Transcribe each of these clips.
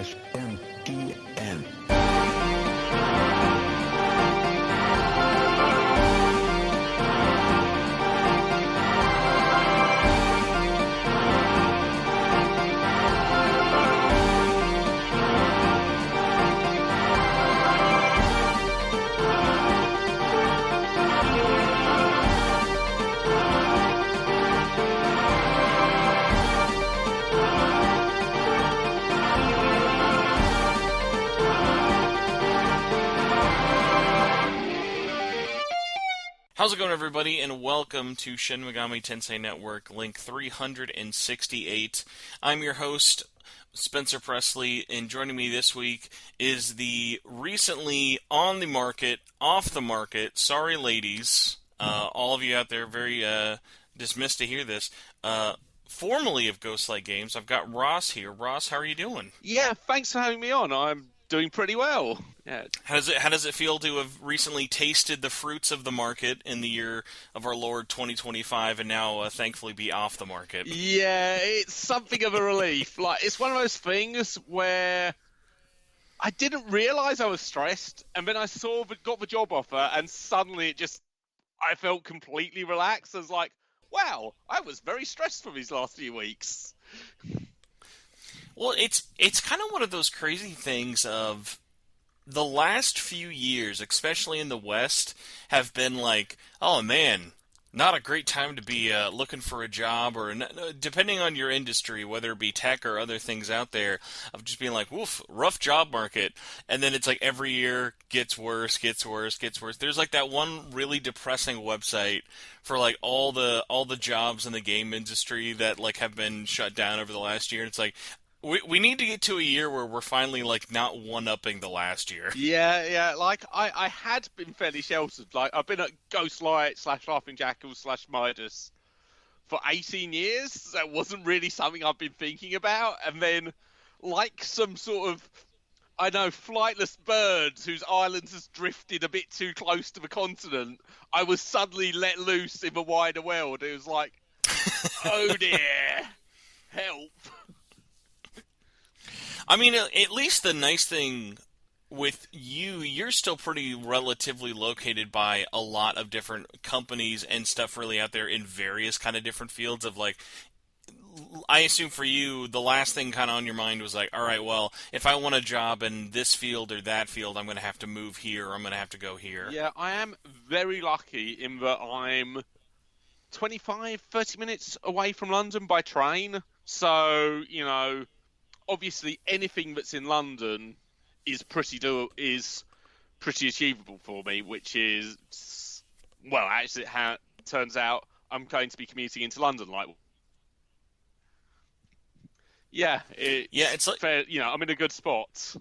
SMTN. How's it going, everybody, and welcome to Shin Megami Tensei Network, link 368. I'm your host, Spencer Presley, and joining me this week is the recently on the market, off the market, sorry ladies, all of you out there very dismissed to hear this, formerly of Ghostlight Games. I've got Ross here. Ross, how are you doing? Yeah, thanks for having me on. I'm doing pretty well. Yeah. How does it feel to have recently tasted the fruits of the market in the year of our Lord 2025 and now thankfully be off the market? Yeah, it's something of a relief. Like, it's one of those things where I didn't realise I was stressed, and then I got the job offer, and suddenly I felt completely relaxed. I was like, wow, I was very stressed for these last few weeks. Well, it's kind of one of those crazy things of the last few years, especially in the West, have been like, oh man, not a great time to be looking for a job, or depending on your industry, whether it be tech or other things out there, of just being like, woof, rough job market. And then it's like every year gets worse, gets worse, gets worse. There's like that one really depressing website for like all the jobs in the game industry that like have been shut down over the last year. And it's like, we need to get to a year where we're finally, like, not one-upping the last year. Yeah, like, I had been fairly sheltered. Like, I've been at Ghostlight / Laughing Jackals / Midas for 18 years. That wasn't really something I've been thinking about. And then, like some sort of, I know, flightless birds whose island has drifted a bit too close to the continent, I was suddenly let loose in the wider world. It was like, oh dear, help. I mean, at least the nice thing with you're still pretty relatively located by a lot of different companies and stuff really out there in various kind of different fields of like, I assume for you, the last thing kind of on your mind was like, all right, well, if I want a job in this field or that field, I'm going to have to move here or I'm going to have to go here. Yeah, I am very lucky in that I'm 25, 30 minutes away from London by train. So, you know, obviously, anything that's in London is pretty achievable for me, which is, well, actually, it turns out I'm going to be commuting into London. Like, it's like, fair, you know, I'm in a good spot.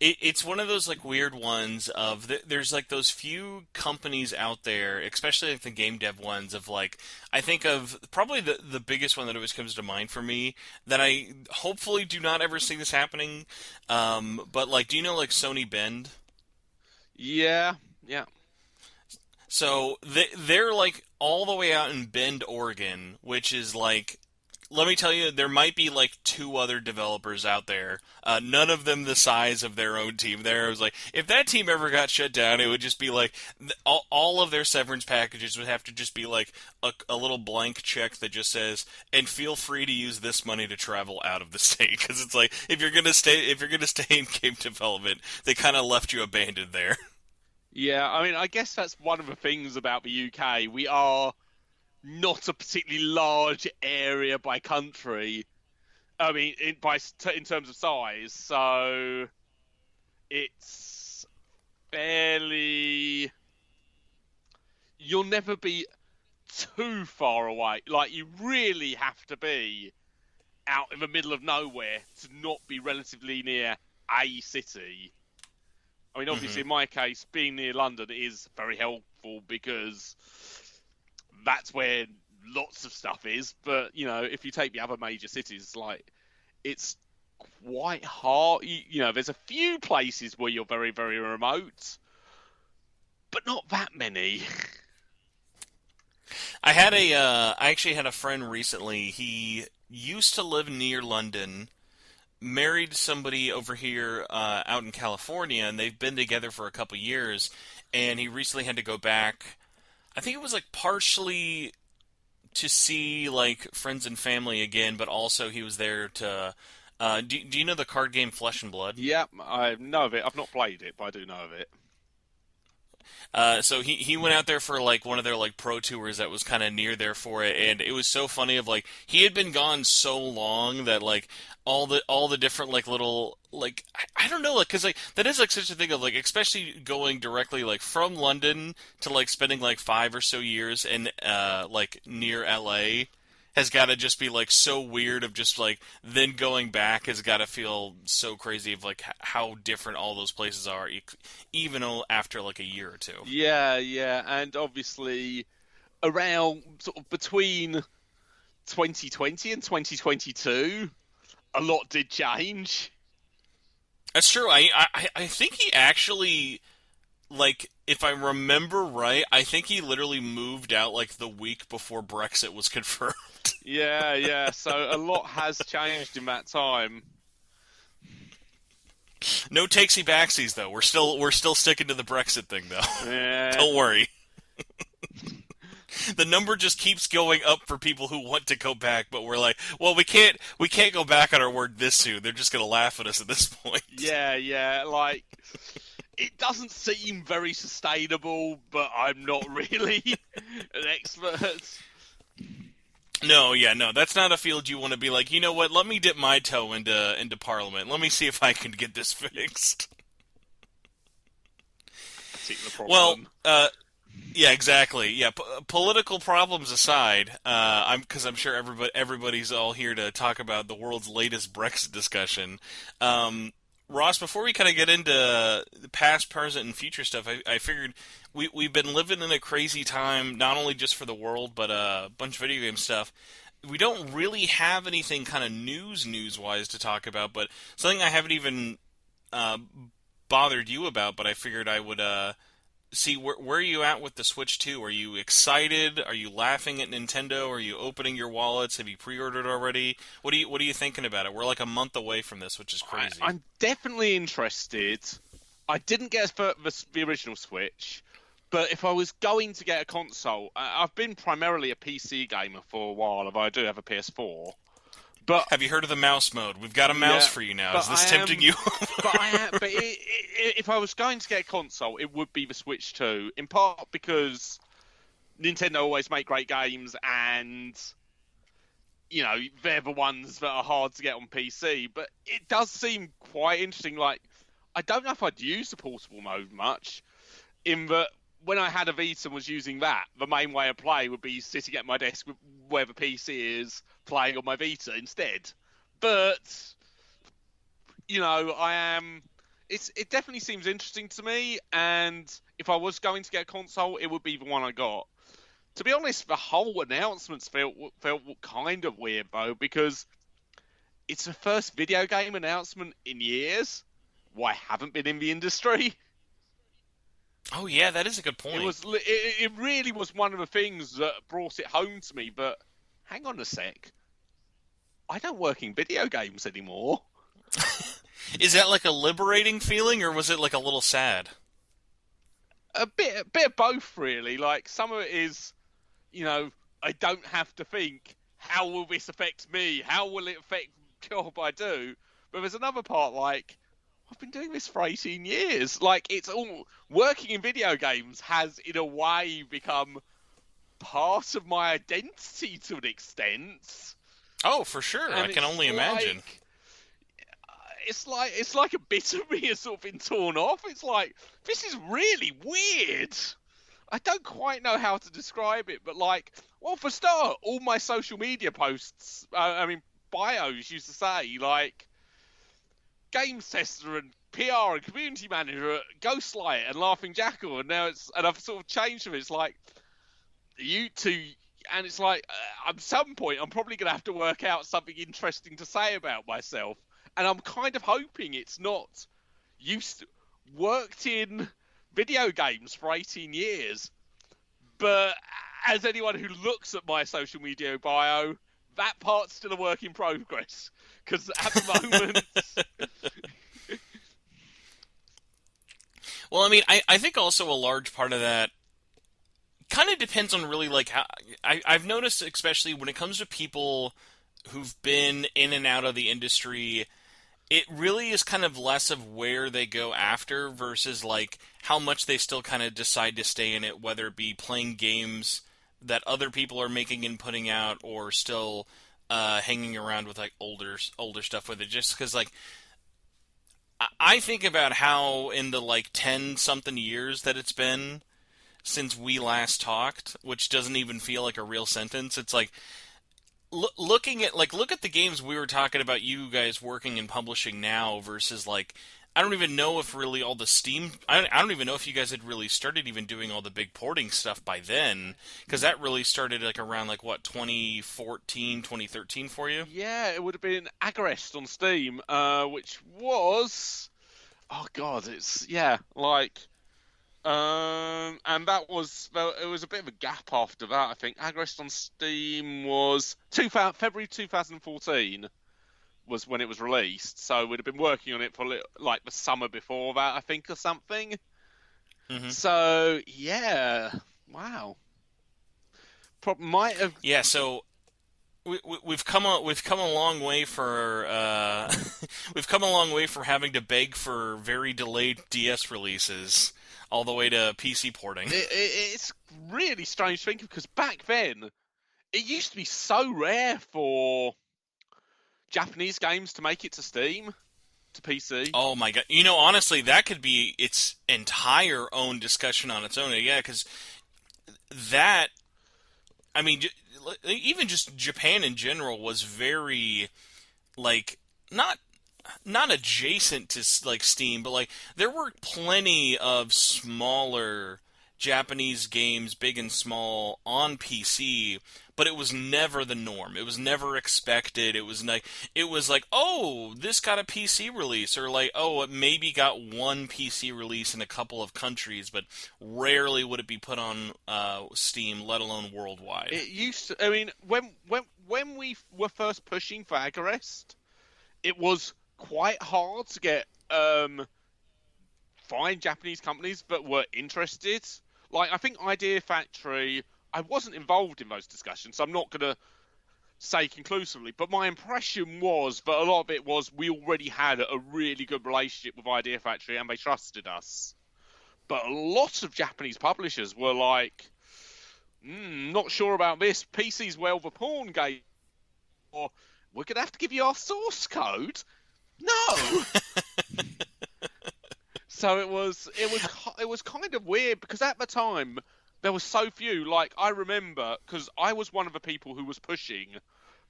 It's one of those like weird ones of there's like those few companies out there, especially like the game dev ones of like, I think of probably the biggest one that always comes to mind for me that I hopefully do not ever see this happening. But like, do you know like Sony Bend? Yeah. So they're like all the way out in Bend, Oregon, which is like, let me tell you, there might be like 2 other developers out there. None of them the size of their own team. There, I was like, if that team ever got shut down, it would just be like all of their severance packages would have to just be like a little blank check that just says, "And feel free to use this money to travel out of the state." Because it's like if you're gonna stay in game development, they kind of left you abandoned there. Yeah, I mean, I guess that's one of the things about the UK. We are not a particularly large area by country. I mean, in terms of size, so it's fairly. You'll never be too far away. Like, you really have to be out in the middle of nowhere to not be relatively near a city. I mean, obviously, in my case, being near London is very helpful because that's where lots of stuff is. But, you know, if you take the other major cities, like, it's quite hard. You know, there's a few places where you're very, very remote, but not that many. I actually had a friend recently. He used to live near London, married somebody over here out in California, and they've been together for a couple years. And he recently had to go back. I think it was like partially to see like friends and family again, but also he was there to. Do you know the card game Flesh and Blood? Yeah, I know of it. I've not played it, but I do know of it. So he went out there for like one of their like pro tours that was kind of near there for it, and it was so funny. Of like he had been gone so long that like all the different like little like I don't know like because like that is like such a thing of like especially going directly like from London to like spending like 5 or so years in like near LA has got to just be like so weird of just like then going back has got to feel so crazy of like how different all those places are even after like a year or two. Yeah, yeah, and obviously around sort of between 2020 and 2022, a lot did change. That's true. I think he actually like if I remember right, I think he literally moved out like the week before Brexit was confirmed. Yeah, yeah. So a lot has changed in that time. No takesy backsies though. We're still sticking to the Brexit thing though. Yeah, Don't worry. The number just keeps going up for people who want to go back, but we're like, well, we can't go back on our word this soon. They're just gonna laugh at us at this point. yeah, yeah. Like it doesn't seem very sustainable, but I'm not really an expert. No, yeah, no, that's not a field you want to be like. You know what? Let me dip my toe into Parliament. Let me see if I can get this fixed. Particular Well, problem. yeah, exactly. Yeah, political problems aside, I'm sure everybody's all here to talk about the world's latest Brexit discussion. Ross, before we kind of get into the past, present, and future stuff, I figured we've been living in a crazy time, not only just for the world, but a bunch of video game stuff. We don't really have anything kind of news-wise to talk about, but something I haven't even uh, bothered you about, but I figured I would see where are you at with the Switch 2? Are you excited? Are you laughing at Nintendo? Are you opening your wallets? Have you pre-ordered already? What are you thinking about it? We're like a month away from this, which is crazy. I'm definitely interested. I didn't get the original Switch, but if I was going to get a console, I've been primarily a PC gamer for a while, although I do have a PS4. But Have you heard of the mouse mode? We've got a mouse for you now. Is this tempting you? If I was going to get a console, it would be the Switch 2, in part because Nintendo always make great games, and you know they're the ones that are hard to get on PC. But it does seem quite interesting. Like I don't know if I'd use the portable mode much, in that when I had a Vita and was using that, the main way of play would be sitting at my desk where the PC is, playing on my Vita instead. But you know, it definitely seems interesting to me, and if I was going to get a console, it would be the one I got. To be honest, the whole announcements felt kind of weird though, because it's the first video game announcement in years where I haven't been in the industry. Oh yeah, that is a good point. It really was one of the things that brought it home to me. But hang on a sec, I don't work in video games anymore. Is that like a liberating feeling, or was it like a little sad? A bit of both, really. Like some of it is, you know, I don't have to think, how will this affect me? How will it affect the job I do? But there's another part like, I've been doing this for 18 years. Like, it's all working in video games has, in a way, become part of my identity to an extent. Oh, for sure. And I can only imagine. It's like a bit of me has sort of been torn off. It's like, this is really weird. I don't quite know how to describe it, but like, well, for start, all my social media posts, bios used to say like, games tester and PR and community manager at Ghostlight and Laughing Jackal, and now I've sort of changed them. It's like you two, and it's like at some point I'm probably gonna have to work out something interesting to say about myself, and I'm kind of hoping it's not worked in video games for 18 years, but as anyone who looks at my social media bio, that part's still a work in progress because at the moment, Well, I mean, I think also a large part of that kind of depends on really like how I've noticed, especially when it comes to people who've been in and out of the industry, it really is kind of less of where they go after versus like how much they still kind of decide to stay in it, whether it be playing games that other people are making and putting out, or still hanging around with like older stuff with it. Just because like I think about how in the like 10 something years that it's been since we last talked, which doesn't even feel like a real sentence. It's like looking at like look at the games we were talking about you guys working and publishing now versus like I don't even know if really all the Steam I don't even know if you guys had really started even doing all the big porting stuff by then, because that really started like around like what 2014 2013 for you. yeah, it would have been Agrest on Steam, which was, oh god, it's yeah, like and that was well, it was a bit of a gap after that. I think Agrest on Steam was February 2014 was when it was released. So we'd have been working on it for like the summer before that, I think, or something. Hmm. So yeah, wow, might have. Yeah, so we've come a long way for we've come a long way from having to beg for very delayed DS releases all the way to PC porting. It's really strange thinking because back then it used to be so rare for Japanese games to make it to Steam, to PC. Oh my god! You know, honestly, that could be its entire own discussion on its own. Yeah, because that I mean, even just Japan in general was very like not not adjacent to like Steam, but like there were plenty of smaller Japanese games, big and small, on PC, but it was never the norm. It was never expected. It was like, oh, this got a PC release, or like, oh, it maybe got one PC release in a couple of countries, but rarely would it be put on Steam, let alone worldwide. It used to. I mean, when we were first pushing for Agarest, it was quite hard to get find Japanese companies that were interested. Like I think Idea Factory, I wasn't involved in those discussions, so I'm not gonna say conclusively. But my impression was that a lot of it was we already had a really good relationship with Idea Factory and they trusted us. But a lot of Japanese publishers were like, not sure about this. PC's well the porn game, or we're gonna have to give you our source code. No. So it was kind of weird because at the time there was so few. Like I remember because I was one of the people who was pushing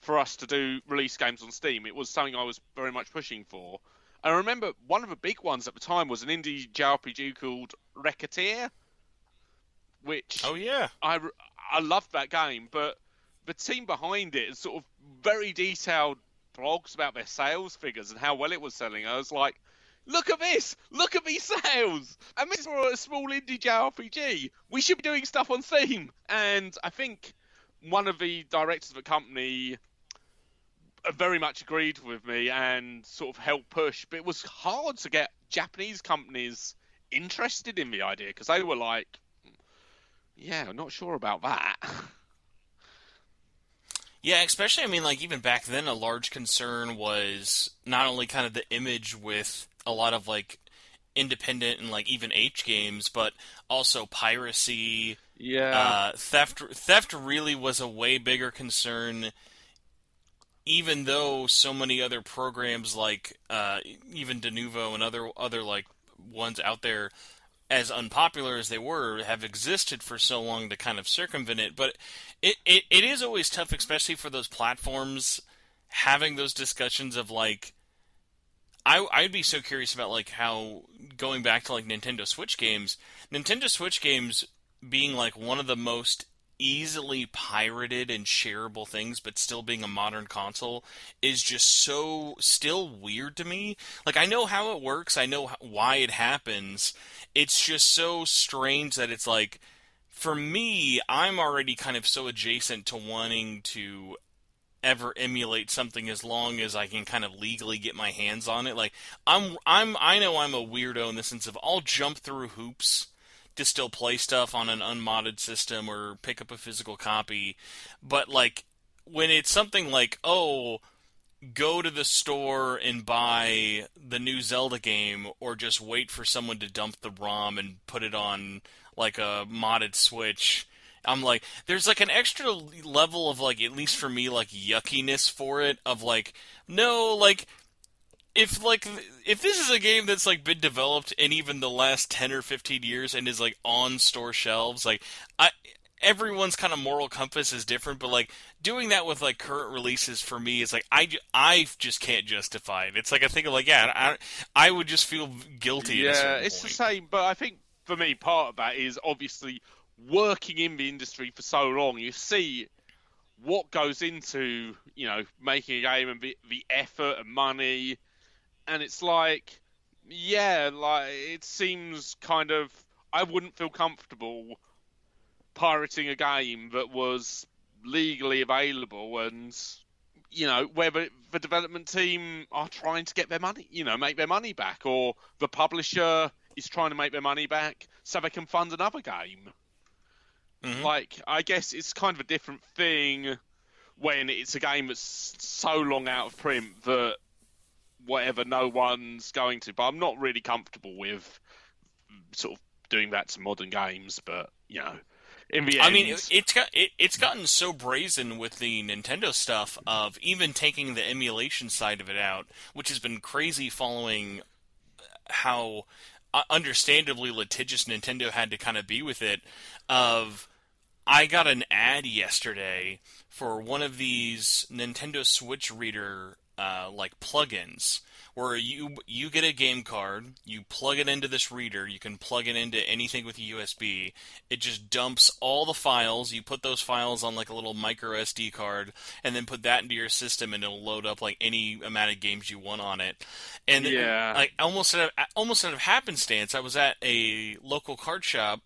for us to do release games on Steam. It was something I was very much pushing for. I remember one of the big ones at the time was an indie JRPG called Racketeer, which Oh yeah. I loved that game, but the team behind it is sort of very detailed blogs about their sales figures and how well it was selling. I was like, look at this! Look at these sales! And this is for a small indie JRPG. We should be doing stuff on Steam. And I think one of the directors of the company very much agreed with me and sort of helped push. But it was hard to get Japanese companies interested in the idea because they were like, yeah, I'm not sure about that. Yeah, especially, I mean, like, even back then, a large concern was not only kind of the image with a lot of, like, independent and, like, even H games, but also piracy, Yeah. theft. Theft really was a way bigger concern, even though so many other programs, like, even Denuvo and other, like, ones out there, as unpopular as they were, have existed for so long to kind of circumvent it. But it is always tough, especially for those platforms, having those discussions of like, I'd be so curious about like how, going back to like Nintendo Switch games being like one of the most easily pirated and shareable things, but still being a modern console, is just so still weird to me. Like, I know how it works, I know why it happens. It's just so strange that it's like, for me, I'm already kind of so adjacent to wanting to ever emulate something as long as I can kind of legally get my hands on it. Like I know I'm a weirdo in the sense of I'll jump through hoops to still play stuff on an unmodded system or pick up a physical copy, but like when it's something like, oh, go to the store and buy the new Zelda game, or just wait for someone to dump the ROM and put it on like a modded Switch. I'm like, there's like an extra level of like, at least for me, like yuckiness for it. Of like, no, like if this is a game that's like been developed in even the last 10 or 15 years and is like on store shelves, like I everyone's kind of moral compass is different, but like doing that with like current releases for me is like I just can't justify it. It's like I think of like, yeah, I would just feel guilty at a Yeah, certain it's the point. same. But I think for me, part of that is obviously working in the industry for so long. You see what goes into, making a game and the effort and money, and it's like, yeah, like it seems kind of, I wouldn't feel comfortable pirating a game that was legally available, and whether the development team are trying to get their money, make their money back, or the publisher is trying to make their money back so they can fund another game. Hmm. Like, I guess it's kind of a different thing when it's a game that's so long out of print that whatever, no one's going to. But I'm not really comfortable with sort of doing that to modern games. But in the I mean, end, it's gotten so brazen with the Nintendo stuff of even taking the emulation side of it out, which has been crazy following how understandably litigious Nintendo had to kind of be with it. Of I got an ad yesterday for one of these Nintendo Switch Reader like plugins where you get a game card, you plug it into this reader, you can plug it into anything with a USB. It just dumps all the files. You put those files on like a little micro SD card, and then put that into your system, and it'll load up like any amount of games you want on it. And yeah, like almost out of happenstance, I was at a local card shop,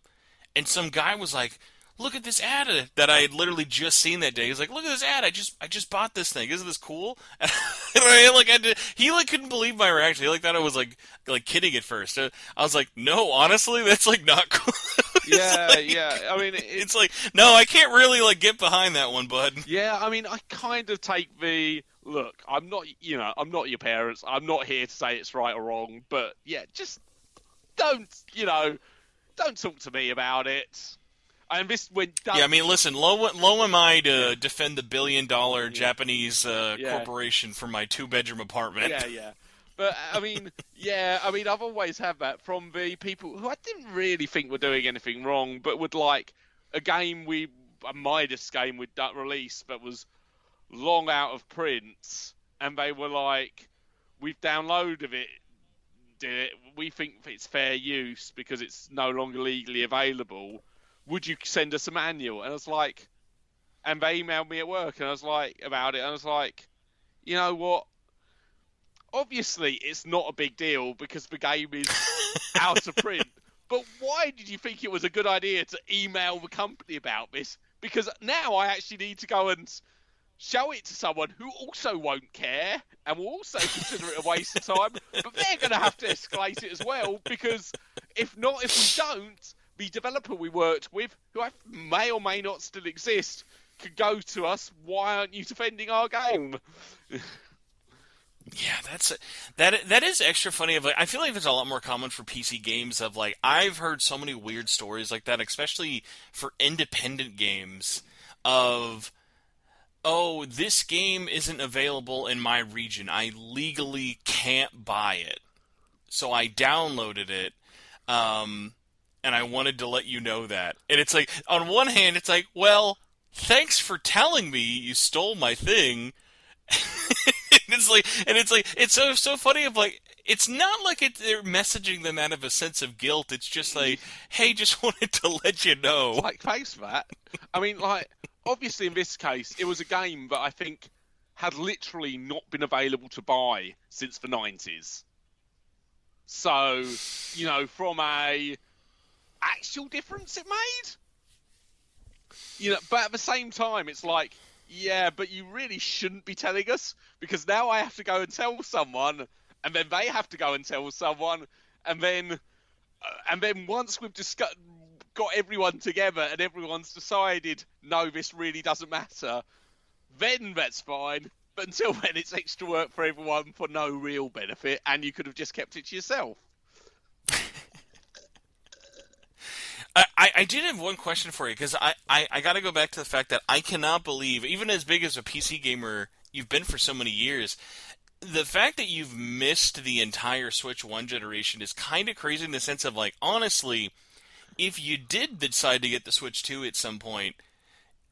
and some guy was like, "Look at this ad that I had literally just seen that day." He's like, "Look at this ad! I just bought this thing. Isn't this cool?" And he like couldn't believe my reaction. He like thought I was like kidding at first. I was like, "No, honestly, that's like not cool." It's yeah, like yeah. I mean, it's like, no, I can't really like get behind that one, bud. yeah. I mean, I kind of take the look. I'm not your parents. I'm not here to say it's right or wrong. But yeah, just don't, don't talk to me about it. And this went down. Yeah, I mean, listen, low am I to defend the billion-dollar Yeah, Japanese yeah, corporation for my two-bedroom apartment. yeah, yeah. But I mean, yeah, I mean, I've always had that from the people who I didn't really think were doing anything wrong, but would like a Midas game we'd released that was long out of print, and they were like, "We've downloaded it. We think it's fair use because it's no longer legally available. Would you send us a manual?" And I was like, and they emailed me at work, and I was like about it, and I was like, you know what? Obviously, it's not a big deal because the game is out of print. But why did you think it was a good idea to email the company about this? Because now I actually need to go and show it to someone who also won't care and will also consider it a waste of time. But they're going to have to escalate it as well, because if we don't, the developer we worked with, who may or may not still exist, could go to us, "Why aren't you defending our game?" Yeah, that is extra funny. Of like, I feel like there's a lot more common for PC games. Of like, I've heard so many weird stories like that, especially for independent games. Of, oh, this game isn't available in my region. I legally can't buy it, so I downloaded it. Um, and I wanted to let you know that. And it's like, on one hand, it's like, well, thanks for telling me you stole my thing. It's so funny. Of like, it's not like they're messaging them out of a sense of guilt. It's just like, hey, just wanted to let you know. Like, thanks for that. I mean, like, obviously in this case, it was a game that I think had literally not been available to buy since the 90s. So, from a actual difference it made, but at the same time, it's like, Yeah, but you really shouldn't be telling us because now I have to go and tell someone, and then they have to go and tell someone, and then once we've discussed, got everyone together, and everyone's decided, no, this really doesn't matter, then that's fine. But until then, it's extra work for everyone for no real benefit, and you could have just kept it to yourself. I did have one question for you because I got to go back to the fact that I cannot believe, even as big as a PC gamer you've been for so many years, the fact that you've missed the entire Switch 1 generation is kind of crazy in the sense of, like, honestly, if you did decide to get the Switch 2 at some point,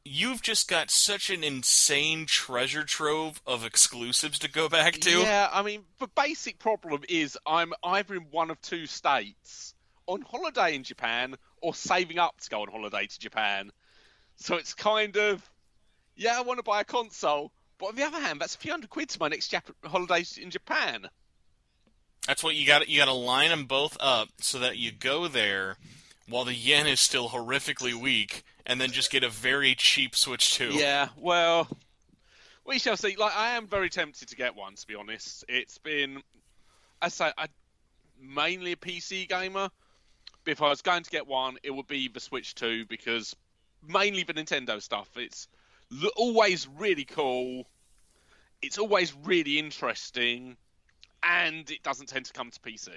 you've just got such an insane treasure trove of exclusives to go back to. Yeah, I mean, the basic problem is I'm either in one of two states, on holiday in Japan or saving up to go on holiday to Japan. So it's kind of, yeah, I want to buy a console, but on the other hand, that's a few £100 to my next holiday in Japan. That's what you got. You got to line them both up so that you go there while the yen is still horrifically weak, and then just get a very cheap Switch 2. Yeah, well, we shall see. Like, I am very tempted to get one, to be honest. It's been, I say, I'm mainly a PC gamer. But if I was going to get one, it would be the Switch 2 because mainly the Nintendo stuff. It's always really cool. It's always really interesting, and it doesn't tend to come to PC.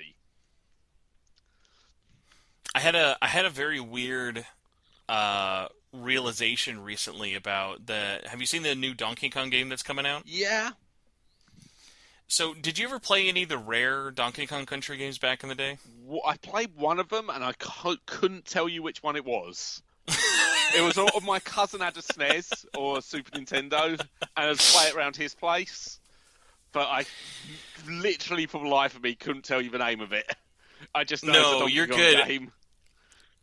I had a very weird realization recently about the. Have you seen the new Donkey Kong game that's coming out? Yeah. So, did you ever play any of the rare Donkey Kong Country games back in the day? Well, I played one of them, and I couldn't tell you which one it was. It was all, my cousin had a SNES or a Super Nintendo, and I was playing it around his place. But I literally, for the life of me, couldn't tell you the name of it. I just know it's a Donkey you're Kong good. game.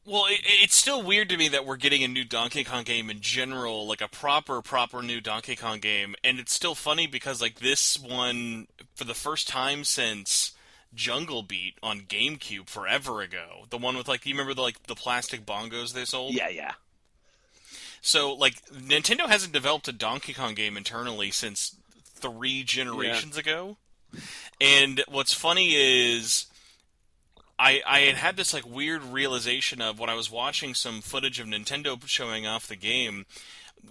Well, it's still weird to me that we're getting a new Donkey Kong game in general, like a proper new Donkey Kong game, and it's still funny because, like, this one, for the first time since Jungle Beat on GameCube forever ago, the one with, like, you remember the plastic bongos they sold? Yeah. So, like, Nintendo hasn't developed a Donkey Kong game internally since 3 generations ago, and what's funny is I had this like weird realization of when I was watching some footage of Nintendo showing off the game.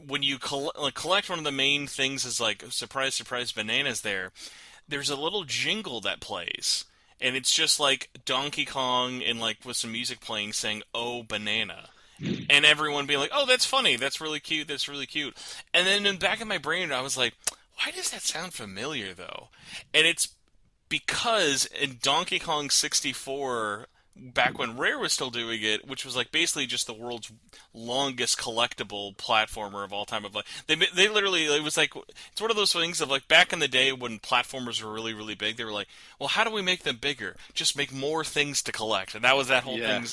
When you collect one of the main things is like surprise, surprise, bananas. There's a little jingle that plays, and it's just like Donkey Kong and like with some music playing saying "Oh banana," and everyone being like, "Oh, that's funny. That's really cute. That's really cute." And then in the back of my brain, I was like, "Why does that sound familiar though?" And it's because in Donkey Kong 64, back when Rare was still doing it, which was like basically just the world's longest collectible platformer of all time, of like they literally, it was like, it's one of those things of like back in the day when platformers were really really big, they were like, well, how do we make them bigger? Just make more things to collect. And that was that whole thing.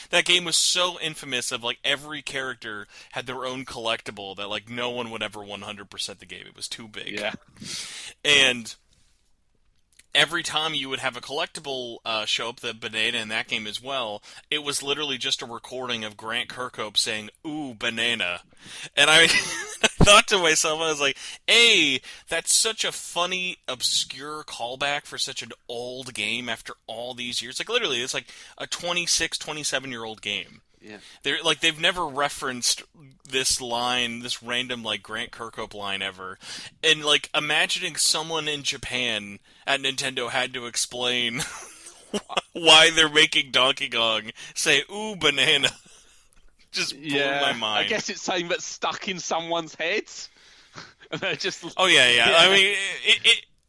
That game was so infamous of like every character had their own collectible that like no one would ever 100% the game. It was too big. Yeah. And every time you would have a collectible show up, the banana in that game as well, it was literally just a recording of Grant Kirkhope saying, "Ooh, banana." And I thought to myself, I was like, hey, that's such a funny, obscure callback for such an old game after all these years. Like, literally, it's like a 26, 27-year-old game. Yeah. They've never referenced this line, this random like Grant Kirkhope line ever, and like imagining someone in Japan at Nintendo had to explain why they're making Donkey Kong say "ooh banana," just blew my mind. I guess it's something that's stuck in someone's head, and they're just. Oh yeah. I mean,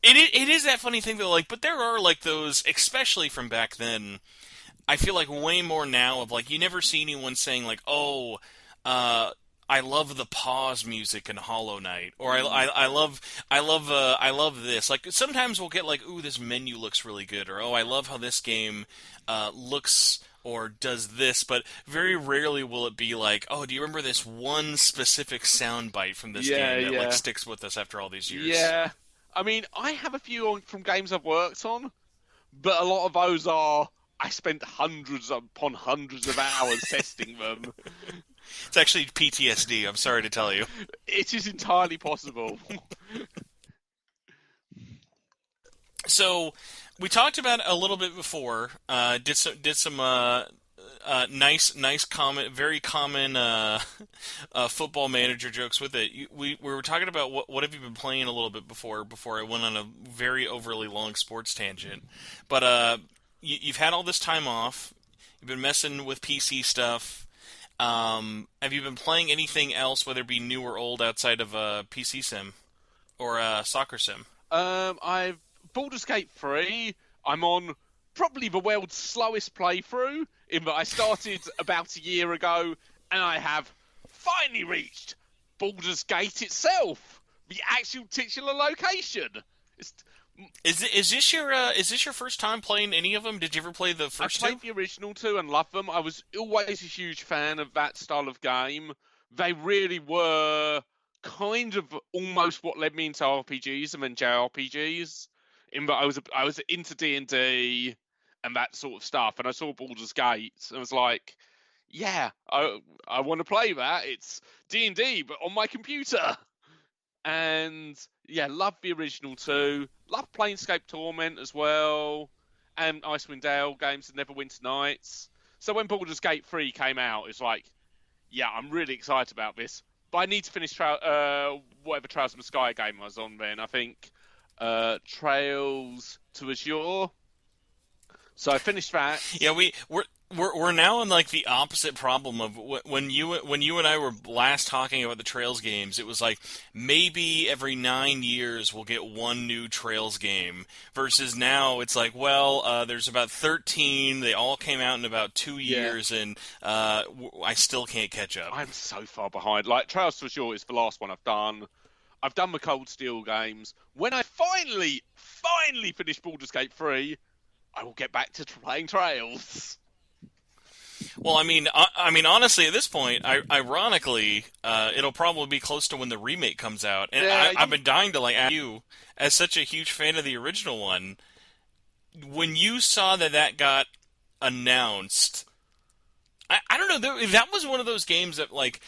it is that funny thing though. Like, but there are like those, especially from back then. I feel like way more now of like you never see anyone saying like, "Oh, I love the pause music in Hollow Knight," or I love this. Like sometimes we'll get like, "Ooh, this menu looks really good," or "Oh, I love how this game looks or does this," but very rarely will it be like, "Oh, do you remember this one specific soundbite from this game that like sticks with us after all these years?" Yeah, I mean, I have a few from games I've worked on, but a lot of those are. I spent hundreds upon hundreds of hours testing them. It's actually PTSD. I'm sorry to tell you. It is entirely possible. So we talked about it a little bit before. Did some nice comment, very common football manager jokes with it. We were talking about what have you been playing a little bit before I went on a very overly long sports tangent. But you've had all this time off. You've been messing with PC stuff. Have you been playing anything else, whether it be new or old, outside of PC Sim or Soccer Sim? I've Baldur's Gate 3. I'm on probably the world's slowest playthrough, in that I started about a year ago, and I have finally reached Baldur's Gate itself, the actual titular location. It's, Is this your first time playing any of them? Did you ever play the I first two? played the original two and loved them. I was always a huge fan of that style of game. They really were kind of almost what led me into RPGs and then JRPGs. In that I was into D&D and that sort of stuff, and I saw Baldur's Gate and I was like, yeah, I want to play that. It's D&D but on my computer. And yeah, love the original two. Love Planescape Torment as well, and Icewind Dale games and Neverwinter Nights. So when Baldur's Gate 3 came out, it's like, yeah, I'm really excited about this. But I need to finish whatever Trails from the Sky game I was on then. I think Trails to Azure. So I finished that. Yeah, we're now in like the opposite problem of when you and I were last talking about the Trails games. It was like maybe every 9 years we'll get one new Trails game. Versus now it's like, well, there's about 13. They all came out in about 2 years, and I still can't catch up. I'm so far behind. Like Trails to Azure is the last one I've done. I've done the Cold Steel games. When I finally finish Baldur's Gate 3, I will get back to playing Trails. Well, honestly, at this point, ironically, it'll probably be close to when the remake comes out, and Yeah, I've been dying to like ask you, as such a huge fan of the original one, when you saw that got announced. I don't know. That was one of those games that, like,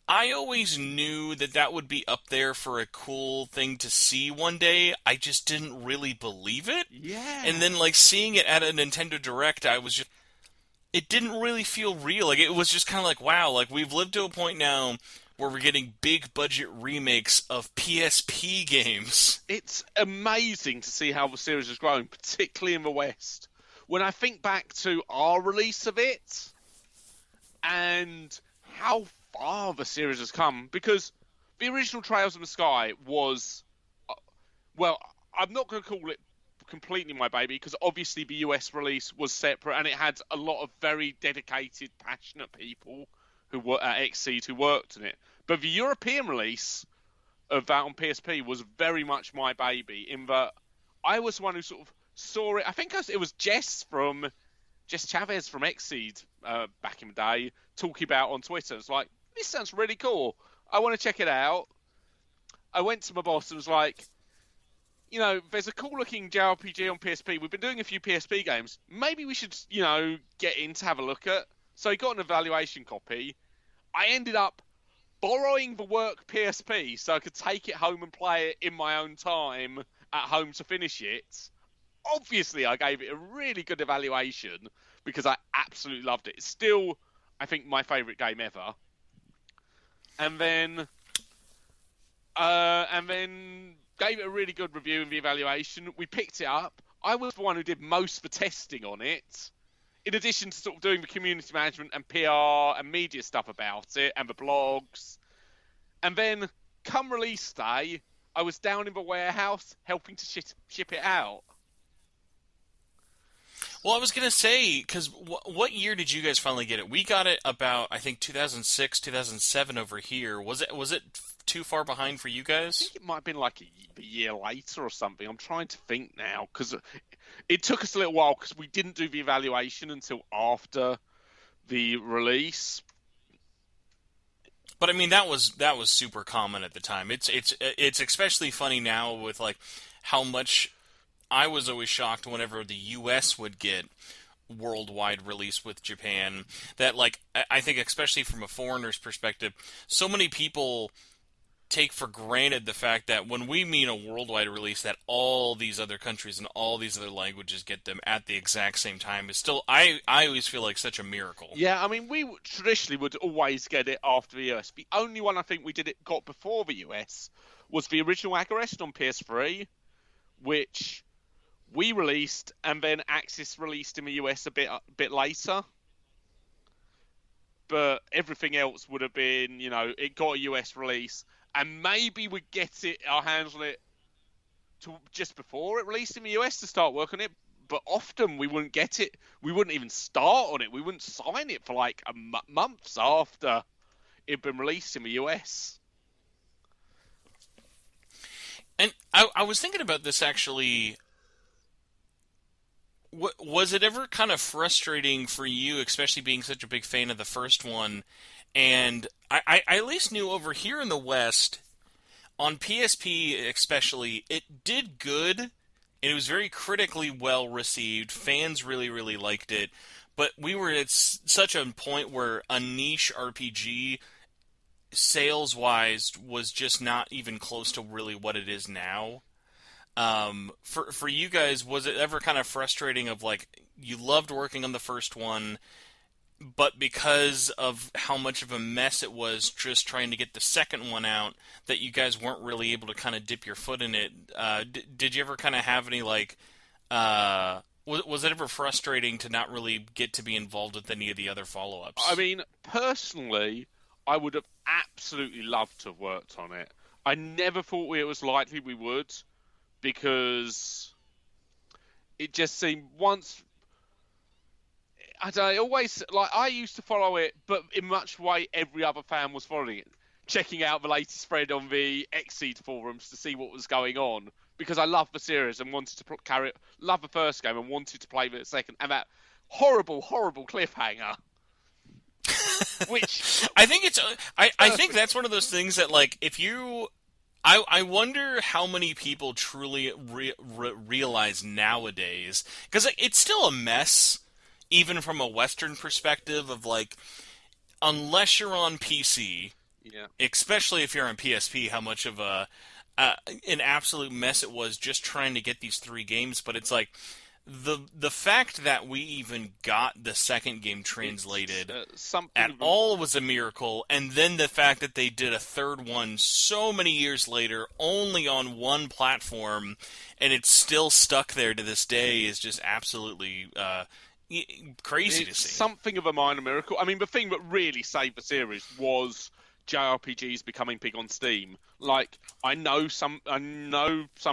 I always knew that would be up there for a cool thing to see one day. I just didn't really believe it. Yeah. And then, like, seeing it at a Nintendo Direct, it didn't really feel real. Like, it was just kind of like, wow, like, we've lived to a point now where we're getting big budget remakes of PSP games. It's amazing to see how the series has grown, particularly in the West. When I think back to our release of it and how far the series has come, because the original Trails in the Sky was, well, I'm not going to call it completely my baby, because obviously the US release was separate and it had a lot of very dedicated, passionate people who were at Xseed who worked in it. But the European release of that on PSP was very much my baby, in that I was the one who sort of saw it. I think it was Jess Chavez from Xseed back in the day talking about on Twitter. It's like, this sounds really cool. I want to check it out. I went to my boss and was like, you know, there's a cool looking JRPG on PSP. We've been doing a few PSP games. Maybe we should, get in to have a look at. So he got an evaluation copy. I ended up borrowing the work PSP so I could take it home and play it in my own time at home to finish it. Obviously, I gave it a really good evaluation because I absolutely loved it. It's still, I think, my favourite game ever. And then gave it a really good review in the evaluation. We picked it up. I was the one who did most of the testing on it, in addition to sort of doing the community management and PR and media stuff about it and the blogs. And then, come release day, I was down in the warehouse helping to ship it out. Well, I was going to say, because what year did you guys finally get it? We got it about, I think, 2006, 2007 over here. Was it too far behind for you I guys? think it might have been like a year later or something. I'm trying to think now, because it took us a little while because we didn't do the evaluation until after the release. But I mean, that was super common at the time. It's especially funny now with like how much I was always shocked whenever the U.S. would get worldwide release with Japan that, like, I think, especially from a foreigner's perspective, so many people take for granted the fact that when we mean a worldwide release, that all these other countries and all these other languages get them at the exact same time is still, I always feel like such a miracle. Yeah, I mean, traditionally would always get it after the US. The only one I think we got before the US was the original Aggression on PS3, which we released, and then Aksys released in the US a bit later. But everything else would have been, it got a US release, and maybe we'd get our hands on it just before it released in the US to start work on it. But often we wouldn't get it. We wouldn't even start on it. We wouldn't sign it for like months after it'd been released in the US. And I was thinking about this actually. Was it ever kind of frustrating for you, especially being such a big fan of the first one? And I at least knew over here in the West, on PSP especially, it did good, and it was very critically well received. Fans really, really liked it. But we were at such a point where a niche RPG, sales-wise, was just not even close to really what it is now. For you guys, was it ever kind of frustrating of like you loved working on the first one, but because of how much of a mess it was just trying to get the second one out, that you guys weren't really able to kind of dip your foot in it? Did you ever kind of have any like was it ever frustrating to not really get to be involved with any of the other follow-ups? I mean, personally, I would have absolutely loved to have worked on it. I never thought it was likely we would, because it just seemed once. I don't know, always, like, I used to follow it, but in much way every other fan was following it, checking out the latest thread on the Xseed forums to see what was going on, because I love the series and wanted to love the first game and wanted to play the second, and that horrible, horrible cliffhanger. Which I think I think that's one of those things that, like, if you I wonder how many people truly realize nowadays, because it's still a mess, even from a Western perspective of, like, unless you're on PC, yeah, especially if you're on PSP, how much of an absolute mess it was just trying to get these three games. But it's like the fact that we even got the second game translated at all was a miracle, and then the fact that they did a third one so many years later, only on one platform, and it's still stuck there to this day, is just absolutely crazy to see. Something of a minor miracle. I mean, the thing that really saved the series was JRPGs becoming big on Steam. Like, I know some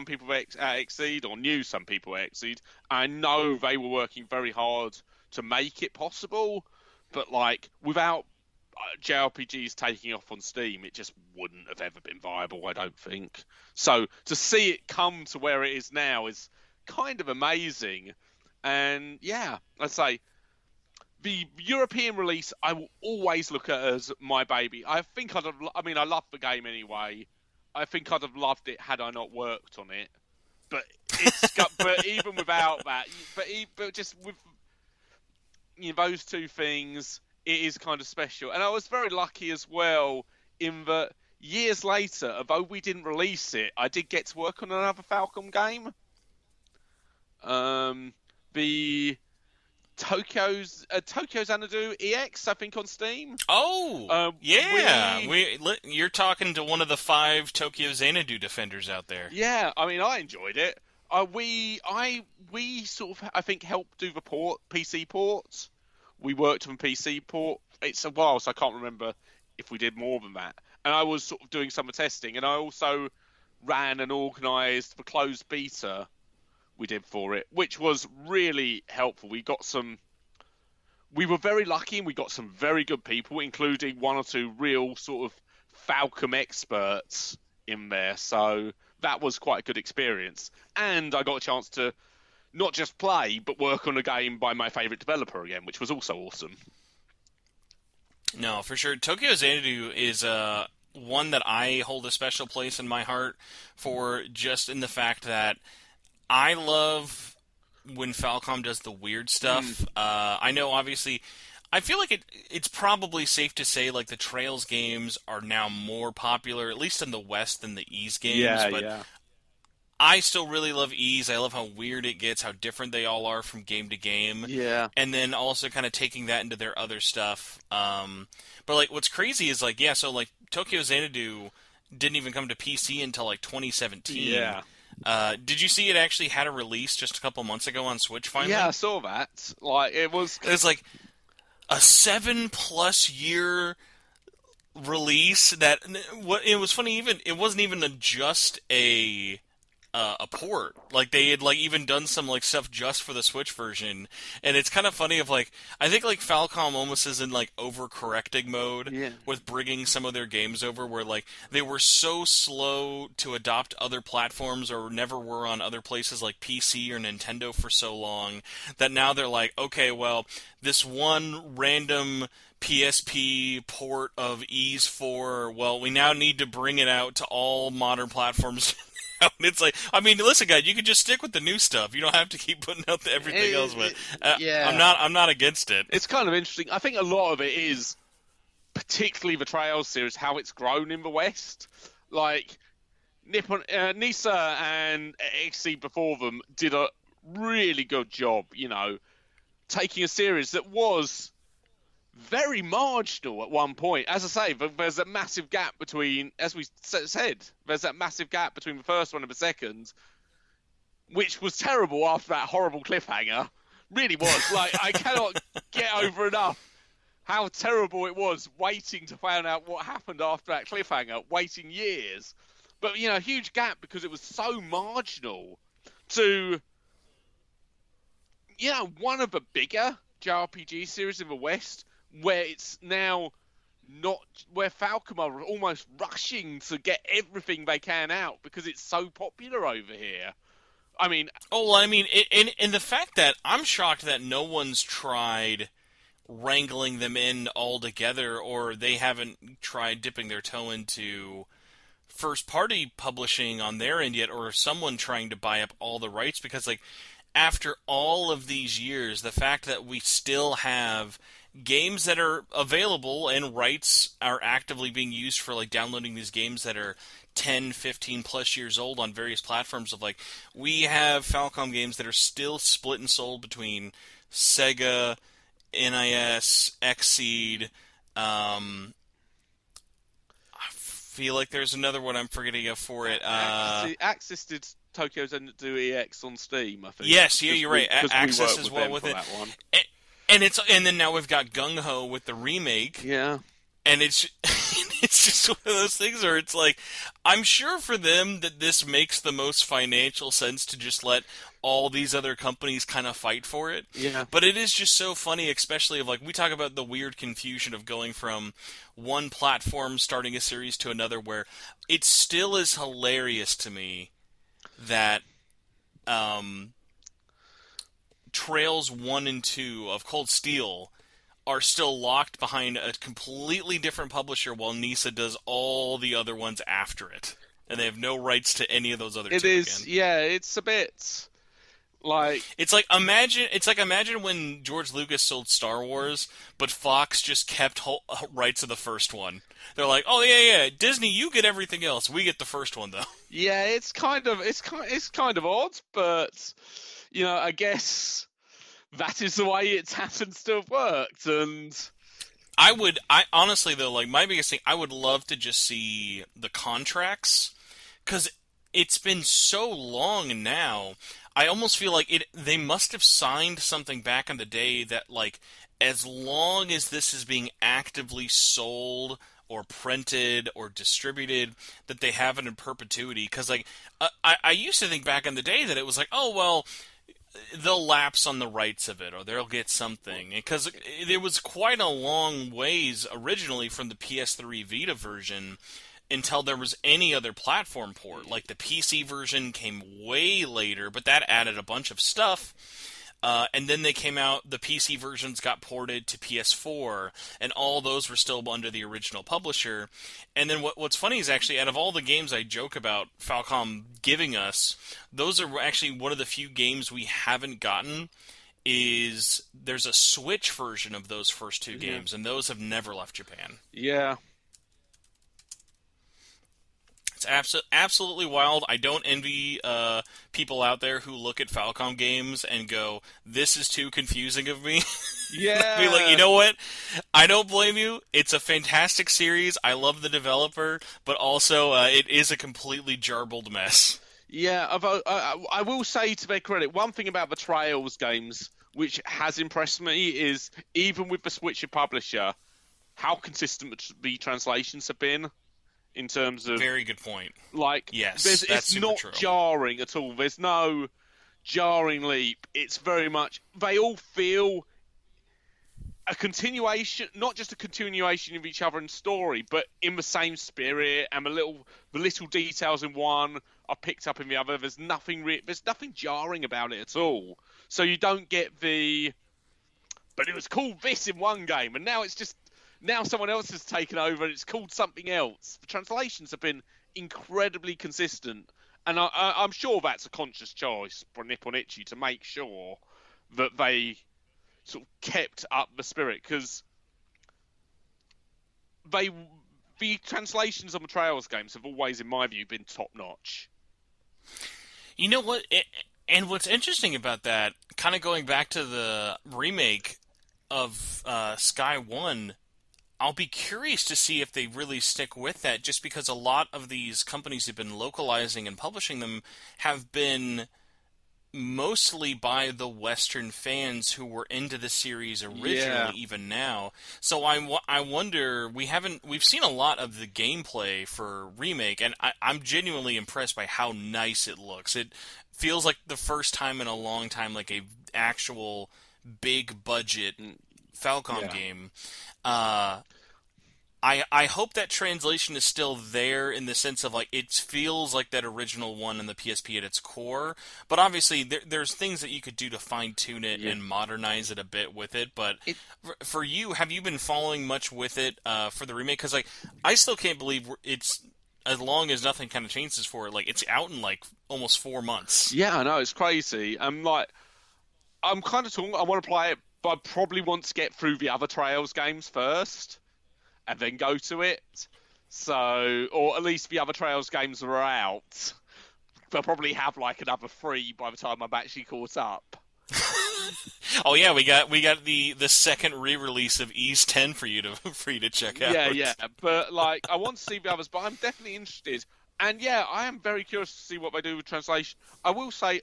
people at Xseed, or knew some people at Xseed. I know they were working very hard to make it possible, but, like, without JRPGs taking off on Steam, it just wouldn't have ever been viable, I don't think. So to see it come to where it is now is kind of amazing. And yeah, I'd say the European release, I will always look at as my baby. I think I love the game anyway. I think I'd have loved it had I not worked on it. But but even without that, but just with those two things, it is kind of special. And I was very lucky as well in that years later, although we didn't release it, I did get to work on another Falcom game. The Tokyo's Xanadu EX, I think, on Steam. Oh, yeah. You're talking to one of the 5 Tokyo Xanadu defenders out there. Yeah, I mean, I enjoyed it. We sort of, I think, helped do the PC ports. We worked on PC port. It's a while, so I can't remember if we did more than that. And I was sort of doing some testing, and I also ran and organised the closed beta we did for it, which was really helpful. We were very lucky, and we got some very good people, including 1 or 2 real sort of Falcom experts in there. So that was quite a good experience. And I got a chance to not just play, but work on a game by my favourite developer again, which was also awesome. No, for sure. Tokyo Xanadu is one that I hold a special place in my heart for, just in the fact that I love when Falcom does the weird Mm. stuff. I know, obviously, I feel like it's probably safe to say like the Trails games are now more popular, at least in the West, than the Ease games. Yeah, But yeah. I still really love Ease. I love how weird it gets, how different they all are from game to game, Yeah. and then also kind of taking that into their other stuff. But like, what's crazy is like, yeah, so like Tokyo Xanadu didn't even come to PC until like 2017. Yeah. Did you see it actually had a release just a couple months ago on Switch Yeah, I finally? saw that. Like, it was. It was like a 7+ year release that what it was funny, even it wasn't even just a port. Like they had like even done some like stuff just for the Switch version, and it's kind of funny. Of like I think like Falcom almost is in like overcorrecting mode Yeah. with bringing some of their games over, where like they were so slow to adopt other platforms or never were on other places like PC or Nintendo for so long that now they're like, okay, well, this one random PSP port of Ease 4, well, we now need to bring it out to all modern platforms. It's like, I mean, listen, guys, you could just stick with the new stuff. You don't have to keep putting out everything else. But I'm Yeah. not against it. It's kind of interesting. I think a lot of it is, particularly the Trails series, how it's grown in the West. Like, Nisa and XC before them did a really good job, taking a series that was very marginal at one point. As I say, there's a massive gap between, as we said, there's that massive gap between the first one and the second, which was terrible after that horrible cliffhanger. Really was. Like, I cannot get over enough how terrible it was waiting to find out what happened after that cliffhanger, waiting years. But, a huge gap because it was so marginal to, one of the bigger JRPG series in the West, where it's now not, where Falcom are almost rushing to get everything they can out because it's so popular over here. I mean, Oh, well, I mean, and the fact that I'm shocked that no one's tried wrangling them in all together, or they haven't tried dipping their toe into first party publishing on their end yet, or someone trying to buy up all the rights, because like after all of these years, the fact that we still have games that are available and rights are actively being used for like downloading these games that are 10, 15 plus years old on various platforms, of like we have Falcom games that are still split and sold between Sega, NIS, Xseed, I feel like there's another one I'm forgetting of for it. Aksys did Tokyo Xanadu EX on Steam, I think. Yes, yeah, you're right. Because we Access worked as with well them with for it. that one. And then now we've got Gung Ho with the remake, Yeah. and it's it's just one of those things where it's like, I'm sure for them that this makes the most financial sense to just let all these other companies kind of fight for it. Yeah. But it is just so funny, especially of like we talk about the weird confusion of going from one platform starting a series to another, where it still is hilarious to me that um, Trails 1 and 2 of Cold Steel are still locked behind a completely different publisher, while Nisa does all the other ones after it. And they have no rights to any of those other It two is, again. yeah, it's a bit like, It's like imagine when George Lucas sold Star Wars, but Fox just kept rights of the first one. They're like, "Oh yeah, Disney, you get everything else. We get the first one though." yeah, it's kind of odd, but I guess that is the way it happens to have worked, and I honestly though, like my biggest thing, I would love to just see the contracts, because it's been so long now. I almost feel like they must have signed something back in the day that like as long as this is being actively sold or printed or distributed, that they have it in perpetuity. Because like I used to think back in the day that it was like, oh well, they'll lapse on the rights of it, or they'll get something, because it was quite a long ways originally from the PS3 Vita version until there was any other platform port. Like the PC version came way later, but that added a bunch of stuff. and then they came out, the PC versions got ported to PS4, and all those were still under the original publisher. And then what's funny is actually, out of all the games I joke about Falcom giving us, those are actually one of the few games we haven't gotten. Is there's a Switch version of those first two games, and those have never left Japan. Yeah. It's absolutely wild. I don't envy people out there who look at Falcom games and go, "This is too confusing of me." Yeah. Be like, you know what? I don't blame you. It's a fantastic series. I love the developer, but also it is a completely jarbled mess. Yeah, I will say, to their credit, one thing about the Trails games which has impressed me is, even with the switch of publisher, how consistent the translations have been in terms of... Very good point. Like, yes, it's not true. jarring at all. There's no jarring leap. It's very much... They all feel a continuation, not just a continuation of each other's story, but in the same spirit, and the little details in one are picked up in the other. There's nothing jarring about it at all. So you don't get but it was called this in one game, and now someone else has taken over and it's called something else. The translations have been incredibly consistent, and I'm sure that's a conscious choice for Nippon Ichi to make sure that they sort of kept up the spirit, because the translations on the Trails games have always, in my view, been top notch. You know what? And what's interesting about that, kind of going back to the remake of Sky 1, I'll be curious to see if they really stick with that, just because a lot of these companies who've been localizing and publishing them have been mostly by the Western fans who were into the series originally, even now. So I wonder, we've seen a lot of the gameplay for remake, and I'm genuinely impressed by how nice it looks. It feels like the first time in a long time, like a actual big budget Falcom game. I hope that translation is still there, in the sense of, like, it feels like that original one in the PSP at its core. But obviously, there's things that you could do to fine-tune it and modernize it a bit with it. But for you, have you been following much with it for the remake? Because, like, I still can't believe it's, as long as nothing kind of changes for it, like, it's out in, like, almost 4 months. Yeah, I know, it's crazy. I'm kind of talking, I want to play it, but I probably want to get through the other Trails games first, and then go to it. So, or at least the other Trails games are out. They'll probably have like another 3 by the time I'm actually caught up. Oh yeah, we got the second re-release of Ease 10 for you to check out. Yeah. But like, I want to see the others, but I'm definitely interested. And yeah, I am very curious to see what they do with translation. I will say,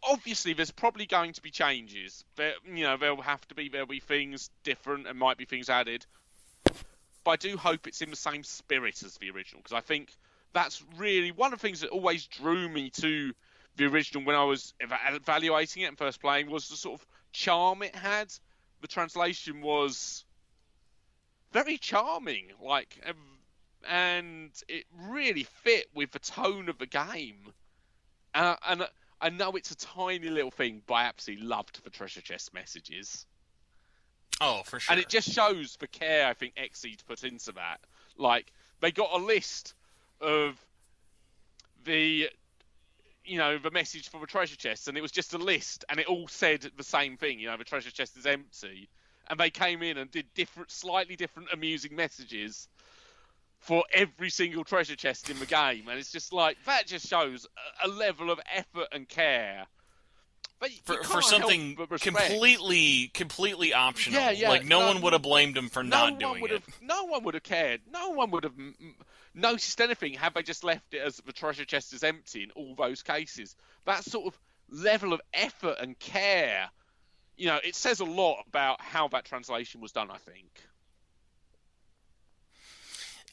obviously, there's probably going to be changes. There'll be things different, and might be things added. But I do hope it's in the same spirit as the original, because I think that's really one of the things that always drew me to the original when I was evaluating it and first playing, was the sort of charm it had. The translation was very charming, and it really fit with the tone of the game. And I know it's a tiny little thing, but I absolutely loved the treasure chest messages. Oh, for sure. And it just shows the care I think Aksys put into that. Like, they got a list of the message for the treasure chest, and it was just a list, and it all said the same thing. The treasure chest is empty. And they came in and did slightly different amusing messages for every single treasure chest in the game. And it's just like, that just shows a level of effort and care. But for something completely optional. Yeah, like, no one would have blamed him for not doing it. No one would have cared. No one would have noticed anything had they just left it as the treasure chest is empty in all those cases. That sort of level of effort and care, it says a lot about how that translation was done, I think.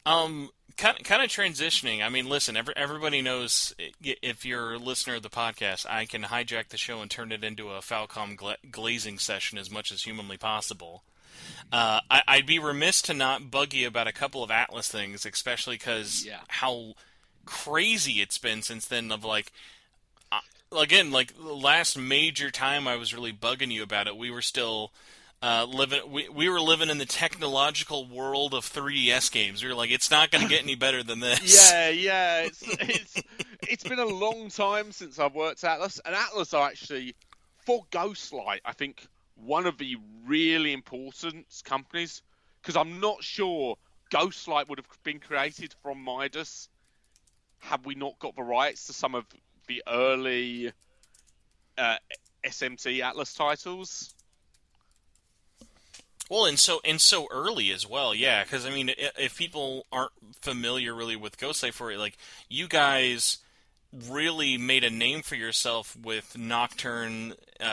Kind of transitioning. I mean, listen, everybody knows, if you're a listener of the podcast, I can hijack the show and turn it into a Falcom glazing session as much as humanly possible. I'd be remiss to not bug you about a couple of Atlus things, especially because how crazy it's been since then. Of like, again, like the last major time I was really bugging you about it, we were still living. We were living in the technological world of 3DS games. We were like, it's not going to get any better than this. Yeah, yeah. It's been a long time since I've worked at Atlus, and Atlus are actually for Ghostlight, I think one of the really important companies because I'm not sure Ghostlight would have been created from Midas had we not got the rights to some of the early uh, SMT Atlus titles. Well, and so early as well, yeah. Because I mean, if people aren't familiar really with Ghostlight for it, like you guys really made a name for yourself with Nocturne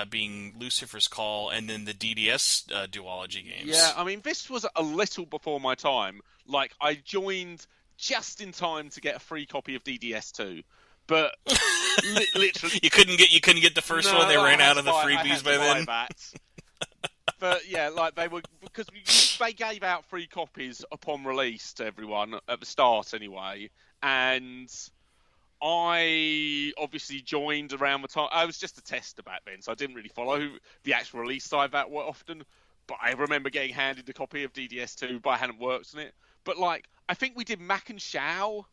being Lucifer's Call, and then the DDS duology Yeah, games. I mean, this was a little before my time. Like, I joined just in time to get a free copy of DDS2, but literally, You couldn't get the first one. They no, ran out of the I freebies had to by buy then. that. But yeah, like they were because they gave out free copies upon release to everyone at the start anyway, and I obviously joined around the time. I was just a tester back then, so I didn't really follow the actual release side that often. But I remember getting handed a copy of DDS2, but I hadn't worked on it. But like, I think we did Mac and Shao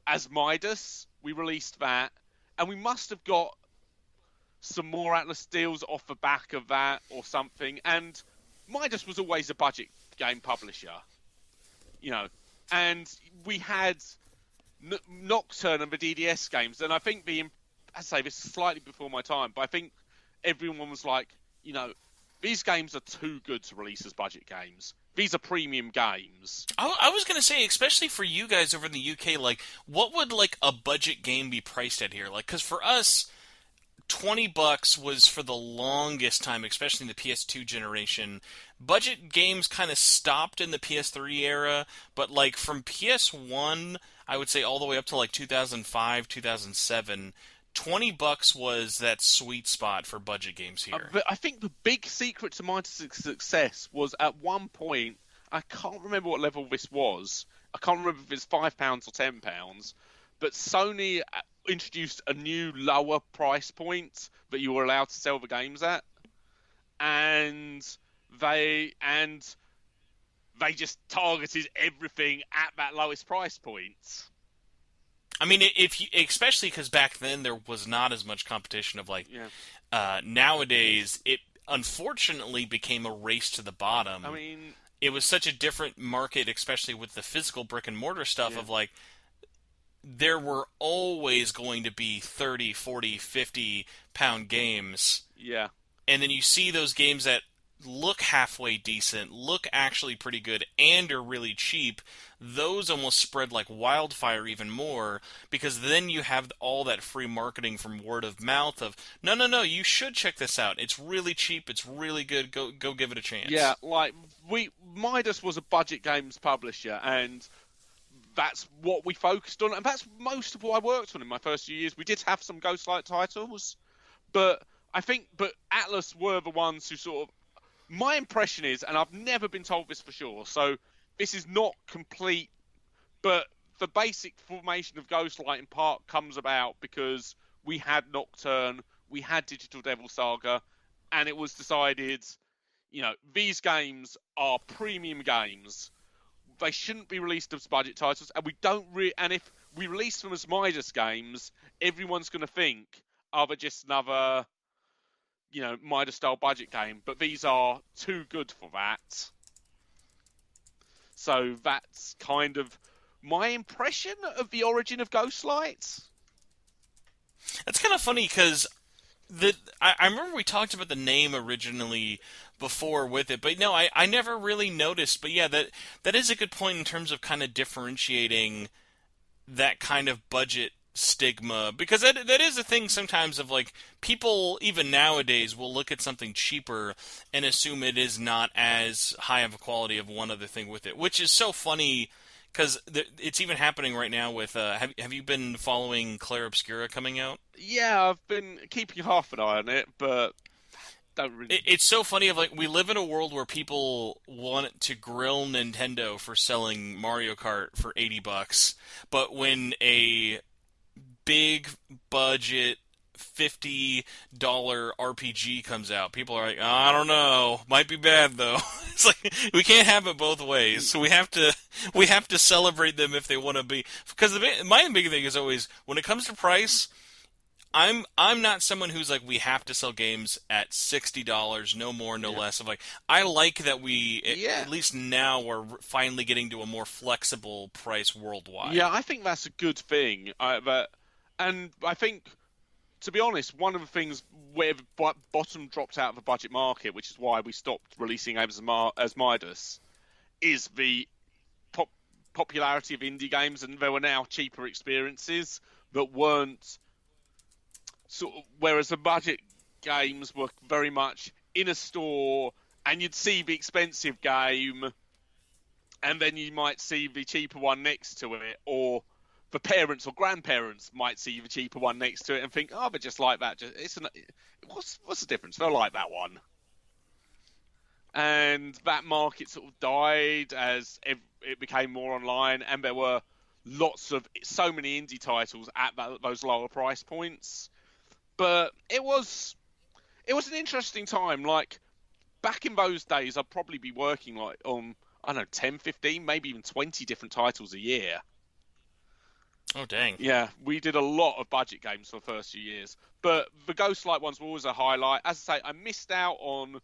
as Midas. We released that, and we must have got some more Atlas deals off the back of that or something. And Midas was always a budget game publisher, you know, and we had Nocturne and the DDS games, and I think I say this is slightly before my time, but I think everyone was like, you know, these games are too good to release as budget games. These are premium games. I was gonna say, especially for you guys over in the UK, like, what would like a budget game be priced at here? Like, because for us, $20 was for the longest time, especially in the PS2 generation. Budget games kind of stopped in the PS3 era, but like from PS1, I would say all the way up to like 2005, 2007, $20 was that sweet spot for budget games here. But I think the big secret to my success was at one point, I can't remember what level this was. I can't remember if it's £5 or £10, but Sony introduced a new lower price point that you were allowed to sell the games at, and they and they just targeted everything at that lowest price point. I mean, if you, especially because back then there was not as much competition of like Yeah, nowadays, it unfortunately became a race to the I bottom. mean, It was such a different market, especially with the physical brick and mortar stuff yeah, of like there were always going to be 30, 40, 50 pound games. yeah. And then you see those games that look halfway decent, look actually pretty good, and are really cheap. Those almost spread like wildfire even more because then you have all that free marketing from word of mouth of no, no, no, you should check this out. It's really cheap. It's really good. Go give it a Yeah, chance. like Midas was a budget games publisher, and that's what we focused on, and that's most of what I worked on in my first few years. We did have some Ghostlight titles, but but Atlus were the ones who sort of. My impression is, and I've never been told this for sure, so this is not complete, but the basic formation of Ghostlight in part comes about because we had Nocturne, we had Digital Devil Saga, and it was decided, you know, these games are premium games. They shouldn't be released as budget titles, and we don't and if we release them as Midas games, everyone's going to think, oh, they're just another, you know, Midas style budget game, but these are too good for that. So that's kind of my impression of the origin of Ghostlight. That's kind of funny because I remember we talked about the name originally before with it, but no, I never really noticed. But yeah, that is a good point in terms of kind of differentiating that kind of budget stigma because that is a thing sometimes of like people even nowadays will look at something cheaper and assume it is not as high of a quality of one other thing with it, which is so funny because it's even happening right now with have you been following Claire Obscura coming out? Yeah, I've been keeping half an eye on it, but don't really. It's so funny of like we live in a world where people want to grill Nintendo for selling Mario Kart for $80, but when a big budget $50 RPG comes out, people are like, I don't know, might be bad though. It's like we can't have it both ways. So we have to celebrate them if they want to be. Because my big thing is always when it comes to price. I'm not someone who's like we have to sell games at $60, no more, no less. Of like I like that we at least now we're finally getting to a more flexible price worldwide. Yeah, I think that's a good thing. And I think, to be honest, one of the things where the bottom dropped out of the budget market, which is why we stopped releasing games as Midas, is the popularity of indie games, and there were now cheaper experiences that weren't. Whereas the budget games were very much in a store, and you'd see the expensive game, and then you might see the cheaper one next to it, or the parents or grandparents might see the cheaper one next to it and think, "Oh, but just like that, what's the difference? They'll like that one." And that market sort of died as it became more online, and there were so many indie titles at those lower price points. But it was an interesting time. Like, back in those days, I'd probably be working like on, I don't know, 10, 15, maybe even 20 different titles a year. Oh, dang. Yeah, we did a lot of budget games for the first few years. But the Ghostlight ones were always a highlight. As I say, I missed out on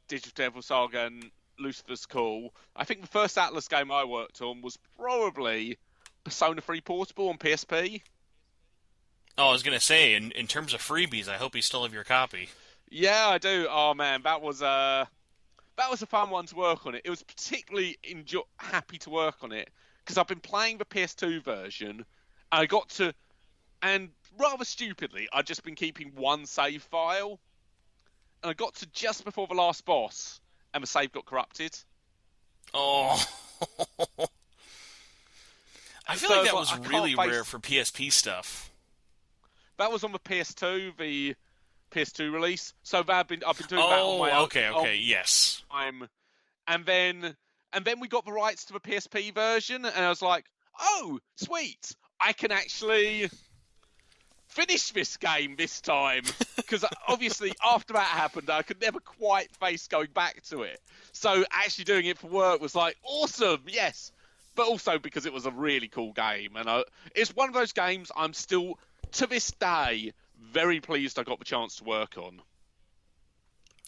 Digital Devil Saga and Lucifer's Call. I think the first Atlus game I worked on was probably Persona 3 Portable on PSP. Oh, I was gonna say, in terms of freebies, I hope you still have your copy. Yeah, I do. Oh man, that was a fun one to work on. It was particularly happy to work on it because I've been playing the PS2 version. And rather stupidly, I'd just been keeping one save file, and I got to just before the last boss, and the save got corrupted. Oh. I feel like that was really rare for PSP stuff. That was on the PS2, the PS2 release. So I've been doing that on my own. Okay, yes. And then we got the rights to the PSP version, and I was like, oh, sweet, I can actually finish this game this time. Because obviously, after that happened, I could never quite face going back to it. So actually doing it for work was like, awesome, yes. But also because it was a really cool game. And it's one of those games I'm still, to this day, very pleased I got the chance to work on.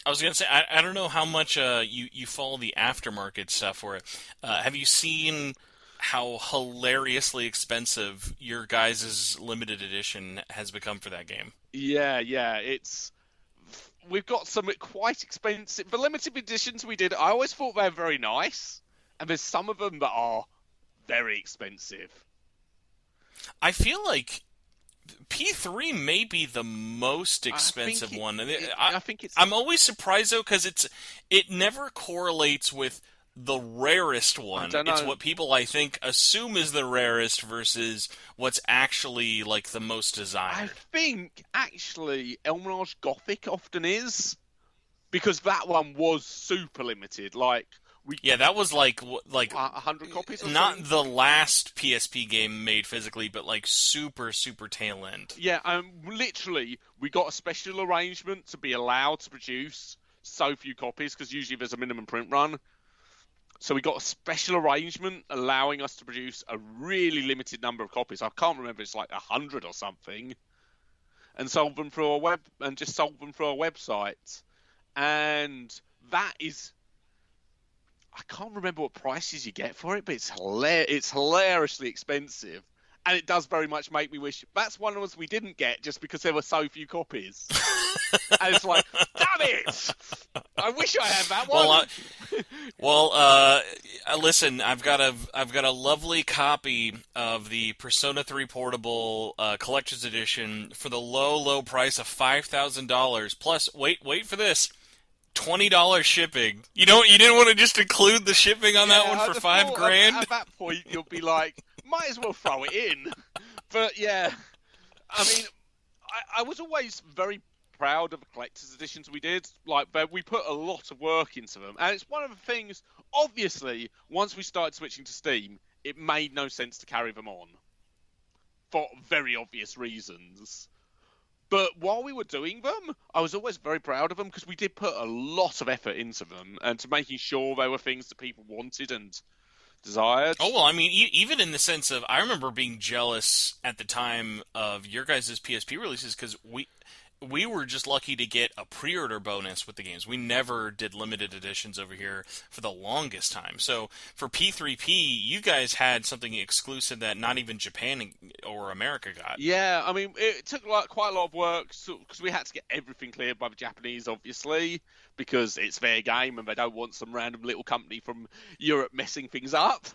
I was going to say, I don't know how much you follow the aftermarket stuff for it. Have you seen how hilariously expensive your guys' limited edition has become for that game? Yeah. We've got some quite expensive. The limited editions we did, I always thought they were very nice. And there's some of them that are very expensive. I feel like P3 may be the most expensive one. I think it's. I'm always surprised though because it never correlates with the rarest one. I don't know. It's what people I think assume is the rarest versus what's actually like the most desired. I think actually Elmirage Gothic often is because that one was super limited. That was like 100 copies. Or not something? the last PSP game made physically, but like super tail end. Yeah, literally, we got a special arrangement to be allowed to produce so few copies because usually there's a minimum print run. So we got a special arrangement allowing us to produce a really limited number of copies. I can't remember; it's like 100 or something, and sold them through our website. And that is. I can't remember what prices you get for it, but it's hilariously expensive. And it does very much make me wish... That's one of us we didn't get just because there were so few copies. And it's like, damn it! I wish I had that one! Listen, I've got a lovely copy of the Persona 3 Portable Collector's Edition for the low price of $5,000. Plus, wait for this. $20 shipping. You didn't want to just include the shipping on that one for $5,000? At that point, you'll be like, might as well throw it in. But yeah, I mean, I was always very proud of the collector's editions we did. But we put a lot of work into them, and it's one of the things. Obviously, once we started switching to Steam, it made no sense to carry them on. for very obvious reasons. But while we were doing them, I was always very proud of them because we did put a lot of effort into them and to making sure they were things that people wanted and desired. Oh, well, I mean, even in the sense of, I remember being jealous at the time of your guys' PSP releases because we were just lucky to get a pre-order bonus with the games. We never did limited editions over here for the longest time. So for P3P, you guys had something exclusive that not even Japan or America got. Yeah, I mean, it took quite a lot of work because we had to get everything cleared by the Japanese, obviously, because it's their game and they don't want some random little company from Europe messing things up.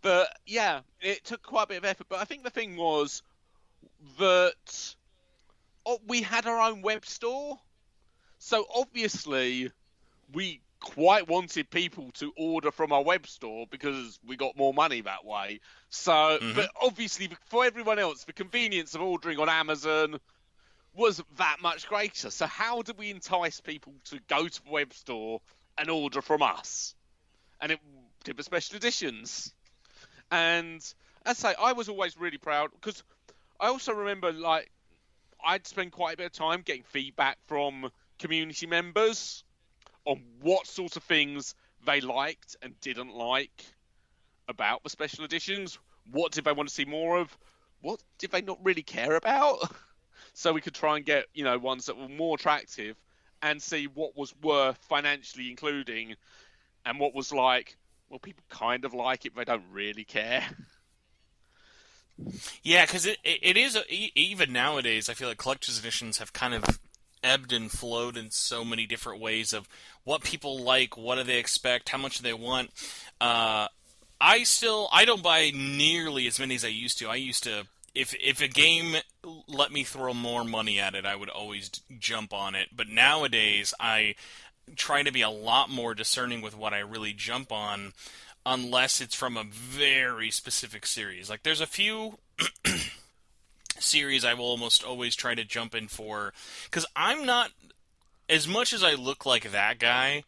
But yeah, it took quite a bit of effort. But I think the thing was that we had our own web store, so obviously we quite wanted people to order from our web store because we got more money that way. So, but obviously for everyone else, the convenience of ordering on Amazon was that much greater. So how did we entice people to go to the web store and order from us? And it did the special editions. And as I say, I was always really proud because I also remember I'd spend quite a bit of time getting feedback from community members on what sort of things they liked and didn't like about the special editions. What did they want to see more of? What did they not really care about? So we could try and get, ones that were more attractive and see what was worth financially including and what was like, well, people kind of like it, but they don't really care. Yeah, because it is, even nowadays, I feel like collector's editions have kind of ebbed and flowed in so many different ways of what people like, what do they expect, how much do they want. I don't buy nearly as many as I used to. I used to, if a game let me throw more money at it, I would always jump on it. But nowadays, I try to be a lot more discerning with what I really jump on, unless it's from a very specific series. Like, there's a few series I will almost always try to jump in for, because I'm not, as much as I look like that guy,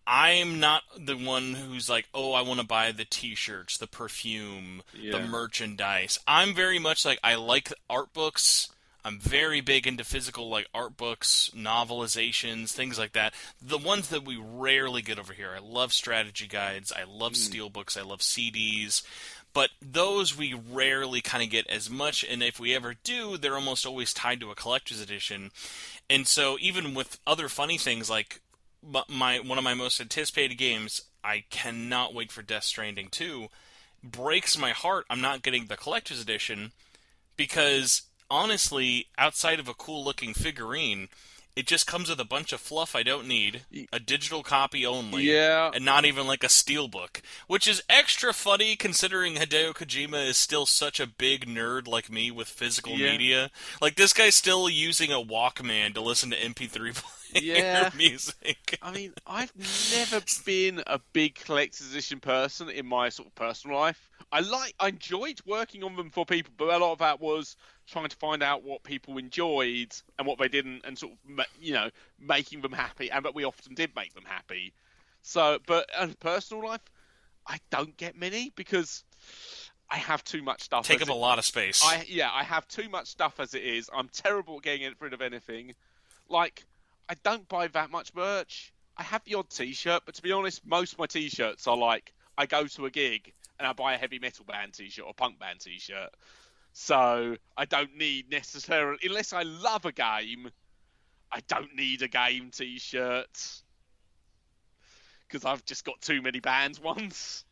I'm not the one who's like, oh, I want to buy the t-shirts, the perfume, the merchandise. I'm very much like, I like art books. I'm very big into physical, art books, novelizations, things like that. The ones that we rarely get over here. I love strategy guides. I love steelbooks. I love CDs. But those we rarely kind of get as much, and if we ever do, they're almost always tied to a collector's edition. And so even with other funny things, like one of my most anticipated games, I cannot wait for Death Stranding 2, breaks my heart I'm not getting the collector's edition because honestly, outside of a cool-looking figurine, it just comes with a bunch of fluff I don't need, a digital copy only, and not even like a steelbook, which is extra funny considering Hideo Kojima is still such a big nerd like me with physical media. Like, this guy's still using a Walkman to listen to MP3 player music. I mean, I've never been a big collector's edition person in my sort of personal life. I enjoyed working on them for people, but a lot of that was trying to find out what people enjoyed and what they didn't, and sort of, making them happy, and that we often did make them happy. So, but in personal life, I don't get many because I have too much stuff. Take up a lot of space. I have too much stuff as it is. I'm terrible at getting rid of anything. Like, I don't buy that much merch. I have the odd t-shirt, but to be honest, most of my t-shirts are like, I go to a gig and I buy a heavy metal band t-shirt or punk band t-shirt. So I don't need necessarily, unless I love a game, I don't need a game t-shirt because I've just got too many bands ones.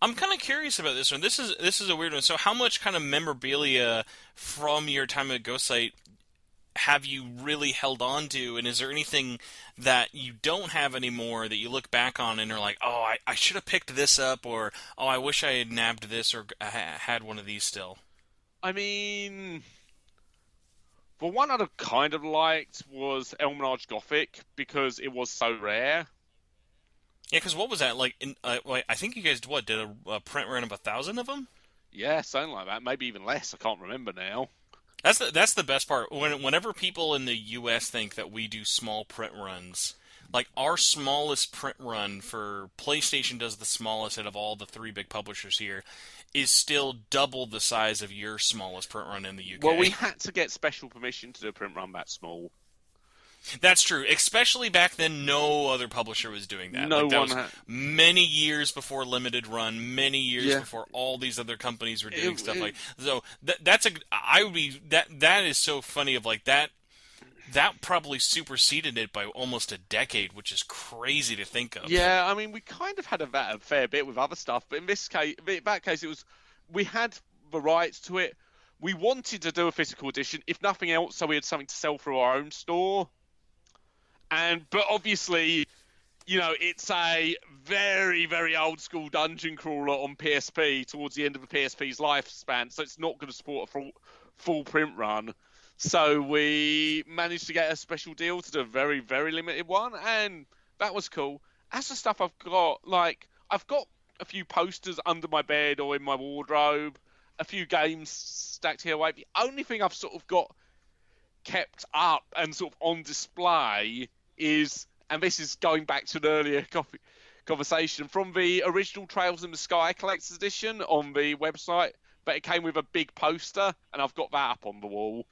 I'm kind of curious about this one. This is a weird one. So how much kind of memorabilia from your time at Ghostlight have you really held on to, and is there anything that you don't have anymore that you look back on and are like, oh, I should have picked this up, or oh, I wish I had nabbed this or had one of these still? I mean, the one I'd have kind of liked was Elmenage Gothic because it was so rare. Yeah, because what was that like? I think you guys did a print run of 1,000 of them? Yeah, something like that. Maybe even less. I can't remember now. That's the best part. Whenever people in the U.S. think that we do small print runs, like our smallest print run for PlayStation does the smallest out of all the three big publishers here, is still double the size of your smallest print run in the Well, we UK. had to get special permission to do a print run that small. That's true. Especially back then, no other publisher was doing that. No Like that one was had. many years before Limited Run, many years Yeah. before all these other companies were doing stuff It- like. So that's a. I would be that. That is so funny. Of like that. That probably superseded it by almost a decade, which is crazy to think of. Yeah, I mean, we kind of had a fair bit with other stuff, but in that case, it was we had the rights to it. We wanted to do a physical edition, if nothing else, so we had something to sell through our own store. But obviously, it's a very, very old school dungeon crawler on PSP towards the end of the PSP's lifespan, so it's not going to support a full print run. So we managed to get a special deal to do a very, very limited one, and that was cool. As the stuff I've got, I've got a few posters under my bed or in my wardrobe, a few games stacked here away. The only thing I've sort of got kept up and sort of on display is, and this is going back to an earlier conversation, from the original Trails in the Sky Collector's Edition on the website, but it came with a big poster, and I've got that up on the wall.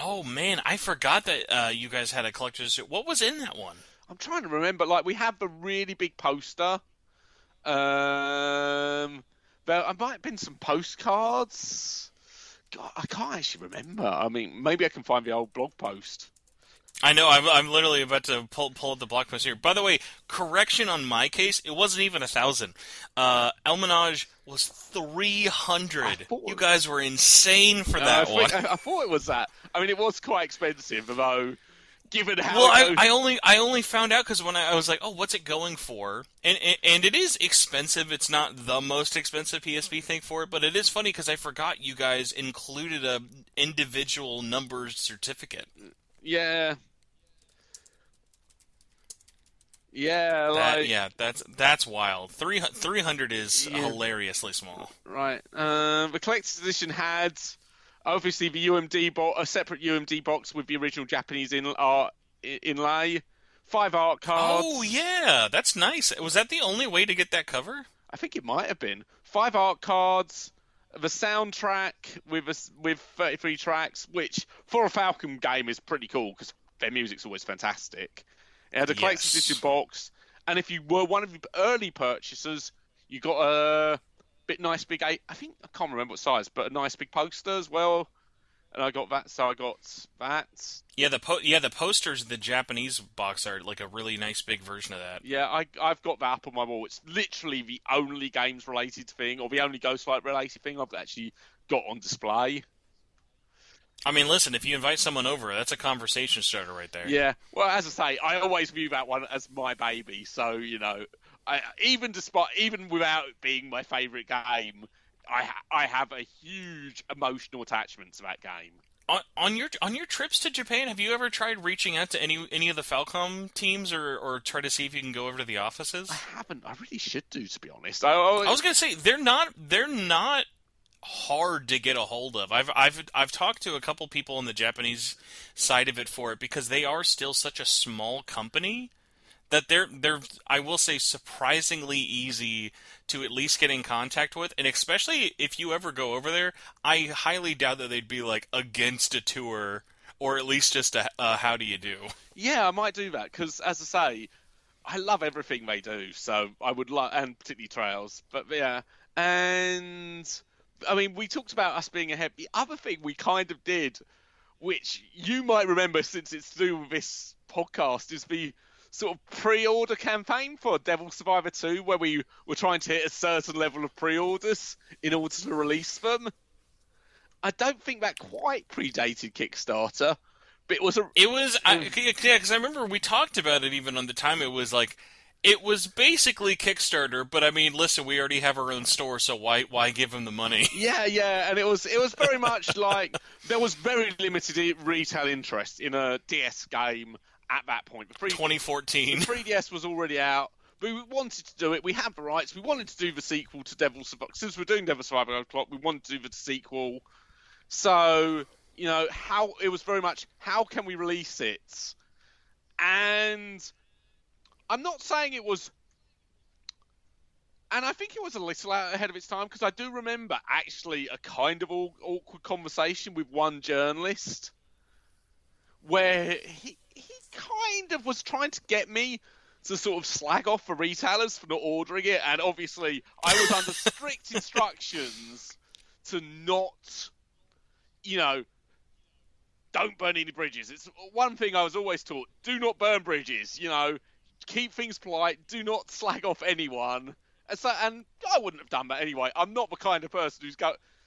Oh man, I forgot that you guys had a collector's. What was in that one? I'm trying to remember. We have the really big poster. There might have been some postcards. God, I can't actually remember. I mean, maybe I can find the old blog post. I know. I'm literally about to pull up the blog post here. By the way, correction on my case. It wasn't even 1,000. Elminage was 300. You guys were insane for that one. I thought it was that. I mean, it was quite expensive, although given how. Well, I only found out because when I was like, oh, what's it going for? And it is expensive. It's not the most expensive PSP thing for it, but it is funny because I forgot you guys included a individual numbered certificate. Yeah. Yeah, that's wild. 300 is hilariously small. Right. The collector's edition had obviously the UMD a separate UMD box with the original Japanese inlay, 5 art cards. Oh yeah, that's nice. Was that the only way to get that cover? I think it might have been 5 art cards. The soundtrack with 33 tracks, which for a Falcom game is pretty cool because their music's always fantastic. It had a collector's edition box, and if you were one of the early purchasers, you got a nice big I can't remember what size, but a nice big poster as well. And I got that, so I got that. Yeah, the posters, the Japanese box art, like a really nice big version of that. Yeah, I've got that up on my wall. It's literally the only games related thing, or the only Ghostlight related thing I've actually got on display. I mean, listen, if you invite someone over, that's a conversation starter right there. Yeah, well, as I say, I always view that one as my baby. So even without it being my favourite game, I have a huge emotional attachment to that game. On your trips to Japan, have you ever tried reaching out to any of the Falcom teams or try to see if you can go over to the offices? I haven't. I really should do, to be honest. I was gonna say they're not hard to get a hold of. I've talked to a couple people on the Japanese side of it for it because they are still such a small company that they're I will say surprisingly easy to at least get in contact with, and especially if you ever go over there, I highly doubt that they'd be like against a tour or at least just a how do you do. Yeah, I might do that because, as I say, I love everything they do. So I would like, and particularly Trails, but yeah, and. I mean, we talked about us being ahead. The other thing we kind of did, which you might remember since it's to do with this podcast, is the sort of pre-order campaign for Devil Survivor 2, where we were trying to hit a certain level of pre-orders in order to release them. I don't think that quite predated Kickstarter, but it was because I remember we talked about it even on the time. It was like. It was basically Kickstarter, but I mean, listen, we already have our own store, so why give them the money? Yeah, and it was very much like there was very limited retail interest in a DS game at that point. 2014. The 3DS was already out. We wanted to do it. We had the rights. We wanted to do the sequel to Devil Survivor. Since we're doing Devil Survivor Clock, we wanted to do the sequel. So, how it was very much how can we release it? And I'm not saying it was, and I think it was a little out ahead of its time, because I do remember actually a kind of awkward conversation with one journalist where he kind of was trying to get me to sort of slag off for retailers for not ordering it, and obviously I was under strict instructions to not, don't burn any bridges. It's one thing I was always taught: do not burn bridges. Keep things polite. Do not slag off anyone. And I wouldn't have done that anyway. I'm not the kind of person who's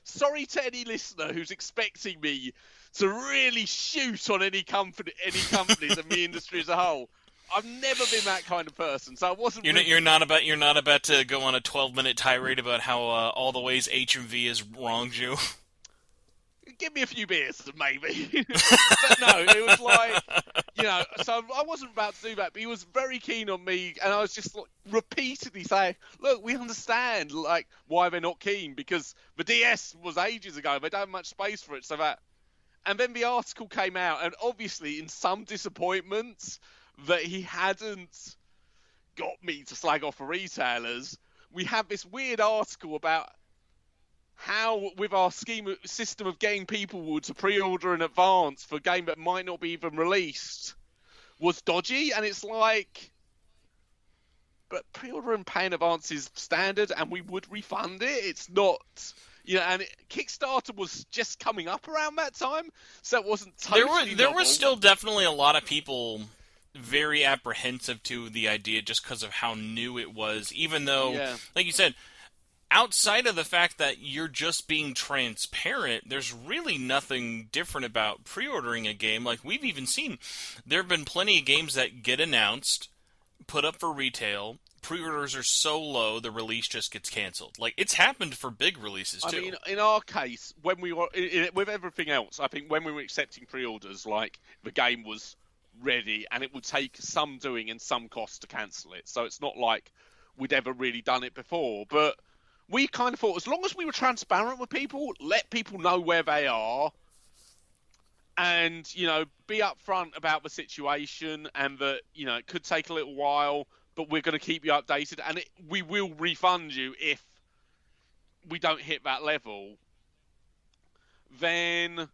sorry to any listener who's expecting me to really shoot on any companies in the industry as a whole. I've never been that kind of person, so I wasn't. You're not about to go on a 12-minute tirade about how all the ways HMV has wronged you. Give me a few beers, maybe. But no, it was like, so I wasn't about to do that, but he was very keen on me, and I was just repeatedly saying, look, we understand, why they're not keen, because the DS was ages ago, they don't have much space for it, and then the article came out, and obviously, in some disappointment that he hadn't got me to slag off for retailers, we have this weird article about how, with our system of getting people to pre-order in advance for a game that might not be even released, was dodgy. And it's like, but pre-order and pay in advance is standard, and we would refund it. It's not, and Kickstarter was just coming up around that time, so it wasn't totally There was still definitely a lot of people very apprehensive to the idea just because of how new it was, even though, like you said, outside of the fact that you're just being transparent, there's really nothing different about pre-ordering a game. Like, we've even seen, there have been plenty of games that get announced, put up for retail, pre-orders are so low, the release just gets canceled. Like, it's happened for big releases, too. I mean, in our case, when we were, with everything else, I think when we were accepting pre-orders, the game was ready, and it would take some doing and some cost to cancel it. So it's not like we'd ever really done it before, but we kind of thought, as long as we were transparent with people, let people know where they are, and, be upfront about the situation, and that, it could take a little while, but we're going to keep you updated, and we will refund you if we don't hit that level. Then...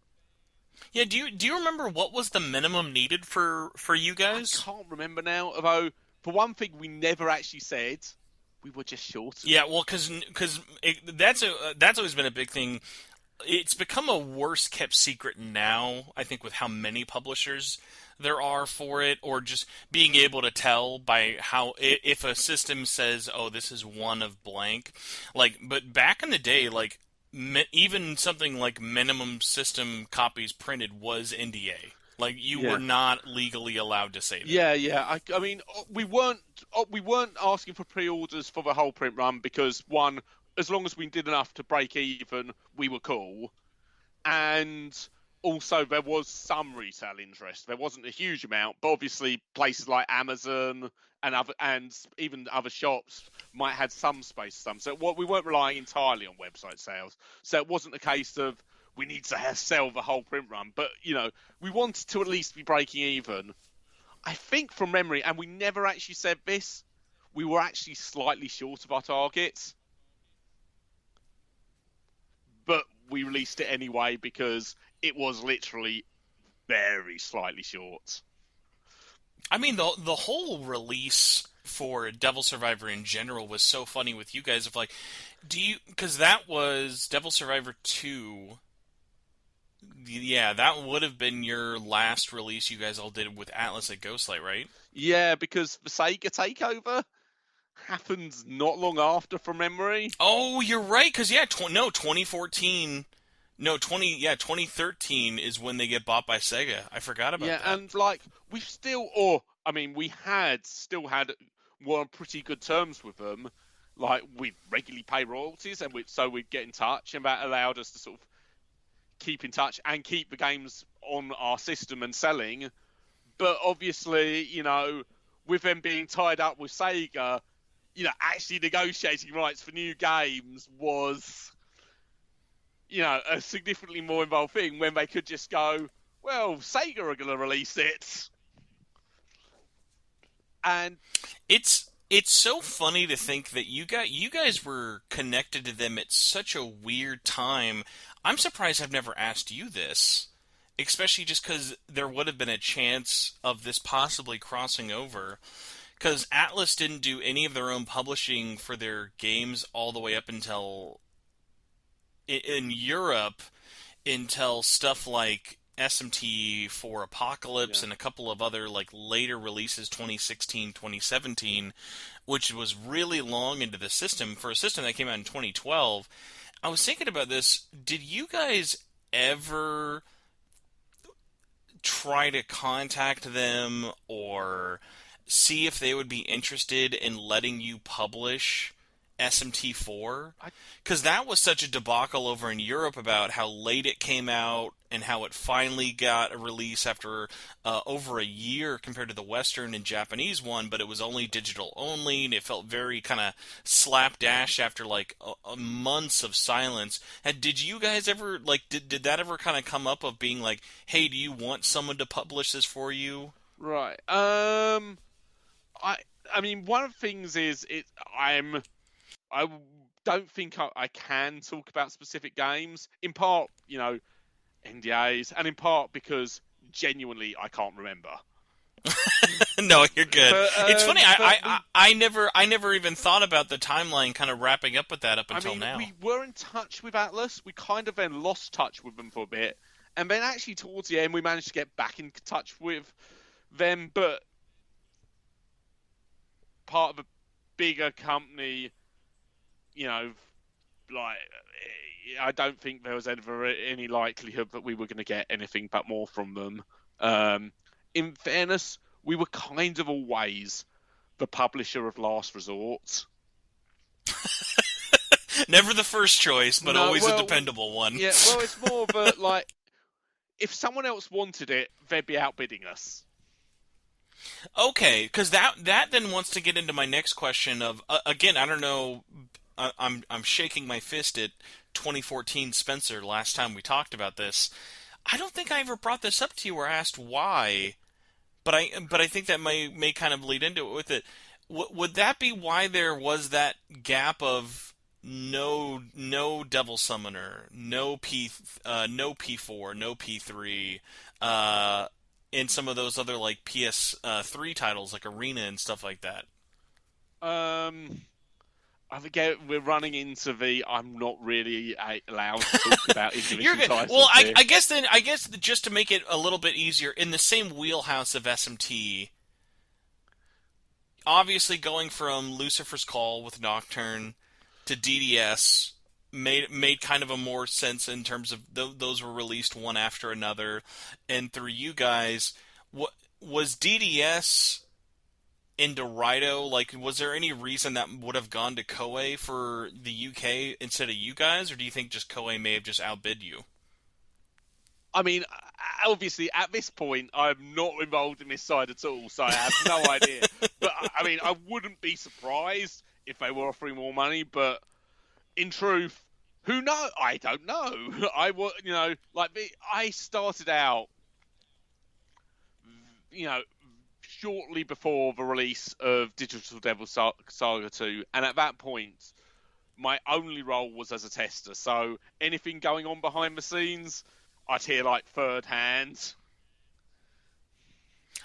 Yeah, do you remember what was the minimum needed for you guys? I can't remember now, although, for one thing, we never actually said... We were just short. Yeah, well, because that's always been a big thing. It's become a worse-kept secret now, I think, with how many publishers there are for it, or just being able to tell by how, if a system says, oh, this is one of blank. But back in the day, even something like minimum system copies printed was NDA. You were not legally allowed to say that. Yeah. I mean, we weren't asking for pre-orders for the whole print run because, one, as long as we did enough to break even, we were cool. And also, there was some retail interest. There wasn't a huge amount, but obviously places like Amazon and even other shops might have some space. So we weren't relying entirely on website sales. So it wasn't a case of we need to sell the whole print run, but we wanted to at least be breaking even. I think from memory, and we never actually said this, we were actually slightly short of our targets, but we released it anyway because it was literally very slightly short. I mean, the whole release for Devil Survivor in general was so funny with you guys. Because that was Devil Survivor 2. Yeah, that would have been your last release you guys all did with Atlus and Ghost Light, right? Yeah, because the Sega takeover happened not long after, from memory. Oh, you're right, because 2014... No, 2013 is when they get bought by Sega. I forgot about that. Yeah, and we were on pretty good terms with them. We regularly pay royalties, and so we'd get in touch, and that allowed us to sort of keep in touch and keep the games on our system and selling. But obviously, with them being tied up with Sega, actually negotiating rights for new games was, a significantly more involved thing when they could just go, well, Sega are going to release it. And It's so funny to think that you guys were connected to them at such a weird time. I'm surprised I've never asked you this, especially just because there would have been a chance of this possibly crossing over. Because Atlus didn't do any of their own publishing for their games all the way up until in Europe until stuff like SMT for Apocalypse yeah, and a couple of other like later releases 2016, 2017, which was really long into the system for a system that came out in 2012. I was thinking about this. Did you guys ever try to contact them or see if they would be interested in letting you publish SMT4? I Because that was such a debacle over in Europe about how late it came out and how it finally got a release after over a year compared to the Western and Japanese one, but it was only digital only, and it felt very kind of slapdash after like months of silence. And did you guys ever like did that ever kind of come up of being like, hey, do you want someone to publish this for you? right. I I mean, one of the things is I don't think I can talk about specific games. In part, NDAs, and in part because genuinely I can't remember. No, you're good. It's funny. But I never even thought about the timeline kind of wrapping up with that up I until mean, now. we were in touch with Atlus. We kind of then lost touch with them for a bit, and then actually towards the end we managed to get back in touch with them. But part of a bigger company, you know, like I don't think there was ever any likelihood that we were going to get anything but more from them. In fairness, we were kind of always the publisher of last resort. Never the first choice, but No, always a well, dependable one. Yeah, well, it's more of a like if someone else wanted it, they'd be outbidding us. Okay, because that then wants to get into my next question of again. I don't know. I'm shaking my fist at 2014 Spencer. Last time we talked about this, I don't think I ever brought this up to you or asked why. But I think that may kind of lead into it with it. Would that be why there was that gap of no Devil Summoner, no P4, no P3, in some of those other like PS3 titles like Arena and stuff like that? I forget we're running into the I'm not really allowed to talk about You're individual good. titles Well, here. I guess just to make it a little bit easier, in the same wheelhouse of SMT, obviously going from Lucifer's Call with Nocturne to DDS made kind of a more sense in terms of those were released one after another, and through you guys, what was DDS into Raito? Like, was there any reason that would have gone to Koei for the UK instead of you guys, or do you think just Koei may have just outbid you? I mean, obviously, at this point, I'm not involved in this side at all, so I have no idea. But I mean, I wouldn't be surprised if they were offering more money. But in truth, who knows? I don't know. I started out, shortly before the release of Digital Devil Saga 2, and at that point, my only role was as a tester. So anything going on behind the scenes, I'd hear like third hand.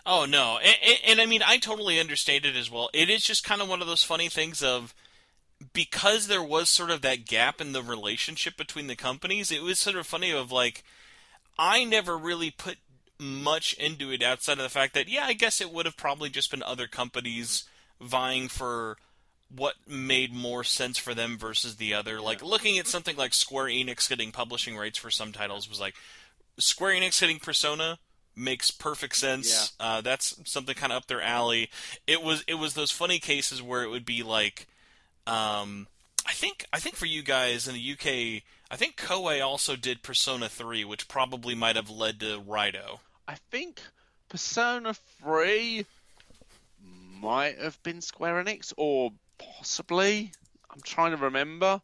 Oh no, and I mean I totally understand it as well. It is just kind of one of those funny things of because there was sort of that gap in the relationship between the companies. It was sort of funny of like I never really put much into it outside of the fact that yeah, I guess it would have probably just been other companies vying for what made more sense for them versus the other. Yeah. Like looking at something like Square Enix getting publishing rights for some titles was like Square Enix hitting Persona makes perfect sense. That's something kind of up their alley. It was those funny cases where it would be like, I think for you guys in the UK, I think Koei also did Persona 3, which probably might have led to Raito. I think Persona 3 might have been Square Enix, or possibly. I'm trying to remember.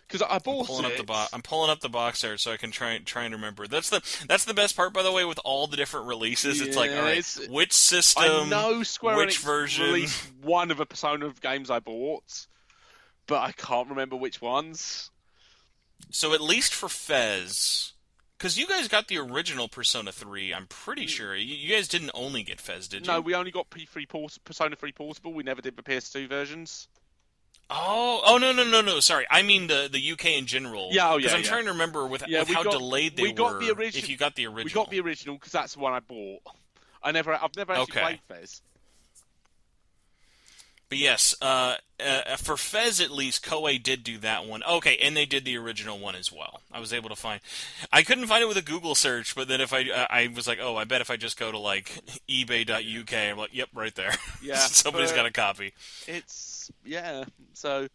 because I bought it. I'm pulling up the box art so I can try and remember. That's the best part, by the way, with all the different releases. It's like, all Yeah, right, which I system, know Square which Enix version. released one of the Persona games I bought, but I can't remember which ones. So at least for Fez, because you guys got the original Persona 3, I'm pretty sure. You guys didn't only get Fez, did No, you? we only got Persona 3 Portable. We never did the PS2 versions. Oh, no. Sorry, I mean the UK in general. Yeah, oh Because yeah, I'm yeah. trying to remember with Yeah, how delayed they got were. the original. If you got the original, We got the original because that's the one I bought. I've never actually Okay. played Fez. But yes, for Fez at least, Koei did do that one. Okay, and they did the original one as well. I was able to find. I couldn't find it with a Google search, but then if I was like, oh, I bet if I just go to like eBay.uk, I'm like, yep, right there. Yeah, Somebody's got a copy. So,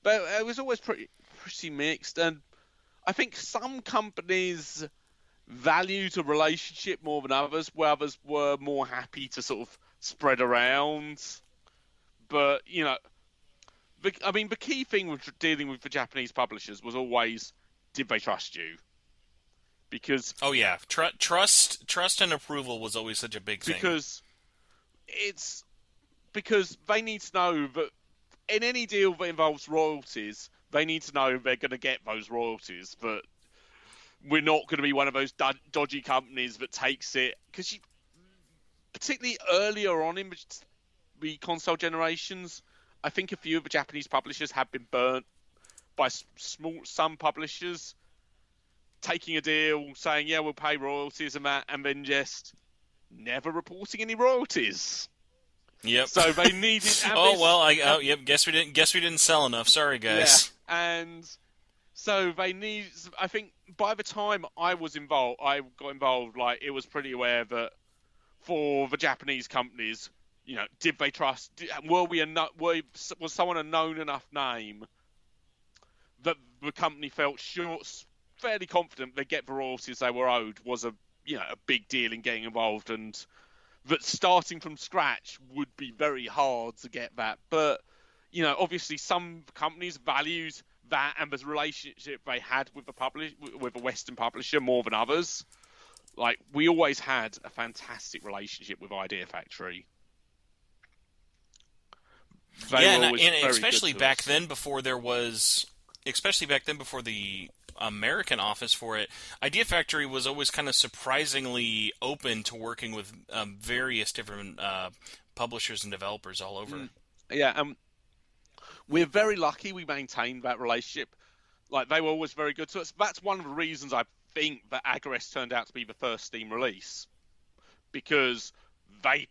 but it was always pretty mixed, and I think some companies valued a relationship more than others, where others were more happy to sort of spread around. But, the key thing with dealing with the Japanese publishers was always, did they trust you? Because... Oh, yeah. Trust and approval was always such a big thing. Because they need to know that in any deal that involves royalties, they need to know they're going to get those royalties. But we're not going to be one of those dodgy companies that takes it... Because particularly earlier on in the console generations, I think a few of the Japanese publishers have been burnt by some publishers taking a deal, saying, yeah, we'll pay royalties and that, and then just never reporting any royalties. Yep. So they needed... Yep, guess we didn't sell enough. Sorry, guys. Yeah, and so they need... I think by the time I got involved, like, it was pretty aware that for the Japanese companies... did they trust? Was someone a known enough name that the company felt fairly confident they'd get the royalties they were owed was a big deal in getting involved, and that starting from scratch would be very hard to get that. But obviously, some companies valued that and the relationship they had with with a Western publisher more than others. Like, we always had a fantastic relationship with Idea Factory. And especially back then before the American office for it, Idea Factory was always kind of surprisingly open to working with various different publishers and developers all over. Yeah, we're very lucky we maintained that relationship. Like, they were always very good to us. That's one of the reasons I think that Agarest turned out to be the first Steam release, because the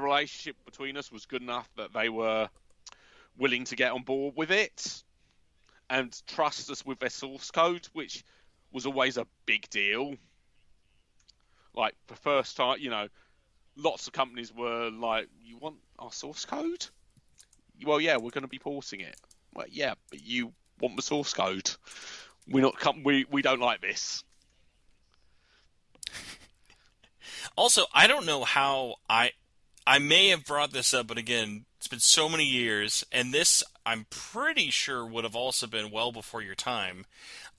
relationship between us was good enough that they were willing to get on board with it and trust us with their source code, which was always a big deal. Like, the first time, lots of companies were like, you want our source code? Well, yeah, we're going to be porting it. Well, yeah, but you want the source code. We don't like this. Also, I don't know how I may have brought this up, but again, it's been so many years, and this, I'm pretty sure, would have also been well before your time.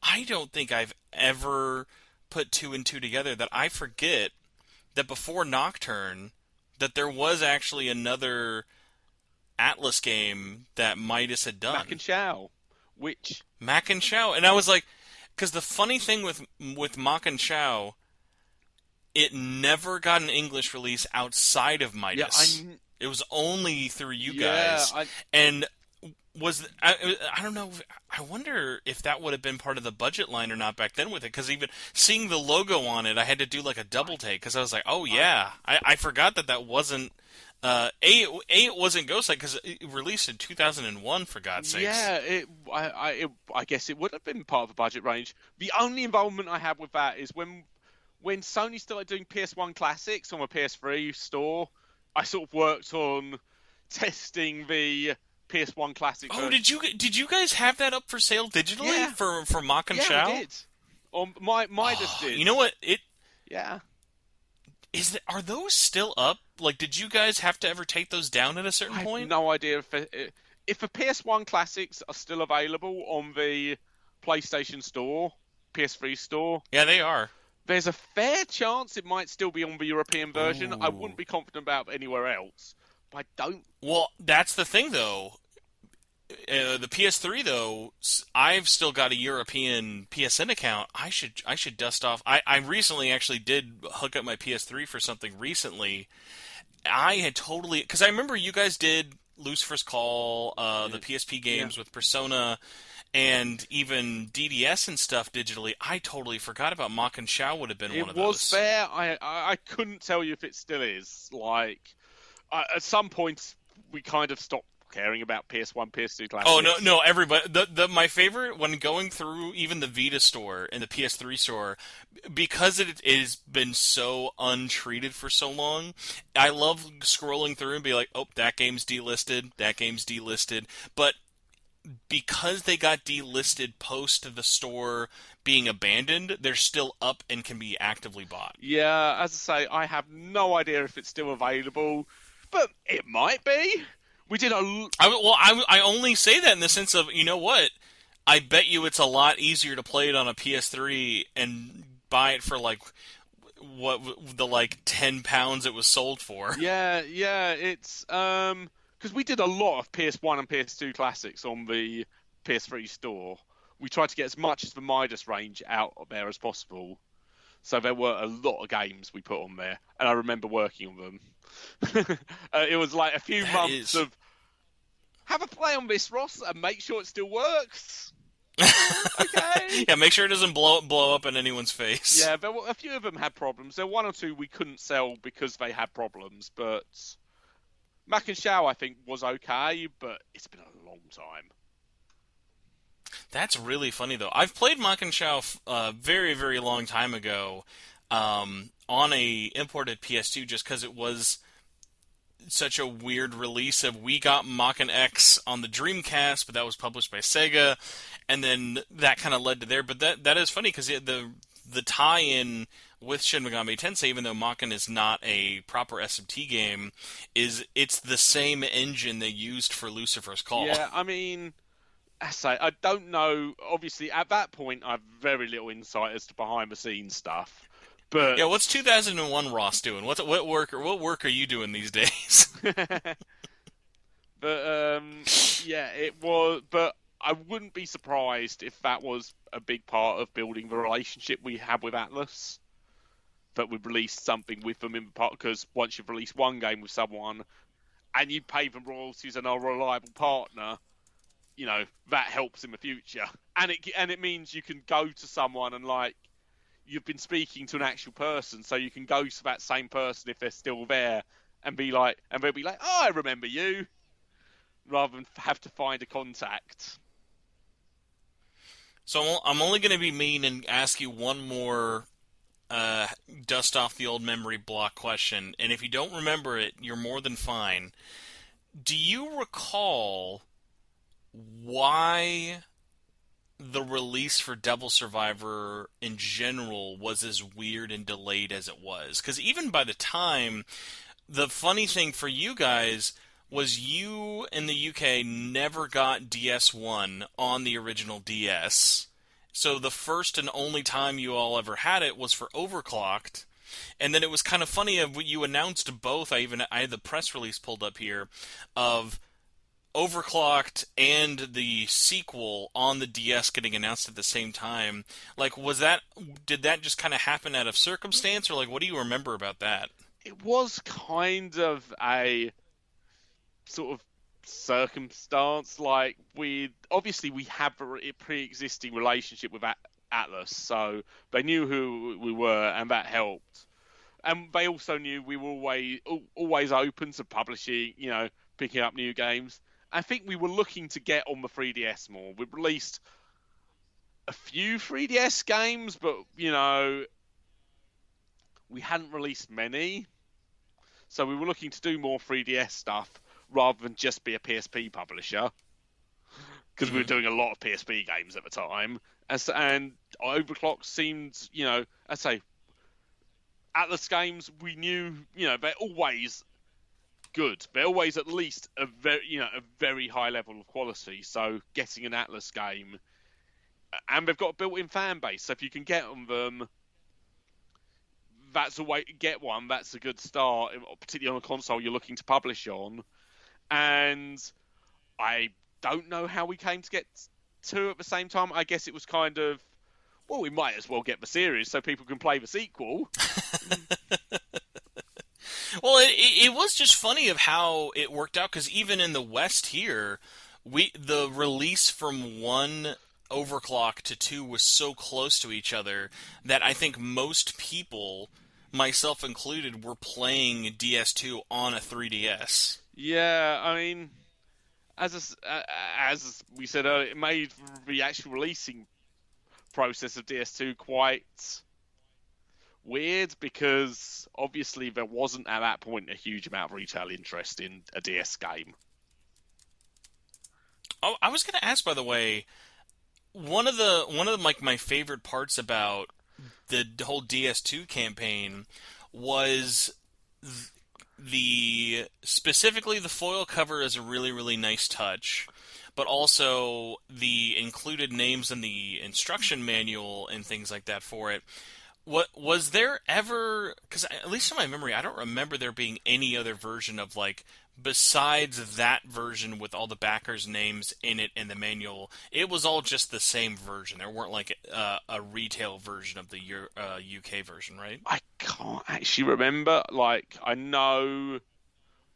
I don't think I've ever put two and two together that I forget that before Nocturne, that there was actually another Atlus game that Midas had done. Mac and Chow. And I was like, because the funny thing with Mac and Chow, it never got an English release outside of Midas. Yeah, it was only through you guys. And I don't know. I wonder if that would have been part of the budget line or not back then with it. Because even seeing the logo on it, I had to do like a double take because I was like, oh yeah, I forgot that wasn't. It wasn't Ghostlight because it released in 2001, for God's sakes. Yeah, I guess it would have been part of the budget range. The only involvement I had with that is when Sony started doing PS1 classics on a PS3 store, I sort of worked on testing the PS1 classic. Oh, did you guys have that up for sale digitally for Mach and Chow? Yeah, we did. Midas did. You know what? Yeah. Are those still up? Like, did you guys have to ever take those down at a certain point? I have no idea if the PS1 classics are still available on the PlayStation Store, PS3 Store. Yeah, they are. There's a fair chance it might still be on the European version. I Ooh. wouldn't be confident about anywhere else, but I don't. Well, that's the thing, though. The PS3 though, I've still got a European PSN account. I should dust off. I recently actually did hook up my PS3 for something recently. I had totally because I remember you guys did Lucifer's Call, the PSP games with Persona, and even DDS and stuff digitally. I totally forgot about Mach and Shao would have been one of those. It was there. I couldn't tell you if it still is. Like, at some point, we kind of stopped caring about PS1, PS2 classics. Oh no, everybody. My favorite when going through even the Vita store and the PS3 store, because it has been so untreated for so long. I love scrolling through and be like, oh, that game's delisted, that game's delisted, but because they got delisted post the store being abandoned, they're still up and can be actively bought. Yeah, as I say, I have no idea if it's still available, but it might be. We did a. I only say that in the sense of, you know what? I bet you it's a lot easier to play it on a PS3 and buy it for like what the like £10 it was sold for. Yeah, it's because we did a lot of PS1 and PS2 classics on the PS3 store. We tried to get as much of the Midas range out there as possible. So there were a lot of games we put on there, and I remember working on them. It was like a few months of have a play on this, Ross, and make sure it still works. Okay. Yeah, make sure it doesn't blow up in anyone's face. Yeah, there were a few of them had problems. There were one or two we couldn't sell because they had problems, but Mac and Shao I think was okay, but it's been a long time. That's really funny though. I've played Mac and Shao very, very long time ago on a imported PS2 just because it was such a weird release of we got Mach X on the Dreamcast, but that was published by Sega, and then that kind of led to there. But that is funny because the tie-in with Shin Megami Tensei, even though Mach is not a proper SMT game, it's the same engine they used for Lucifer's Call. Yeah, I mean, I don't know. Obviously, at that point, I have very little insight as to behind-the-scenes stuff. But yeah, what's 2001 Ross doing? What work are you doing these days? But yeah, it was. But I wouldn't be surprised if that was a big part of building the relationship we have with Atlus. That we released something with them in part because once you've released one game with someone and you pay them royalties and are a reliable partner, you know that helps in the future. And it means you can go to someone and like. You've been speaking to an actual person, so you can go to that same person if they're still there and be like, and they'll be like, "Oh, I remember you," rather than have to find a contact. So I'm only going to be mean and ask you one more dust off the old memory block question, and if you don't remember it, you're more than fine. Do you recall why the release for Devil Survivor in general was as weird and delayed as it was? Because even by the time, the funny thing for you guys was you in the UK never got DS1 on the original DS. So the first and only time you all ever had it was for Overclocked. And then it was kind of funny of what you announced both. I had the press release pulled up here of Overclocked and the sequel on the DS getting announced at the same time. Like, did that just kind of happen out of circumstance, or like, what do you remember about that? It was kind of a sort of circumstance. Like, we have a pre-existing relationship with Atlus, so they knew who we were, and that helped. And they also knew we were always open to publishing, picking up new games. I think we were looking to get on the 3DS more. We released a few 3DS games, but, we hadn't released many. So we were looking to do more 3DS stuff rather than just be a PSP publisher. Because we were doing a lot of PSP games at the time. And Overclock seemed, I'd say, Atlus Games, we knew, they're always good. They're always at least a very high level of quality. So getting an Atlus game and they've got a built-in fan base. So if you can get on them, that's a way to get one. That's a good start, particularly on a console you're looking to publish on. And I don't know how we came to get two at the same time. I guess it was kind of, well, we might as well get the series so people can play the sequel. Well, it was just funny of how it worked out, because even in the West here, the release from one overclock to two was so close to each other that I think most people, myself included, were playing DS2 on a 3DS. Yeah, I mean, as we said earlier, it made the actual releasing process of DS2 quite weird, because obviously there wasn't at that point a huge amount of retail interest in a DS game. Oh, I was going to ask, by the way, one of like my favorite parts about the whole DS2 campaign was specifically the foil cover is a really, really nice touch, but also the included names in the instruction manual and things like that for it. What was there ever? Because at least in my memory, I don't remember there being any other version of, like, besides that version with all the backers' names in it in the manual. It was all just the same version. There weren't like a retail version of the UK version, right? I can't actually remember. Like, I know,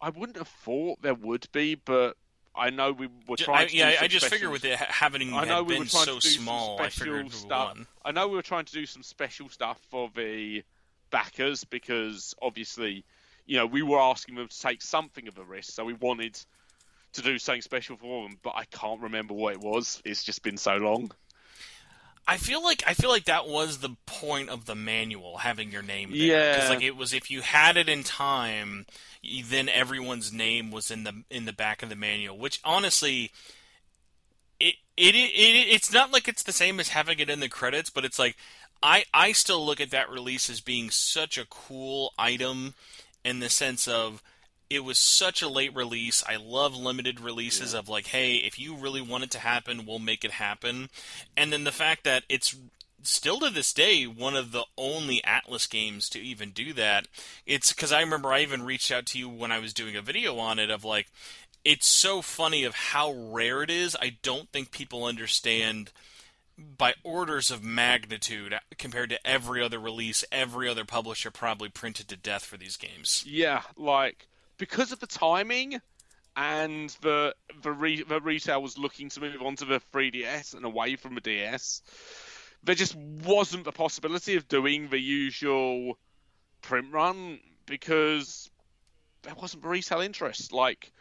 I wouldn't have thought there would be, but I know we were trying to do some I just special, figured with it having been so small, I figured stuff. I know we were trying to do some special stuff for the backers, because obviously, you know, we were asking them to take something of a risk, so we wanted to do something special for them, but I can't remember what it was. It's just been so long. I feel like that was the point of the manual, having your name there. Yeah. Because, like, it was, if you had it in time, then everyone's name was in the back of the manual. Which, honestly, it's not like it's the same as having it in the credits, but it's like I still look at that release as being such a cool item, in the sense of, it was such a late release. I love limited releases of, like, hey, if you really want it to happen, we'll make it happen. And then the fact that it's still to this day one of the only Atlus games to even do that. It's because I remember I even reached out to you when I was doing a video on it of, like, it's so funny of how rare it is. I don't think people understand by orders of magnitude compared to every other release. Every other publisher probably printed to death for these games. Yeah, like, because of the timing, and the retail was looking to move on to the 3DS and away from the DS, there just wasn't the possibility of doing the usual print run, because there wasn't the retail interest. Like,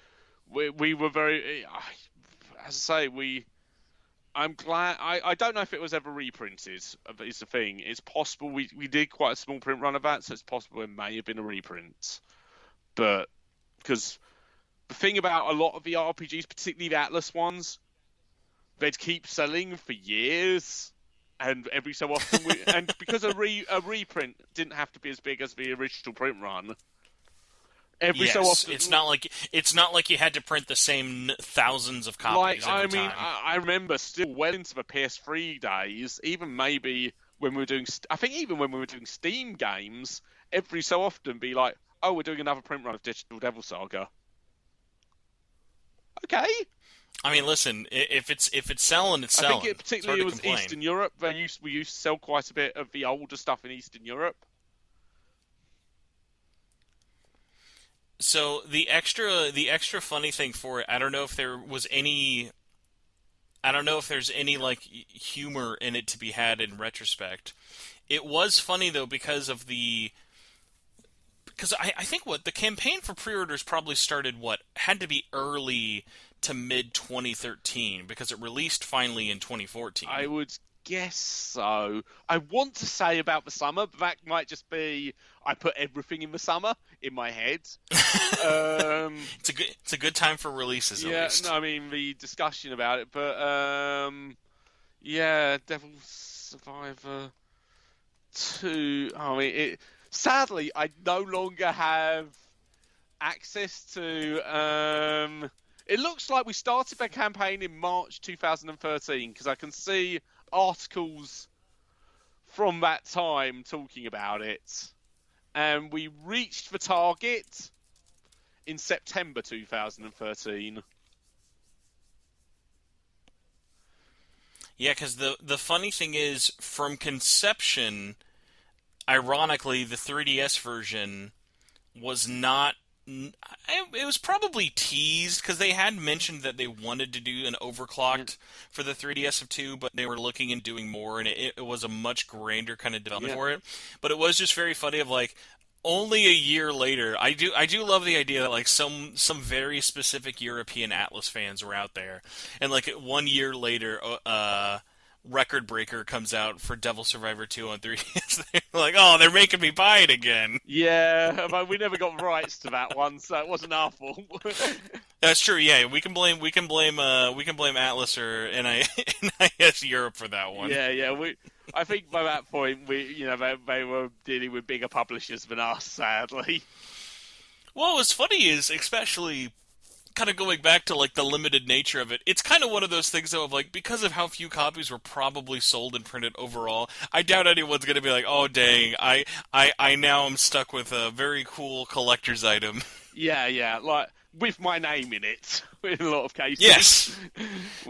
we were very, as I say, I'm glad. I don't know if it was ever reprinted, is the thing. It's possible we did quite a small print run of that, so it's possible it may have been a reprint. But, because the thing about a lot of the RPGs, particularly the Atlus ones, they'd keep selling for years, and every so often, and because a reprint didn't have to be as big as the original print run, so often, it's not like you had to print the same thousands of copies. Like, every time. I remember still well into the PS3 days, even maybe when we were doing, I think even when we were doing Steam games, every so often be like, oh, we're doing another print run of Digital Devil Saga. Okay. I mean, listen, if it's selling, it's selling. I think particularly it was Eastern Europe. We used to sell quite a bit of the older stuff in Eastern Europe. So the extra funny thing for it, I don't know if there's any, like, humor in it to be had in retrospect. It was funny though because I think the campaign for pre-orders probably started had to be early to mid 2013, because it released finally in 2014. I would guess so. I want to say about the summer, but that might just be I put everything in the summer in my head. It's a good time for releases. At least. No, I mean the discussion about it, but yeah, Devil Survivor 2. I mean, sadly, I no longer have access to. It looks like we started the campaign in March 2013, because I can see articles from that time talking about it, and we reached the target in September 2013. Yeah, because the funny thing is, from conception, ironically, the 3DS version was not. It was probably teased because they had mentioned that they wanted to do an overclocked for the 3DS of 2, but they were looking and doing more, and it was a much grander kind of development for it. But it was just very funny of like, only a year later, I do love the idea that like some very specific European Atlus fans were out there, and like 1 year later, Record Breaker comes out for Devil Survivor 2 on 3DS. They're like, oh, they're making me buy it again. Yeah, but we never got rights to that one, so it wasn't our fault. That's true. Yeah, we can blame Atlus or NIS Europe for that one. Yeah. I think by that point, they were dealing with bigger publishers than us, sadly. Well, what's funny is, especially kind of going back to like the limited nature of it, it's kind of one of those things though of like, because of how few copies were probably sold and printed overall, I doubt anyone's going to be like, oh dang, I now am stuck with a very cool collector's item. Yeah, like with my name in it in a lot of cases. Yes.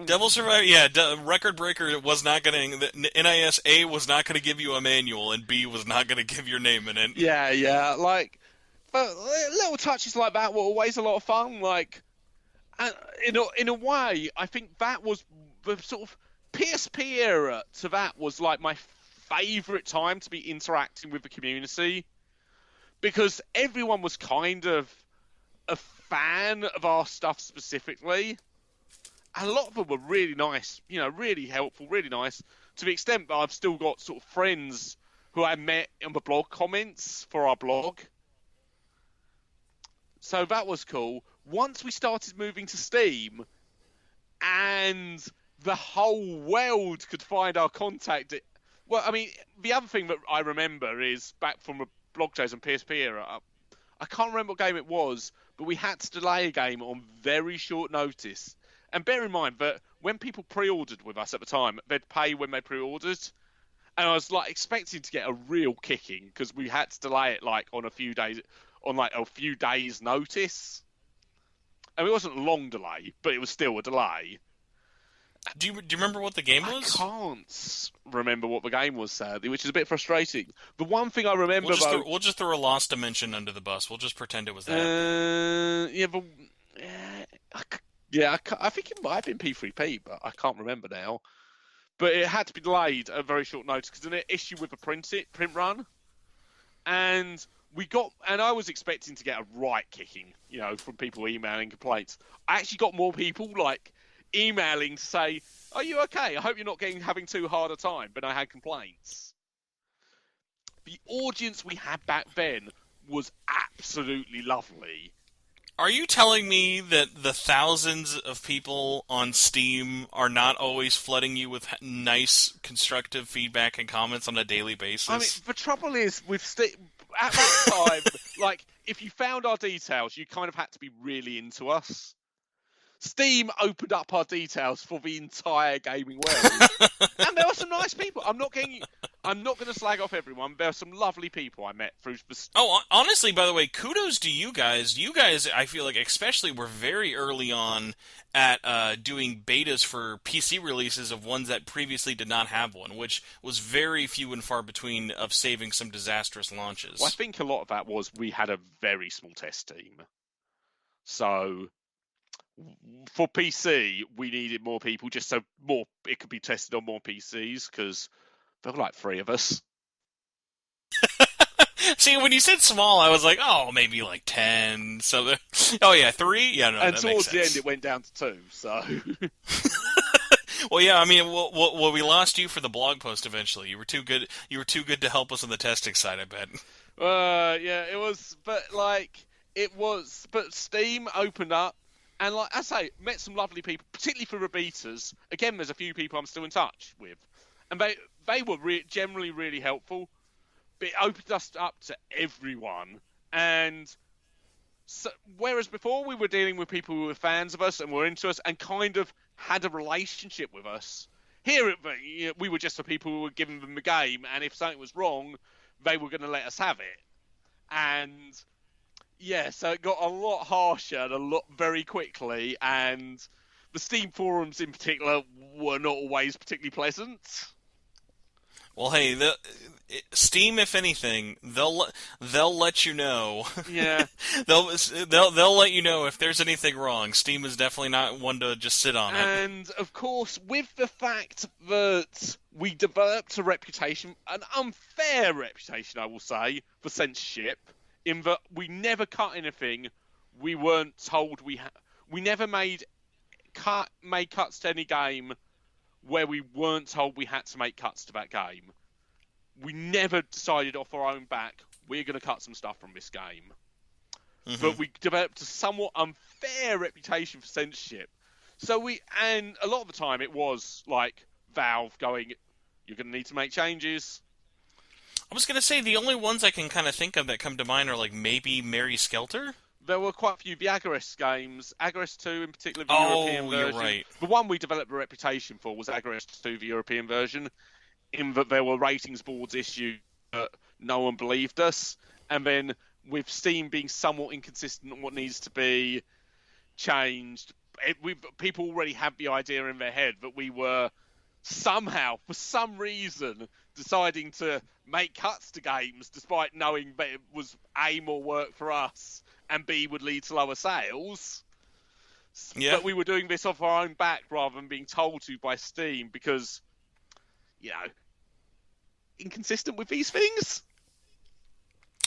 Devil Survivor, yeah, Record Breaker was not going to, NIS A was not going to give you a manual, and B was not going to give your name in it. Yeah, like, but little touches like that were always a lot of fun, like, and in a way, I think that was the sort of PSP era to that was like my favourite time to be interacting with the community, because everyone was kind of a fan of our stuff specifically, and a lot of them were really nice, really helpful, really nice, to the extent that I've still got sort of friends who I met in the blog comments for our blog. So that was cool. Once we started moving to Steam, and the whole world could find our contact. Well, I mean, the other thing that I remember is back from the blog days and PSP era. I can't remember what game it was, but we had to delay a game on very short notice. And bear in mind that when people pre-ordered with us at the time, they'd pay when they pre-ordered. And I was like expecting to get a real kicking because we had to delay it like on a few days notice. I mean, it wasn't a long delay, but it was still a delay. Do you remember what the game was? I can't remember what the game was, sadly, which is a bit frustrating. The one thing I remember, we'll just throw a Lost Dimension under the bus. We'll just pretend it was that. I think it might have been P3P, but I can't remember now. But it had to be delayed at very short notice because of an issue with the print run, and I was expecting to get a right kicking, from people emailing complaints. I actually got more people like emailing to say, "Are you okay? I hope you're not having too hard a time." But I had complaints. The audience we had back then was absolutely lovely. Are you telling me that the thousands of people on Steam are not always flooding you with nice, constructive feedback and comments on a daily basis? I mean, the trouble is with Steam at that time, like, if you found our details, you kind of had to be really into us. Steam opened up our details for the entire gaming world, and there were some nice people. I'm not going to slag off everyone. There are some lovely people I met through. Oh, honestly, by the way, kudos to you guys. You guys, I feel like, especially, were very early on at doing betas for PC releases of ones that previously did not have one, which was very few and far between of saving some disastrous launches. Well, I think a lot of that was we had a very small test team, so. For PC, we needed more people just so it could be tested on more PCs because there were like 3 of us. See, when you said small, I was like, oh, maybe like 10. So, 3? Yeah, no, and that towards makes the sense. end, it went down to 2. So, well, yeah, I mean, well, we lost you for the blog post eventually. You were too good. You were too good to help us on the testing side, I bet. Yeah, it was, but Steam opened up. And like I say, met some lovely people, particularly for the betas. Again, there's a few people I'm still in touch with. And they were generally really helpful. But it opened us up to everyone. And so, whereas before we were dealing with people who were fans of us and were into us and kind of had a relationship with us, Here, we were just the people who were giving them the game, and if something was wrong, they were going to let us have it. And yeah, so it got a lot harsher and a lot very quickly, and the Steam forums in particular were not always particularly pleasant. Well, hey, Steam, if anything, they'll let you know. Yeah. they'll let you know if there's anything wrong. Steam is definitely not one to just sit on it. And of course, with the fact that we developed a reputation, an unfair reputation, I will say, for censorship, in that we never cut anything we weren't told we had. We never made cuts to any game where we weren't told we had to make cuts to that game. We never decided off our own back, we're going to cut some stuff from this game. Mm-hmm. But we developed a somewhat unfair reputation for censorship. And a lot of the time it was like Valve going, you're going to need to make changes. I was going to say, the only ones I can kind of think of that come to mind are like maybe Mary Skelter? There were quite a few, the Agarest games, Agarest 2 in particular, the European version. You're right. The one we developed a reputation for was Agarest 2, the European version, in that there were ratings boards issued that no one believed us. And then with Steam being somewhat inconsistent on what needs to be changed, people already had the idea in their head that we were somehow, for some reason, deciding to make cuts to games despite knowing that it was A, more work for us, and B, would lead to lower sales. Yeah. But we were doing this off our own back rather than being told to by Steam because, inconsistent with these things.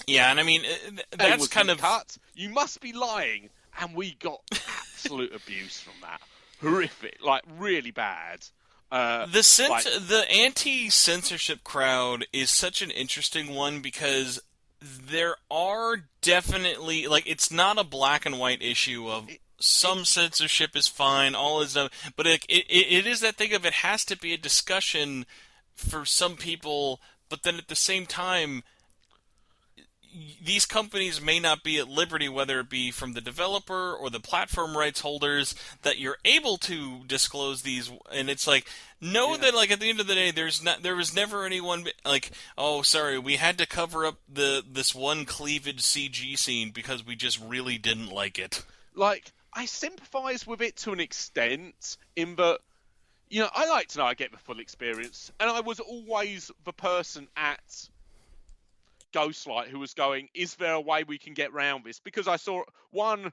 Yeah, and I mean, that's kind of... cut. You must be lying. And we got absolute abuse from that. Horrific. Like, really bad. The anti-censorship crowd is such an interesting one because there are definitely, like, it's not a black and white issue of some censorship is fine, all is no, but it is that thing of it has to be a discussion for some people, but then at the same time, these companies may not be at liberty, whether it be from the developer or the platform rights holders, that you're able to disclose these. And it's like, that like at the end of the day, there was never anyone like, oh, sorry, we had to cover up this one cleavage CG scene because we just really didn't like it. Like, I sympathise with it to an extent in that, I like to know I get the full experience, and I was always the person at Ghostlight who was going, is there a way we can get around this? Because I saw, one,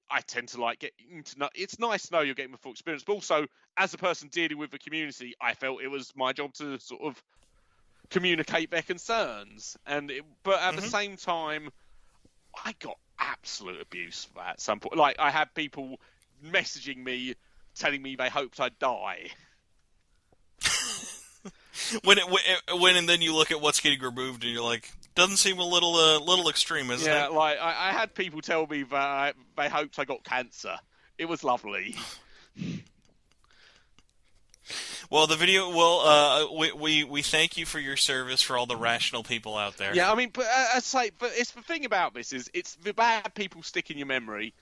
I tend to like getting to know, it's nice to know you're getting the full experience, but also, as a person dealing with the community, I felt it was my job to sort of communicate their concerns. But at the same time, I got absolute abuse for that at some point. Like, I had people messaging me, telling me they hoped I'd die. when and then you look at what's getting removed and you're like, doesn't seem a little extreme, isn't it? Yeah, like I had people tell me that they hoped I got cancer. It was lovely. Well, we thank you for your service for all the rational people out there. Yeah, I mean, but but it's the thing about this is it's the bad people stick in your memory.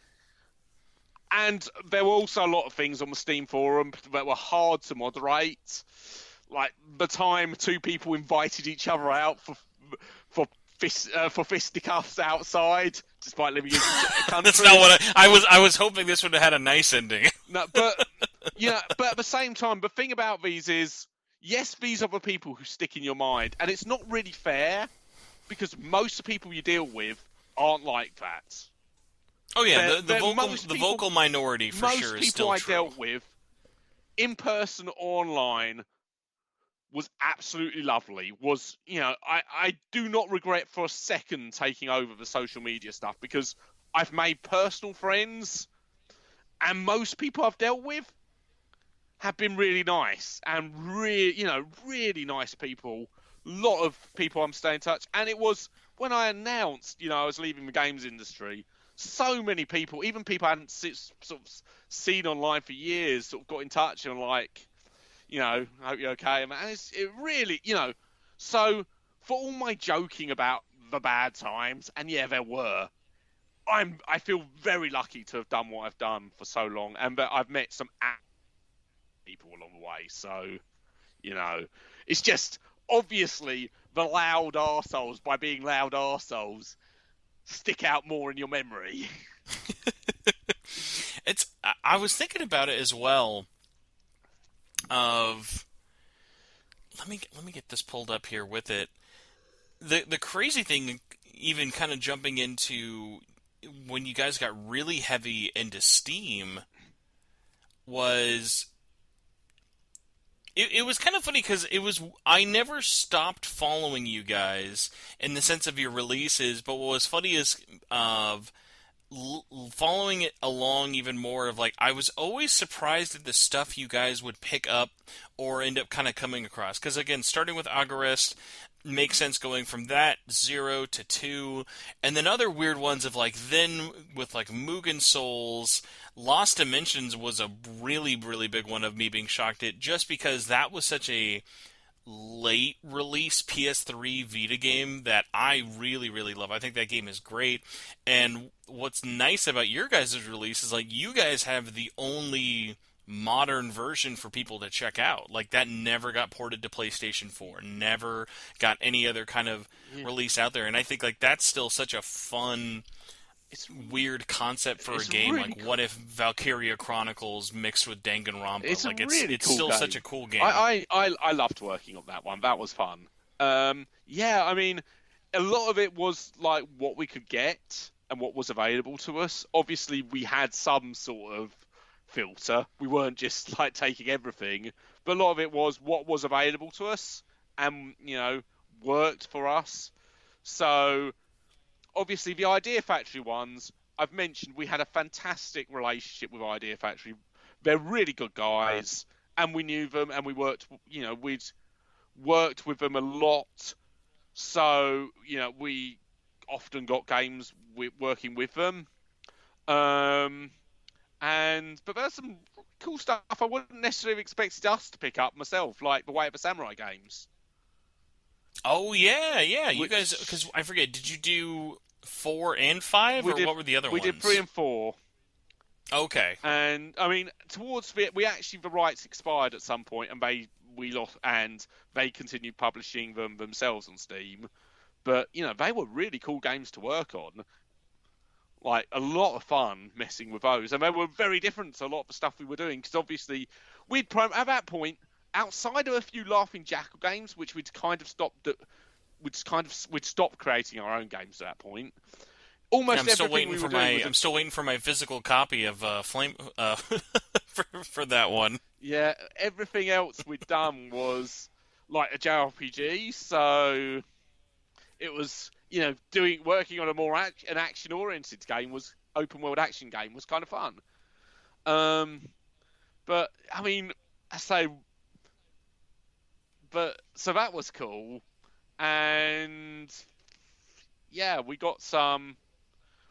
And there were also a lot of things on the Steam forum that were hard to moderate. Like the time two people invited each other out for fisticuffs outside, despite living in a country. That's not what I was hoping this would have had a nice ending. No, but but at the same time, the thing about these is, yes, these are the people who stick in your mind, and it's not really fair because most of the people you deal with aren't like that. Oh yeah, the vocal minority for sure is still true. Most people I dealt with, in person or online, was absolutely lovely. I do not regret for a second taking over the social media stuff because I've made personal friends, and most people I've dealt with have been really nice and really nice people. A lot of people I'm staying in touch, and it was when I announced, I was leaving the games industry. So many people, even people I hadn't sort of seen online for years, sort of got in touch and like, I hope you're okay. And it really, so for all my joking about the bad times, and yeah, there were, I feel very lucky to have done what I've done for so long, and that I've met some people along the way. So, It's just obviously the loud arseholes, by being loud arseholes, stick out more in your memory. I was thinking about it as well. Of let me get this pulled up here with it. The crazy thing, even kind of jumping into when you guys got really heavy into Steam, was it was kind of funny because I never stopped following you guys in the sense of your releases, but what was funny is following it along even more of like I was always surprised at the stuff you guys would pick up or end up kind of coming across, because again, starting with Agarest makes sense, going from that 0 to 2, and then other weird ones of like then with like Mugen Souls. Lost Dimensions was a really really big one of me being shocked at, just because that was such a late release PS3 Vita game that I really, really love. I think that game is great. And what's nice about your guys' release is like you guys have the only modern version for people to check out. Like that never got ported to PlayStation 4, never got any other kind of release out there. And I think like that's still such a fun, it's weird concept for a game. Really like, what if Valkyria Chronicles mixed with Danganronpa? It's like, really it's cool still game. Such a cool game. I loved working on that one. That was fun. Yeah, I mean, a lot of it was like what we could get and what was available to us. Obviously, we had some sort of filter. We weren't just like taking everything, but a lot of it was what was available to us and, worked for us. So obviously, the Idea Factory ones, I've mentioned we had a fantastic relationship with Idea Factory. They're really good guys, and we knew them, and we worked, we'd worked with them a lot. So, we often got games working with them. But there's some cool stuff I wouldn't necessarily have expected us to pick up myself, like the Way of the Samurai games. Oh, yeah. You guys, because I forget, did you do 4 and 5, what were the other ones? We did 3 and 4. Okay. And, I mean, towards the rights expired at some point, and we lost, and they continued publishing them themselves on Steam. But, they were really cool games to work on. Like, a lot of fun messing with those. And they were very different to a lot of the stuff we were doing, because obviously, at that point, outside of a few Laughing Jackal games, which we'd stopped creating our own games at that point. Almost I'm still waiting for my physical copy of Flame for that one. Yeah, everything else we'd done was like a JRPG, so it was working on a more an action oriented game, was open world action game, was kind of fun. But I mean, so that was cool, and yeah, we got some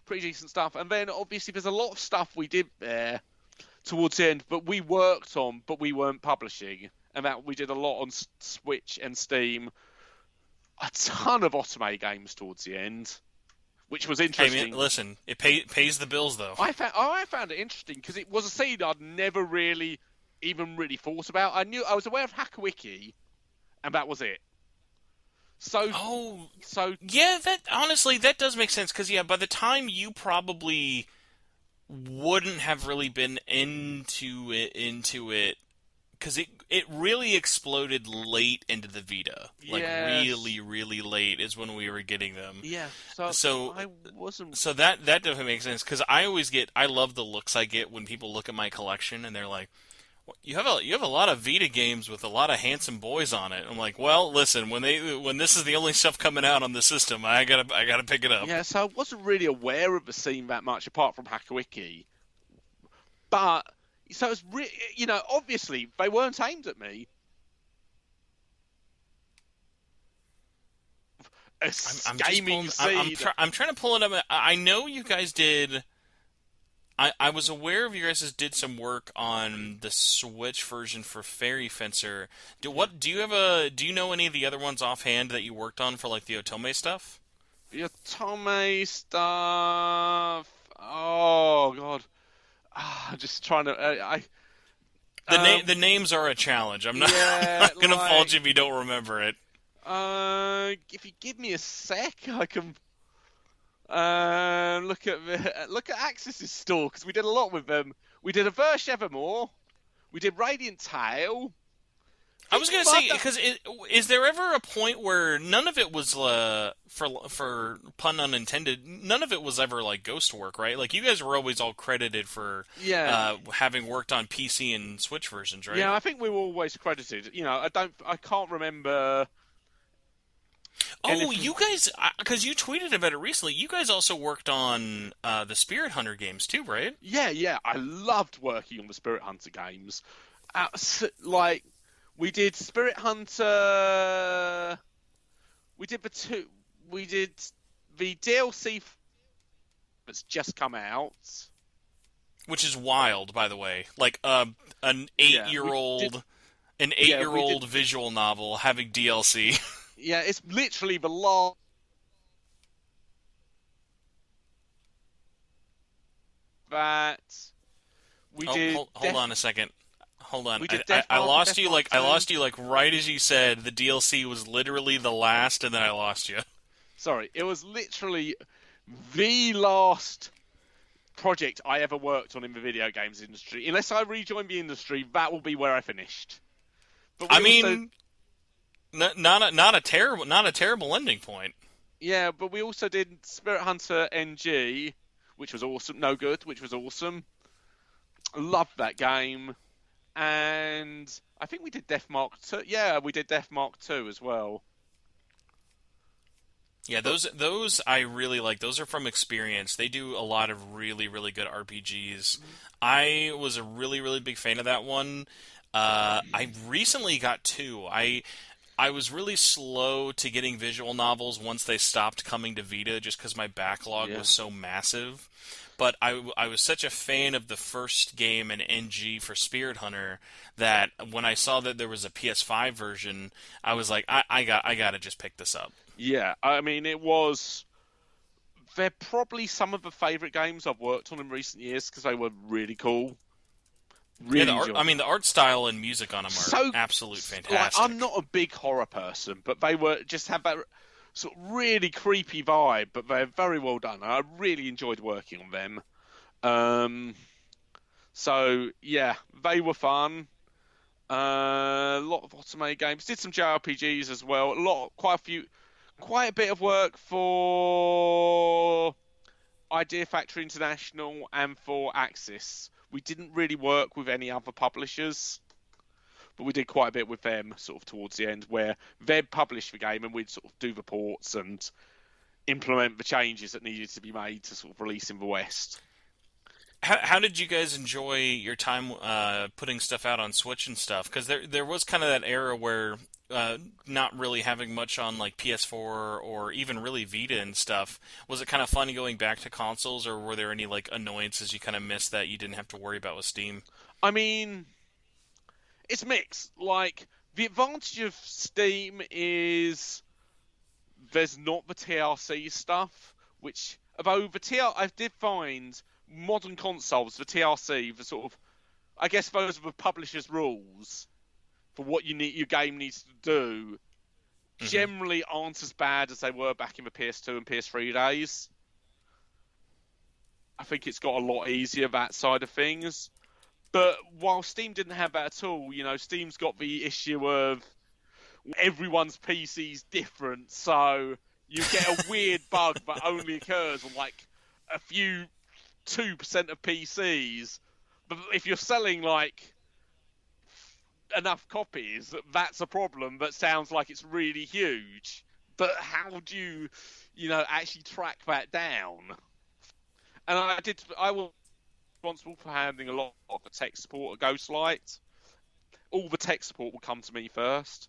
pretty decent stuff. And then obviously there's a lot of stuff we did there towards the end, but we worked on, but we weren't publishing, and that we did a lot on Switch and Steam. A ton of Otome games towards the end, which was interesting. Hey man, listen, it pays the bills though. I found it interesting because it was a scene I'd never really thought about. I was aware of Hakawiki, and that was it. So yeah, that honestly that does make sense, because by the time you probably wouldn't have really been into it, because it really exploded late into the Vita. Like really, really late is when we were getting them. Yeah. So I wasn't. So that definitely makes sense, because I love the looks I get when people look at my collection and they're like, you have a lot of Vita games with a lot of handsome boys on it. I'm like, well, listen, when this is the only stuff coming out on the system, I gotta pick it up. Yeah, so I wasn't really aware of the scene that much apart from Hakawiki, but so it's obviously they weren't aimed at me. I'm trying to pull it up. I know you guys did. I was aware of you guys did some work on the Switch version for Fairy Fencer. Do you know any of the other ones offhand that you worked on for like the Otome stuff? The Otome stuff. Oh god, I'm just trying to. The names are a challenge. I'm not, Yeah, not gonna fault you if you don't remember it. if you give me a sec, I can look at Aksys' store because we did a lot with them. We did a Verse Evermore. We did Radiant Tale. I was gonna say, because is there ever a point where none of it was for pun unintended? None of it was ever like ghost work, right? Like you guys were always all credited for having worked on PC and Switch versions, right? Yeah, I think we were always credited. I can't remember. Oh, you guys, because you tweeted about it recently. You guys also worked on the Spirit Hunter games too, right? Yeah, I loved working on the Spirit Hunter games. Like, we did Spirit Hunter. We did the DLC that's just come out, which is wild, by the way. Like an 8-year-old, visual novel having DLC. Yeah, it's literally the last. That we did. Hold on a second. Hold on. I lost you. I lost you. Like right as you said, the DLC was literally the last, and then I lost you. Sorry, it was literally the last project I ever worked on in the video games industry. Unless I rejoin the industry, that will be where I finished. But not a terrible ending point. Yeah, but we also did Spirit Hunter NG, which was awesome. No Good, which was awesome. Loved that game. And I think we did Death Mark 2. Yeah, we did Death Mark 2 as well. Yeah, those I really like. Those are from experience. They do a lot of really, really good RPGs. I was a really, really big fan of that one. I recently got 2. I was really slow to getting visual novels once they stopped coming to Vita, just because my backlog was so massive. But I was such a fan of the first game in NG for Spirit Hunter that when I saw that there was a PS5 version, I was like, I gotta just pick this up. Yeah, I mean, they're probably some of the favourite games I've worked on in recent years because they were really cool. Really, the art style and music on them are absolute fantastic. I'm not a big horror person, but they just have that sort of really creepy vibe, but they're very well done. I really enjoyed working on them. So yeah, they were fun. A lot of automated games. Did some JRPGs as well. Quite a bit of work for Idea Factory International and for Aksys. We didn't really work with any other publishers, but we did quite a bit with them sort of towards the end, where they'd publish the game and we'd sort of do the ports and implement the changes that needed to be made to sort of release in the West. How did you guys enjoy your time putting stuff out on Switch and stuff? Because there was kind of that era where not really having much on like PS4 or even really Vita and stuff. Was it kind of funny going back to consoles, or were there any like annoyances you kind of missed that you didn't have to worry about with Steam? I mean, it's mixed. Like, the advantage of Steam is there's not the TRC stuff, which, although I did find modern consoles, the TRC, the sort of, I guess those are the publisher's rules for what your game needs to do, generally aren't as bad as they were back in the PS2 and PS3 days. I think it's got a lot easier, that side of things. But while Steam didn't have that at all, Steam's got the issue of everyone's PC's different, so you get a weird bug that only occurs on like a few 2% of PCs. But if you're selling like enough copies, that's a problem that sounds like it's really huge. But how do you, actually track that down? And I was responsible for handling a lot of the tech support at Ghostlight. All the tech support will come to me first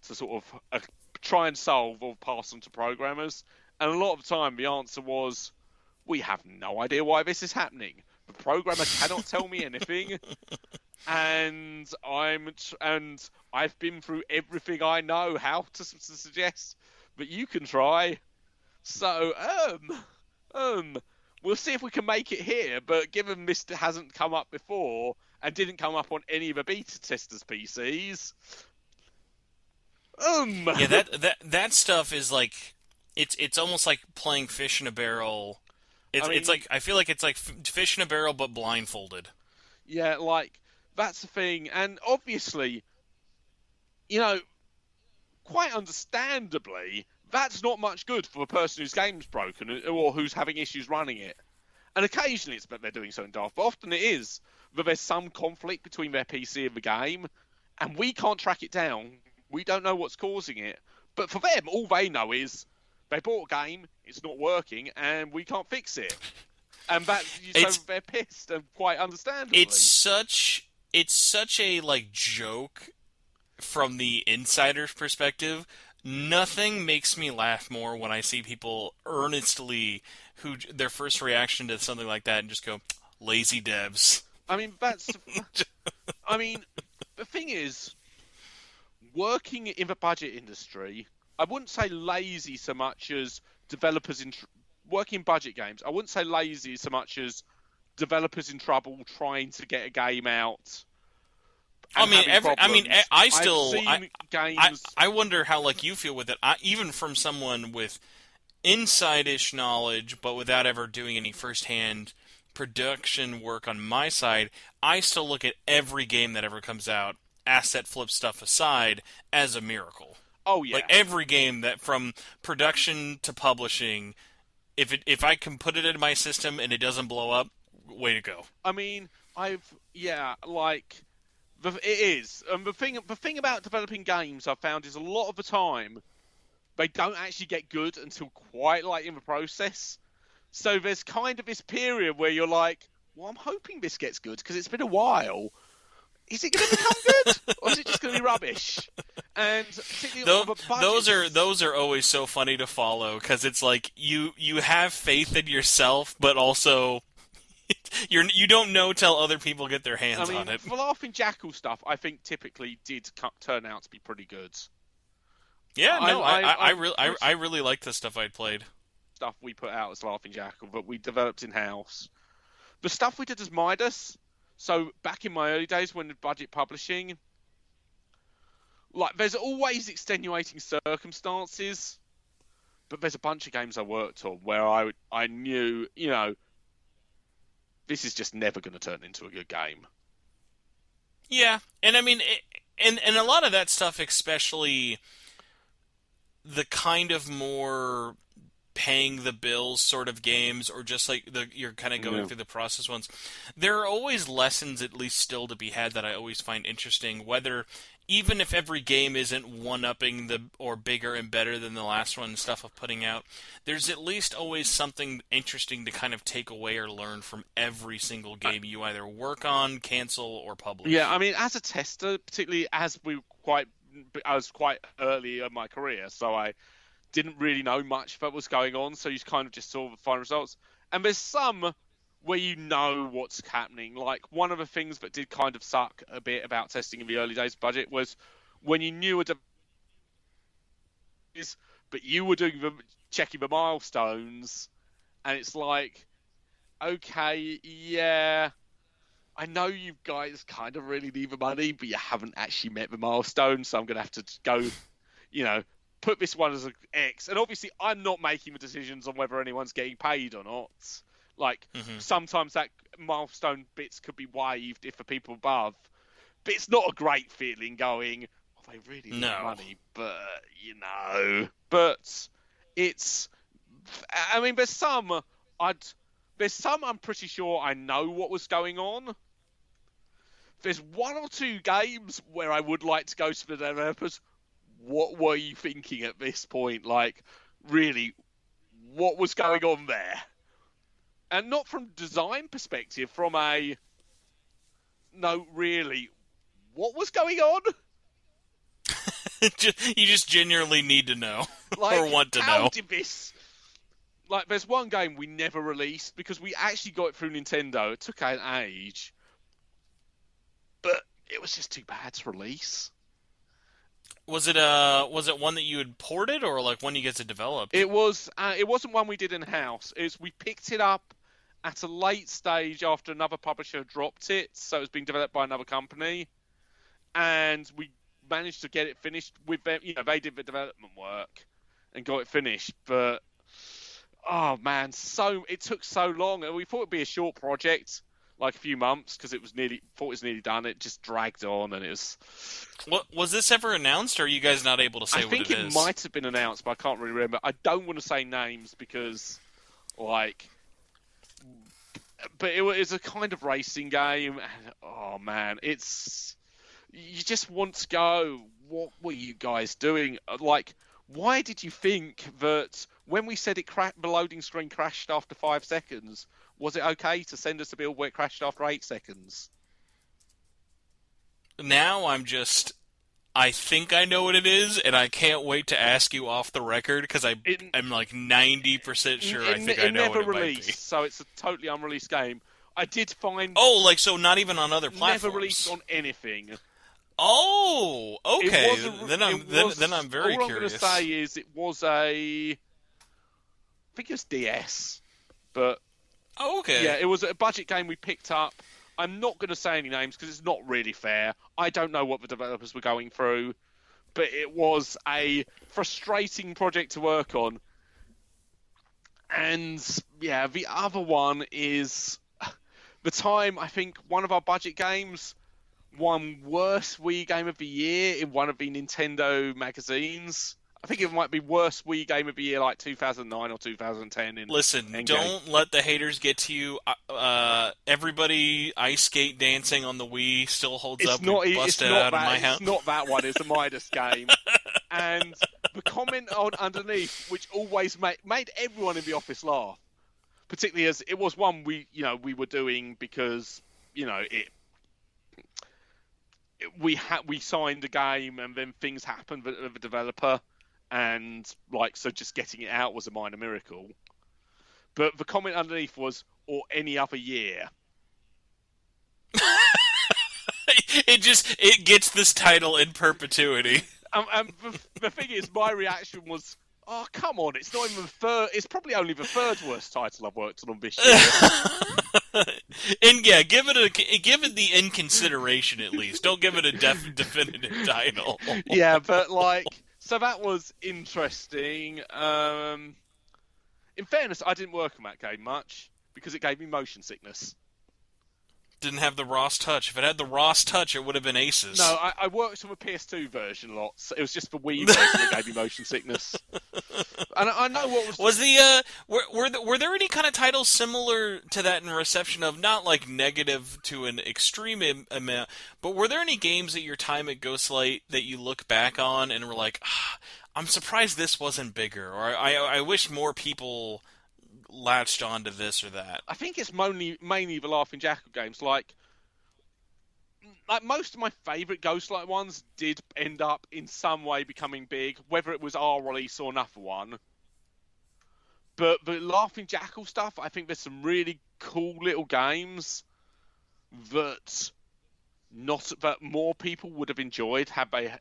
to sort of try and solve or pass them to programmers. And a lot of the time the answer was, we have no idea why this is happening. The programmer cannot tell me anything. And I've been through everything I know how to suggest that you can try. So, we'll see if we can make it here. But given this hasn't come up before and didn't come up on any of the beta testers' PCs, Yeah, that stuff is like it's almost like playing fish in a barrel. I It's mean, like I feel like it's like fish in a barrel but blindfolded. yeah, like that's the thing, and obviously, you know, quite understandably, that's not much good for a person whose game's broken or who's having issues running it. And occasionally it's that they're doing something daft, but often it is that there's some conflict between their PC and the game, and we can't track it down. We don't know what's causing it. But for them, all they know is they bought a game, it's not working, and we can't fix it. And that, so they're pissed, and quite understandably. It's such a like joke from the insider's perspective. Nothing makes me laugh more when I see people earnestly who their first reaction to something like that and just go lazy devs. I mean, I mean, the thing is, working in the budget industry, I wouldn't say lazy so much as developers working in budget games. I wouldn't say lazy so much as developers in trouble trying to get a game out. I wonder how like you feel with it. Even from someone with inside-ish knowledge, but without ever doing any first-hand production work on my side, I still look at every game that ever comes out, asset flip stuff aside, as a miracle. Oh yeah, like every game that from production to publishing, if I can put it in my system and it doesn't blow up, way to go. I mean, it is. And the thing about developing games I've found is a lot of the time they don't actually get good until quite late in the process. So there's kind of this period where you're like, well, I'm hoping this gets good because it's been a while. Is it going to become good, or is it just going to be rubbish? And particularly those are always so funny to follow because it's like you have faith in yourself, but also you don't know till other people get their hands on it. The Laughing Jackal stuff, I think, typically did turn out to be pretty good. Yeah, I really liked the stuff I'd played. Stuff we put out as Laughing Jackal, but we developed in house. The stuff we did as Midas. So back in my early days when the budget publishing, like there's always extenuating circumstances, but there's a bunch of games I worked on where I knew, this is just never going to turn into a good game. Yeah, and I mean, and a lot of that stuff, especially the kind of more paying the bills sort of games, or just like you're kind of going through the process ones, there are always lessons at least still to be had that I always find interesting, whether even if every game isn't one-upping or bigger and better than the last one and stuff of putting out, there's at least always something interesting to kind of take away or learn from every single game you either work on, cancel, or publish. Yeah, I mean, as a tester, particularly I was quite early in my career, so I didn't really know much of what was going on, so you kind of just saw the final results. And there's some where you know what's happening. Like, one of the things that did kind of suck a bit about testing in the early days budget was when you knew but you were checking the milestones, and it's like, okay, yeah, I know you guys kind of really need the money, but you haven't actually met the milestone, so I'm going to have to go, put this one as an X. And obviously, I'm not making the decisions on whether anyone's getting paid or not. Like, sometimes that milestone bits could be waived if the people above. But it's not a great feeling going, they really need money, but, But it's... I mean, there's some I'm pretty sure I know what was going on. There's one or two games where I would like to go to the developers. What were you thinking at this point? Like, really, what was going on there? And not from design perspective, from no, really, what was going on? You just genuinely need to know, or want to know. How did this... Like, there's one game we never released because we actually got it through Nintendo. It took an age, but it was just too bad to release. Was it one that you had ported, or like one you get to develop? It wasn't one we did in house. We picked it up at a late stage after another publisher dropped it, so it was being developed by another company, and we managed to get it finished with them. You know, they did the development work and got it finished, but oh man, it took so long, and we thought it'd be a short project, like a few months, because it was nearly done. It just dragged on, and it was. What was this ever announced, or are you guys not able to say I what think it it is? might have been announced, but I can't really remember. I don't want to say names because, like, but it was a kind of racing game, and oh man, you just want to go. What were you guys doing? Like, why did you think that when we said the loading screen crashed after 5 seconds, was it okay to send us a bill where it crashed after 8 seconds? Now I think I know what it is, and I can't wait to ask you off the record because I'm like 90% sure I think I know what it might be. Released, so it's a totally unreleased game. I did find. Oh, like so, not even on other platforms. Never released on anything. Oh, okay. Then I'm very all curious. All I'm going to say is it was I think it was DS, but okay. Yeah, it was a budget game we picked up. I'm not going to say any names because it's not really fair. I don't know what the developers were going through, but it was a frustrating project to work on. And yeah, the other one is the time I think one of our budget games won Worst Wii Game of the Year in one of the Nintendo magazines. I think it might be Worst Wii Game of the Year, like 2009 or 2010. Listen, don't let the haters get to you. Everybody ice skate dancing on the Wii still holds up. We busted out of my house. It's not that one. It's the Midas game. And the comment underneath, which always made everyone in the office laugh, particularly as it was one we were doing because we signed the game and then things happened with the developer. And so just getting it out was a minor miracle. But the comment underneath was, or any other year. It gets this title in perpetuity. The thing is, my reaction was, oh, come on, it's not even the third, it's probably only the third worst title I've worked on this year. And yeah, give it the in consideration at least. Don't give it a definitive title. Yeah, but so that was interesting. In fairness, I didn't work on that game much because it gave me motion sickness. Didn't have the Ross touch. If it had the Ross touch, it would have been aces. No, I worked on the PS2 version lots. It was just the Wii version that gave me motion sickness. And I know what was were there any kind of titles similar to that in reception of not like negative to an extreme amount, but were there any games at your time at Ghostlight that you look back on and were like, I'm surprised this wasn't bigger, or I wish more people latched onto this or that? I think it's mainly the Laughing Jackal games. Like most of my favourite Ghostlight ones did end up in some way becoming big, whether it was our release or another one. But the Laughing Jackal stuff, I think there's some really cool little games that more people would have enjoyed had they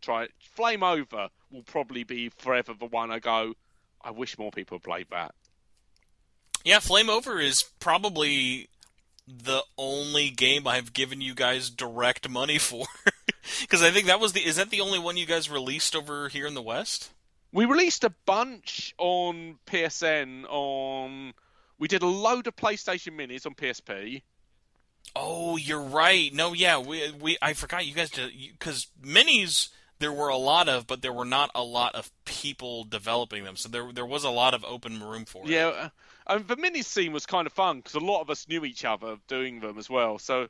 tried. Flame Over will probably be forever the one I go, I wish more people had played that. Yeah, Flame Over is probably the only game I've given you guys direct money for. Because I think is that the only one you guys released over here in the West? We released a bunch on PSN we did a load of PlayStation Minis on PSP. Oh, you're right. No, yeah, I forgot you guys did, because Minis there were a lot of, but there were not a lot of people developing them. So there was a lot of open room for it. Yeah, the mini scene was kind of fun because a lot of us knew each other doing them as well. So,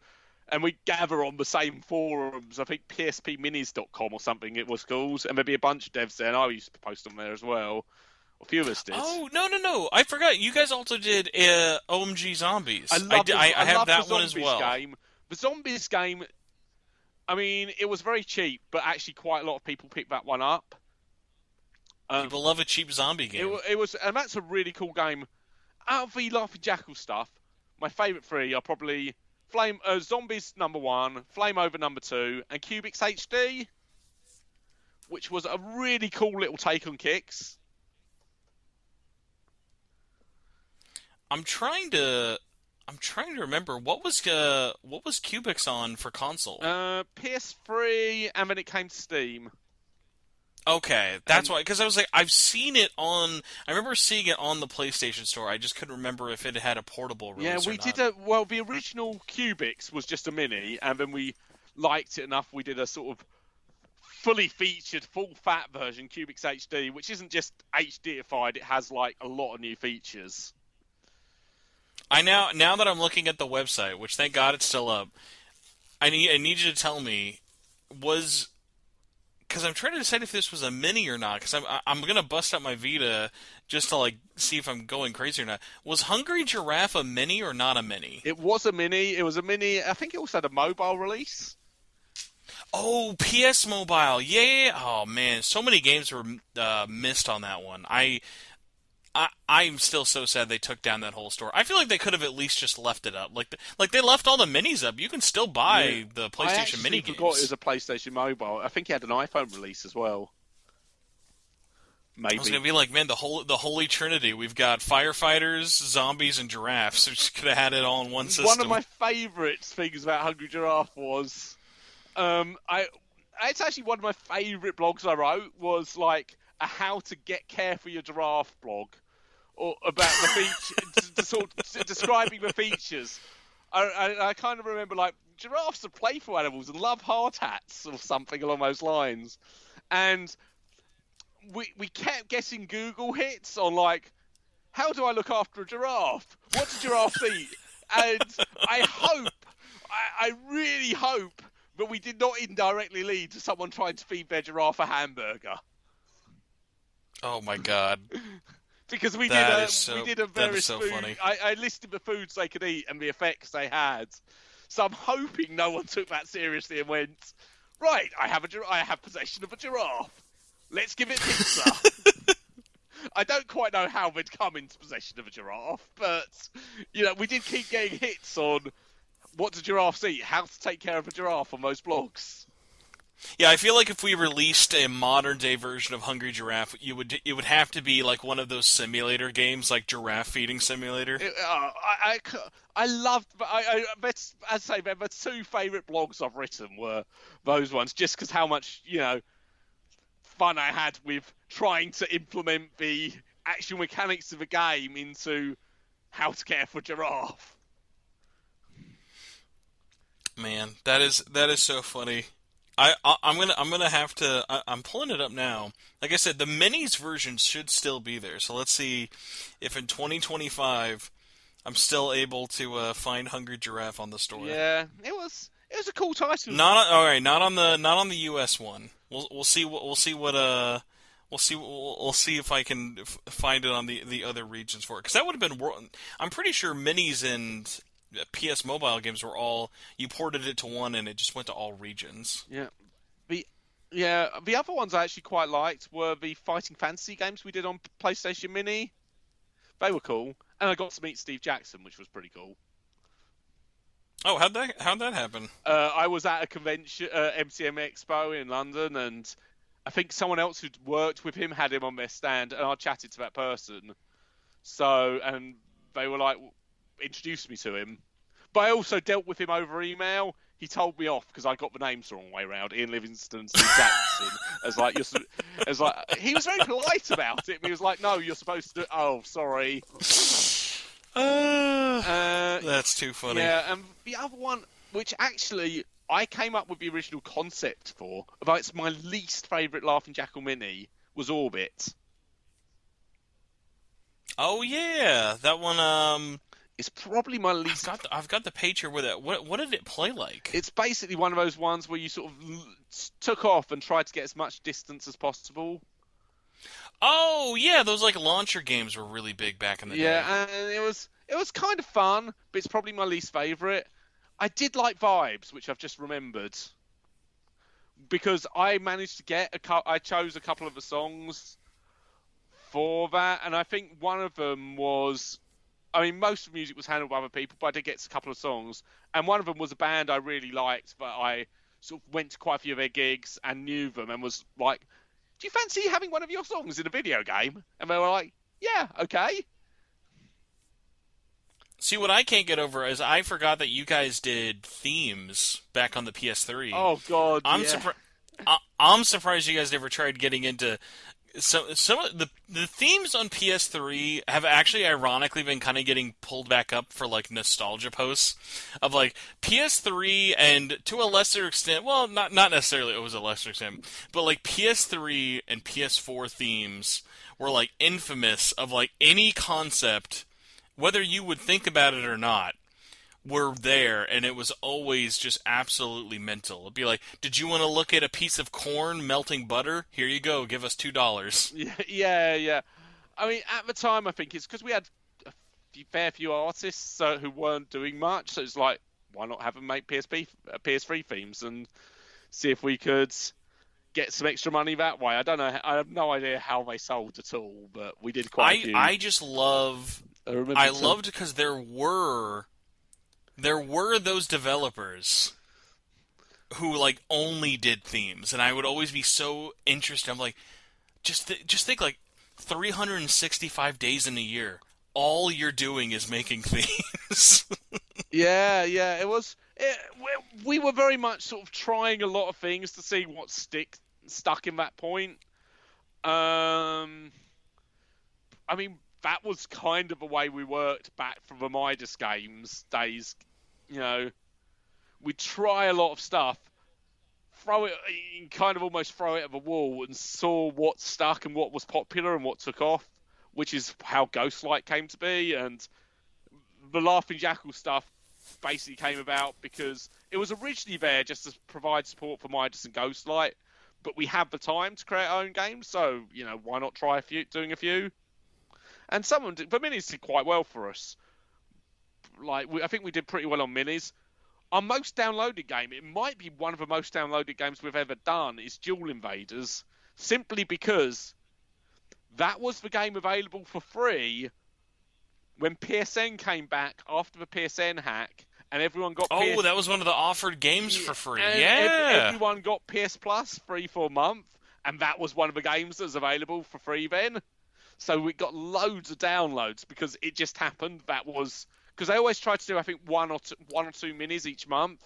and we gather on the same forums. I think pspminis.com or something it was called, and there'd be a bunch of devs there, and I used to post on there as well. A few of us did. Oh no! I forgot. You guys also did OMG Zombies. I have that one as well. The Zombies game. I mean, it was very cheap, but actually quite a lot of people picked that one up. People love a cheap zombie game. It was, and that's a really cool game. Out of the Laughing Jackal stuff, my favourite three are probably Zombies #1, Flame Over #2, and Cubics HD, which was a really cool little take on kicks. I'm trying to remember what was Cubics on for console. PS3, and then it came to Steam. Okay, that's And why. Because I was like, I've seen it on. I remember seeing it on the PlayStation Store. I just couldn't remember if it had a portable yeah, release or we did not. well, the original Cubics was just a mini, and then we liked it enough. We did a sort of fully featured, full fat version, Cubics HD, which isn't just HDified. It has like a lot of new features. I now that I'm looking at the website, which thank God it's still up. I need you to tell me was because I'm trying to decide if this was a mini or not. Because I'm gonna bust out my Vita just to like see if I'm going crazy or not. Was Hungry Giraffe a mini or not a mini? It was a mini. It was a mini. I think it also had a mobile release. Oh, PS Mobile, yeah. Oh man, so many games were missed on that one. I'm still so sad they took down that whole store. I feel like they could have at least just left it up. Like they left all the minis up. You can still buy the I PlayStation actually mini forgot it games. was a PlayStation Mobile. I think it had an iPhone release as well. I was Maybe. gonna be like, man, the holy trinity. We've got firefighters, zombies, and giraffes. We just could have had it all in one system. One of my favourite things about Hungry Giraffe was, it's actually one of my favourite blogs I wrote was like a how to get care for your giraffe blog, or about the feature, sort of describing the features. I kind of remember like giraffes are playful animals and love hard hats or something along those lines, and we kept getting Google hits on like, how do I look after a giraffe? What do giraffes eat? And I really hope that we did not indirectly lead to someone trying to feed their giraffe a hamburger. Oh my god, Because we that did a that is various so food. funny. I listed the foods they could eat and the effects they had. So I'm hoping no one took that seriously and went, right, I have possession of a giraffe. Let's give it pizza. I don't quite know how they'd come into possession of a giraffe, but we did keep getting hits on what do giraffes eat, how to take care of a giraffe on those blogs. Yeah, I feel like if we released a modern day version of Hungry Giraffe, it would have to be like one of those simulator games, like Giraffe Feeding Simulator. I loved. As I say, my two favourite blogs I've written were those ones, just because how much fun I had with trying to implement the actual mechanics of the game into how to care for a giraffe. Man, that is so funny. I'm gonna have to. I'm pulling it up now. Like I said, the minis version should still be there. So let's see if in 2025 I'm still able to find Hungry Giraffe on the store. Yeah, it was a cool title. All right, not on the US one. We'll see if I can find it on the other regions for it, because that would have been. I'm pretty sure minis and PS Mobile games were all, you ported it to one and it just went to all regions. Yeah. The other ones I actually quite liked were the Fighting Fantasy games we did on PlayStation Mini. They were cool, and I got to meet Steve Jackson, which was pretty cool. Oh, how'd that happen? I was at a convention, MCM Expo in London, and I think someone else who'd worked with him had him on their stand, and I chatted to that person. So, and they were like, introduced me to him. But I also dealt with him over email. He told me off because I got the names the wrong way around. Ian Livingston and Steve Jackson. He was very polite about it. But he was like, "No, you're supposed to." Oh, sorry. That's too funny. Yeah, and the other one, which actually I came up with the original concept for, although it's my least favourite Laughing Jackal Mini, was Orbit. Oh yeah, that one. It's probably my least. I've got the page here with it. What did it play like? It's basically one of those ones where you sort of took off and tried to get as much distance as possible. Oh yeah, those like launcher games were really big back in the day. Yeah, and it was kind of fun, but it's probably my least favourite. I did like Vibes, which I've just remembered, because I managed to get I chose a couple of the songs for that, and I think one of them was. I mean, most of the music was handled by other people, but I did get a couple of songs. And one of them was a band I really liked, but I sort of went to quite a few of their gigs and knew them and was like, do you fancy having one of your songs in a video game? And they were like, yeah, okay. See, what I can't get over is I forgot that you guys did themes back on the PS3. Oh God, I'm yeah. surprised. I'm surprised you guys never tried getting into some of the themes on PS3 have actually ironically been kind of getting pulled back up for like nostalgia posts of like PS3 and to a lesser extent, well, not necessarily it was a lesser extent, but like PS3 and PS4 themes were like infamous of like any concept, whether you would think about it or not, were there, and it was always just absolutely mental. It'd be like, did you want to look at a piece of corn melting butter? Here you go, give us $2. Yeah, yeah, yeah. I mean, at the time, I think it's because we had a fair few artists who weren't doing much, so it's like, why not have them make PS3 themes and see if we could get some extra money that way? I don't know. I have no idea how they sold at all, but we did quite a few. I just love. I loved because there were those developers who like only did themes, and I would always be so interested. I'm like, just think like 365 days in a year, all you're doing is making themes. Yeah, yeah, it was. We were very much sort of trying a lot of things to see what stuck in that point. I mean, that was kind of the way we worked back from the Midas games days. You know, we try a lot of stuff, kind of almost throw it at the wall, and saw what stuck and what was popular and what took off, which is how Ghostlight came to be. And the Laughing Jackal stuff basically came about because it was originally there just to provide support for Midas and Ghostlight, but we had the time to create our own games, so why not try doing a few? And some of them the minis did quite well for us. Like I think we did pretty well on minis. Our most downloaded game, it might be one of the most downloaded games we've ever done, is Duel Invaders, simply because that was the game available for free when PSN came back after the PSN hack, and everyone got that was one of the offered games for free. And yeah, everyone got PS Plus free for a month, and that was one of the games that was available for free then. So we got loads of downloads because it just happened. That was because they always try to do, I think, one or two minis each month,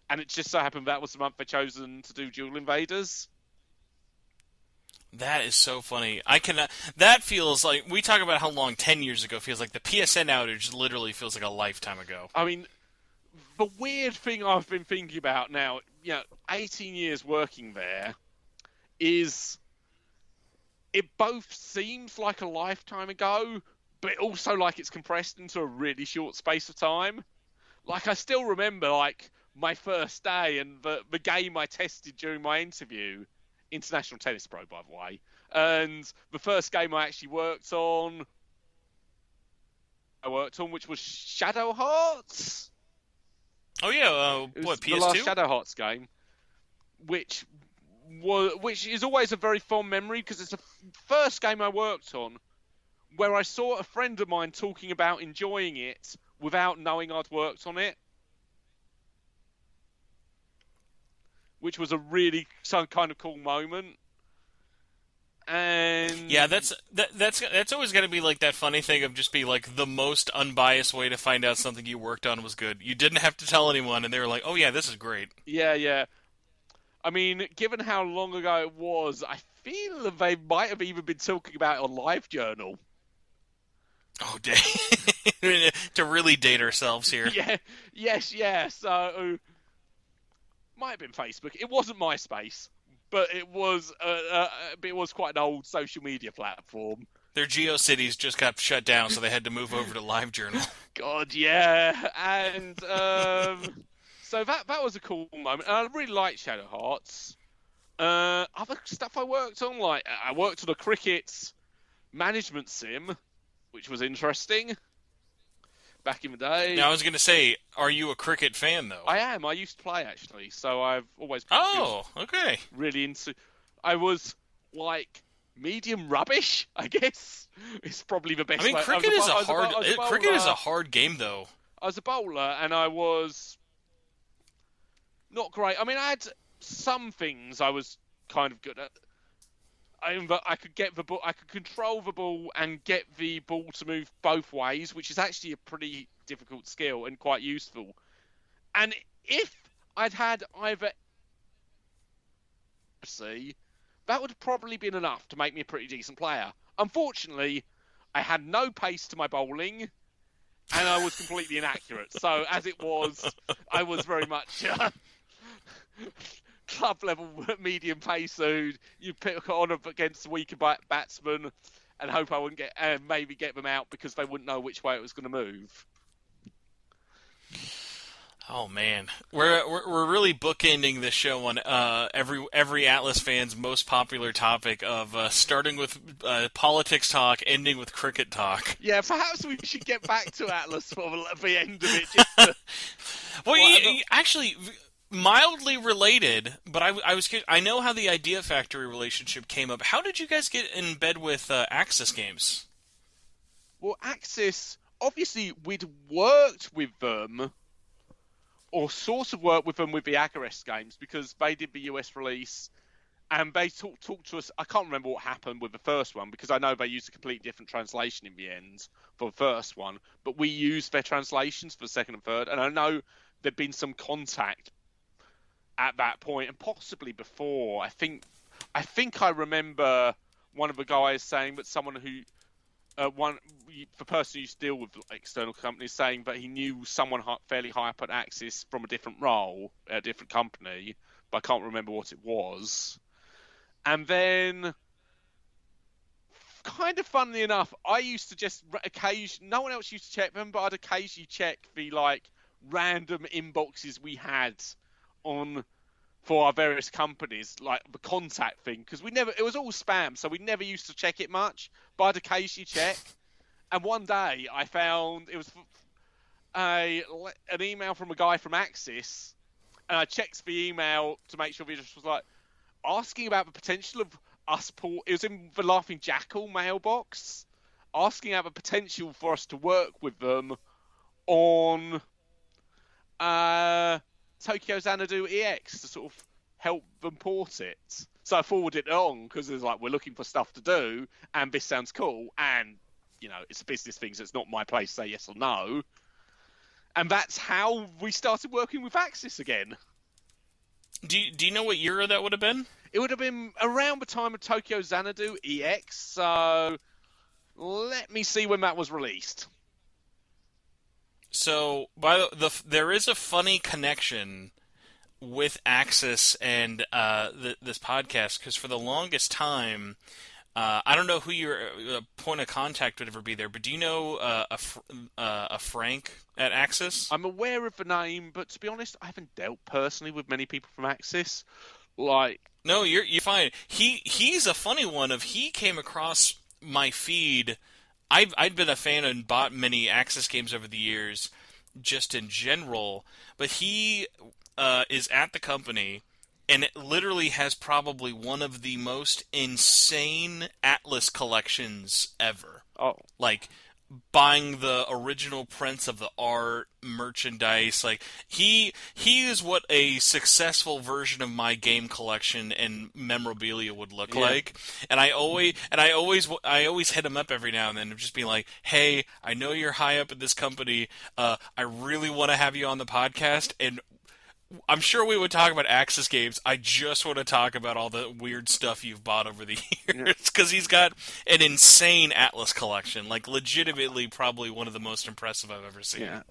and it just so happened that was the month they chosen to do Duel Invaders. That is so funny. I cannot. That feels like we talk about how long 10 years ago feels like. The PSN outage literally feels like a lifetime ago. I mean, the weird thing I've been thinking about now, 18 years working there, is it both seems like a lifetime ago, but also like it's compressed into a really short space of time. Like I still remember like my first day and the game I tested during my interview. International Tennis Pro, by the way. And the first game I actually worked on, which was Shadow Hearts. Oh yeah, what, PS2? The last Shadow Hearts game, which is always a very fond memory because it's the first game I worked on where I saw a friend of mine talking about enjoying it without knowing I'd worked on it. Which was a really some kind of cool moment. And yeah, that's always going to be like that funny thing of just be like the most unbiased way to find out something you worked on was good. You didn't have to tell anyone, and they were like, "Oh yeah, this is great." Yeah, yeah. I mean, given how long ago it was, I feel that they might have even been talking about it on LiveJournal. Oh, dang! To really date ourselves here. Yeah. Yes. Yeah. So. Might have been Facebook. It wasn't MySpace, but it was quite an old social media platform. Their GeoCities just got shut down, so they had to move over to LiveJournal. God, yeah. And so that was a cool moment. And I really liked Shadow Hearts. Other stuff I worked on, like I worked on a cricket management sim, which was interesting. Back in the day. Now, I was going to say, are you a cricket fan, though? I am. I used to play, actually. So I've always been okay. really into... I was, like, medium rubbish, I guess. It's probably the best way. I mean, cricket is a hard game, though. I was a bowler, and I was not great. I mean, I had some things I was kind of good at. I could get I could control the ball and get the ball to move both ways, which is actually a pretty difficult skill and quite useful. And if I'd had either that would have probably been enough to make me a pretty decent player. Unfortunately, I had no pace to my bowling, and I was completely inaccurate. So as it was, I was very much club level medium pace. So you pick on against the weaker batsmen and hope I wouldn't maybe get them out because they wouldn't know which way it was going to move. Oh man, we're really bookending this show on every Atlus fan's most popular topic of starting with politics talk, ending with cricket talk. Yeah, perhaps we should get back to Atlus for the end of it. Just to... Well, actually, mildly related, but I was curious. I know how the Idea Factory relationship came up. How did you guys get in bed with Aksys Games? Well, Aksys, obviously, we'd worked with them. Or sort of work with them with the Aksys games because they did the US release and they talked to us. I can't remember what happened with the first one because I know they used a completely different translation in the end for the first one, but we used their translations for the second and third. And I know there'd been some contact at that point and possibly before. I think I remember one of the guys saying that someone who the person who used to deal with external companies saying that he knew someone fairly high up at Aksys from a different role at a different company, but I can't remember what it was. And then, kind of funnily enough, I used to just no one else used to check them, but I'd occasionally check the random inboxes we had for our various companies, like the contact thing, because it was all spam, so we never used to check it much, but I'd occasionally check. And one day I found it was an email from a guy from Aksys, and I checked the email to make sure it just was asking about the potential of us it was in the Laughing Jackal mailbox, asking about the potential for us to work with them on Tokyo Xanadu EX to sort of help them port it. So I forwarded it on because it's we're looking for stuff to do and this sounds cool and it's a business thing so it's not my place to say yes or no. And that's how we started working with Aksys again. Do you know what year that would have been? It would have been around the time of Tokyo Xanadu EX, so let me see when that was released. So, there is a funny connection with Aksys and this podcast because for the longest time, I don't know who your point of contact would ever be there, but do you know a Frank at Aksys? I'm aware of the name, but to be honest, I haven't dealt personally with many people from Aksys. No, you're fine. He's a funny one. He came across my feed. I'd been a fan and bought many Aksys games over the years, just in general. But he is at the company, and it literally has probably one of the most insane Atlus collections ever. Oh, buying the original prints of the art, merchandise. He is what a successful version of my game collection and memorabilia would look like. And I always hit him up every now and then of just being like, "Hey, I know you're high up at this company. I really want to have you on the podcast." And I'm sure we would talk about Aksys Games. I just want to talk about all the weird stuff you've bought over the years because he's got an insane Atlus collection. Legitimately, probably one of the most impressive I've ever seen. Yeah,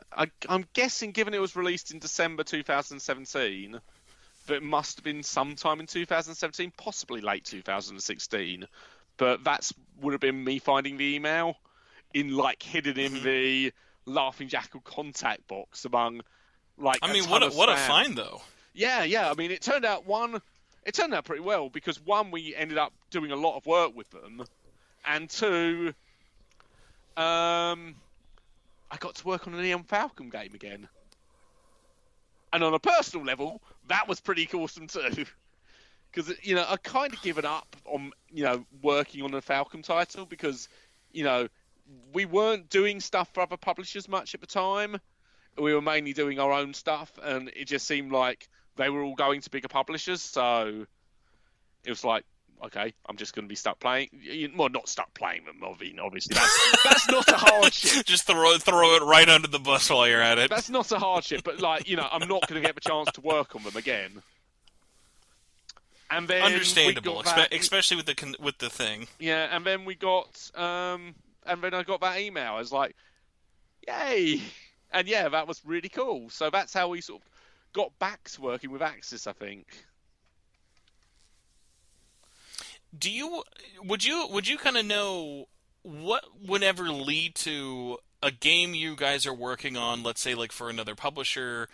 I'm guessing, given it was released in December 2017, that it must have been sometime in 2017, possibly late 2016. But would have been me finding the email hidden in the Laughing Jackal contact box among. What a find though. Yeah. I mean, it turned out pretty well because one, we ended up doing a lot of work with them, and two, I got to work on an Neon Falcom game again. And on a personal level, that was pretty awesome too. Because I kind of given up on working on a Falcom title because we weren't doing stuff for other publishers much at the time. We were mainly doing our own stuff, and it just seemed like they were all going to bigger publishers, so it was okay, I'm just going to be stuck playing. Well, not stuck playing them, obviously. That's not a hardship. Just throw it right under the bus while you're at it. That's not a hardship, but like, I'm not going to get the chance to work on them again. And then understandable, especially with the thing. Yeah, and then we got, and then I got that email. I was like, yay! And yeah, that was really cool. So that's how we sort of got back to working with Aksys, I think. Would you kind of know what would ever lead to a game you guys are working on, let's say like for another publisher,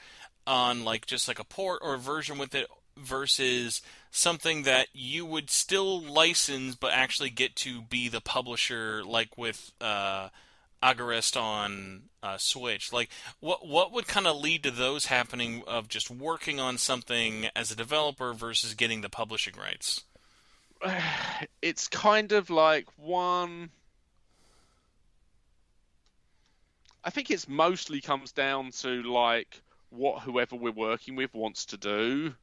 on like just like a port or a version with it, versus something that you would still license but actually get to be the publisher, like with Agarest on Switch? Like, what would kind of lead to those happening, of just working on something as a developer versus getting the publishing rights? It's kind of like one. I think it's mostly comes down to like what whoever we're working with wants to do.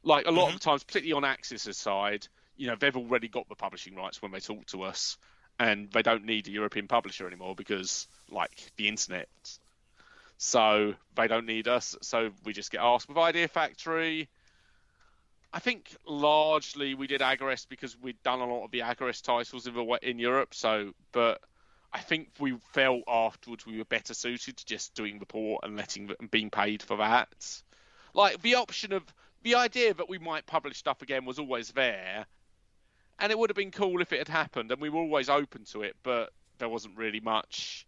Like a lot of the times, particularly on Aksys' side, they've already got the publishing rights when they talk to us, and they don't need a European publisher anymore because, like, the internet. So they don't need us. So we just get asked with Idea Factory. I think largely we did Agarest because we'd done a lot of the Agarest titles in Europe. So, but I think we felt afterwards we were better suited to just doing the port and being paid for that. Like the idea that we might publish stuff again was always there, and it would have been cool if it had happened, and we were always open to it. But there wasn't really much.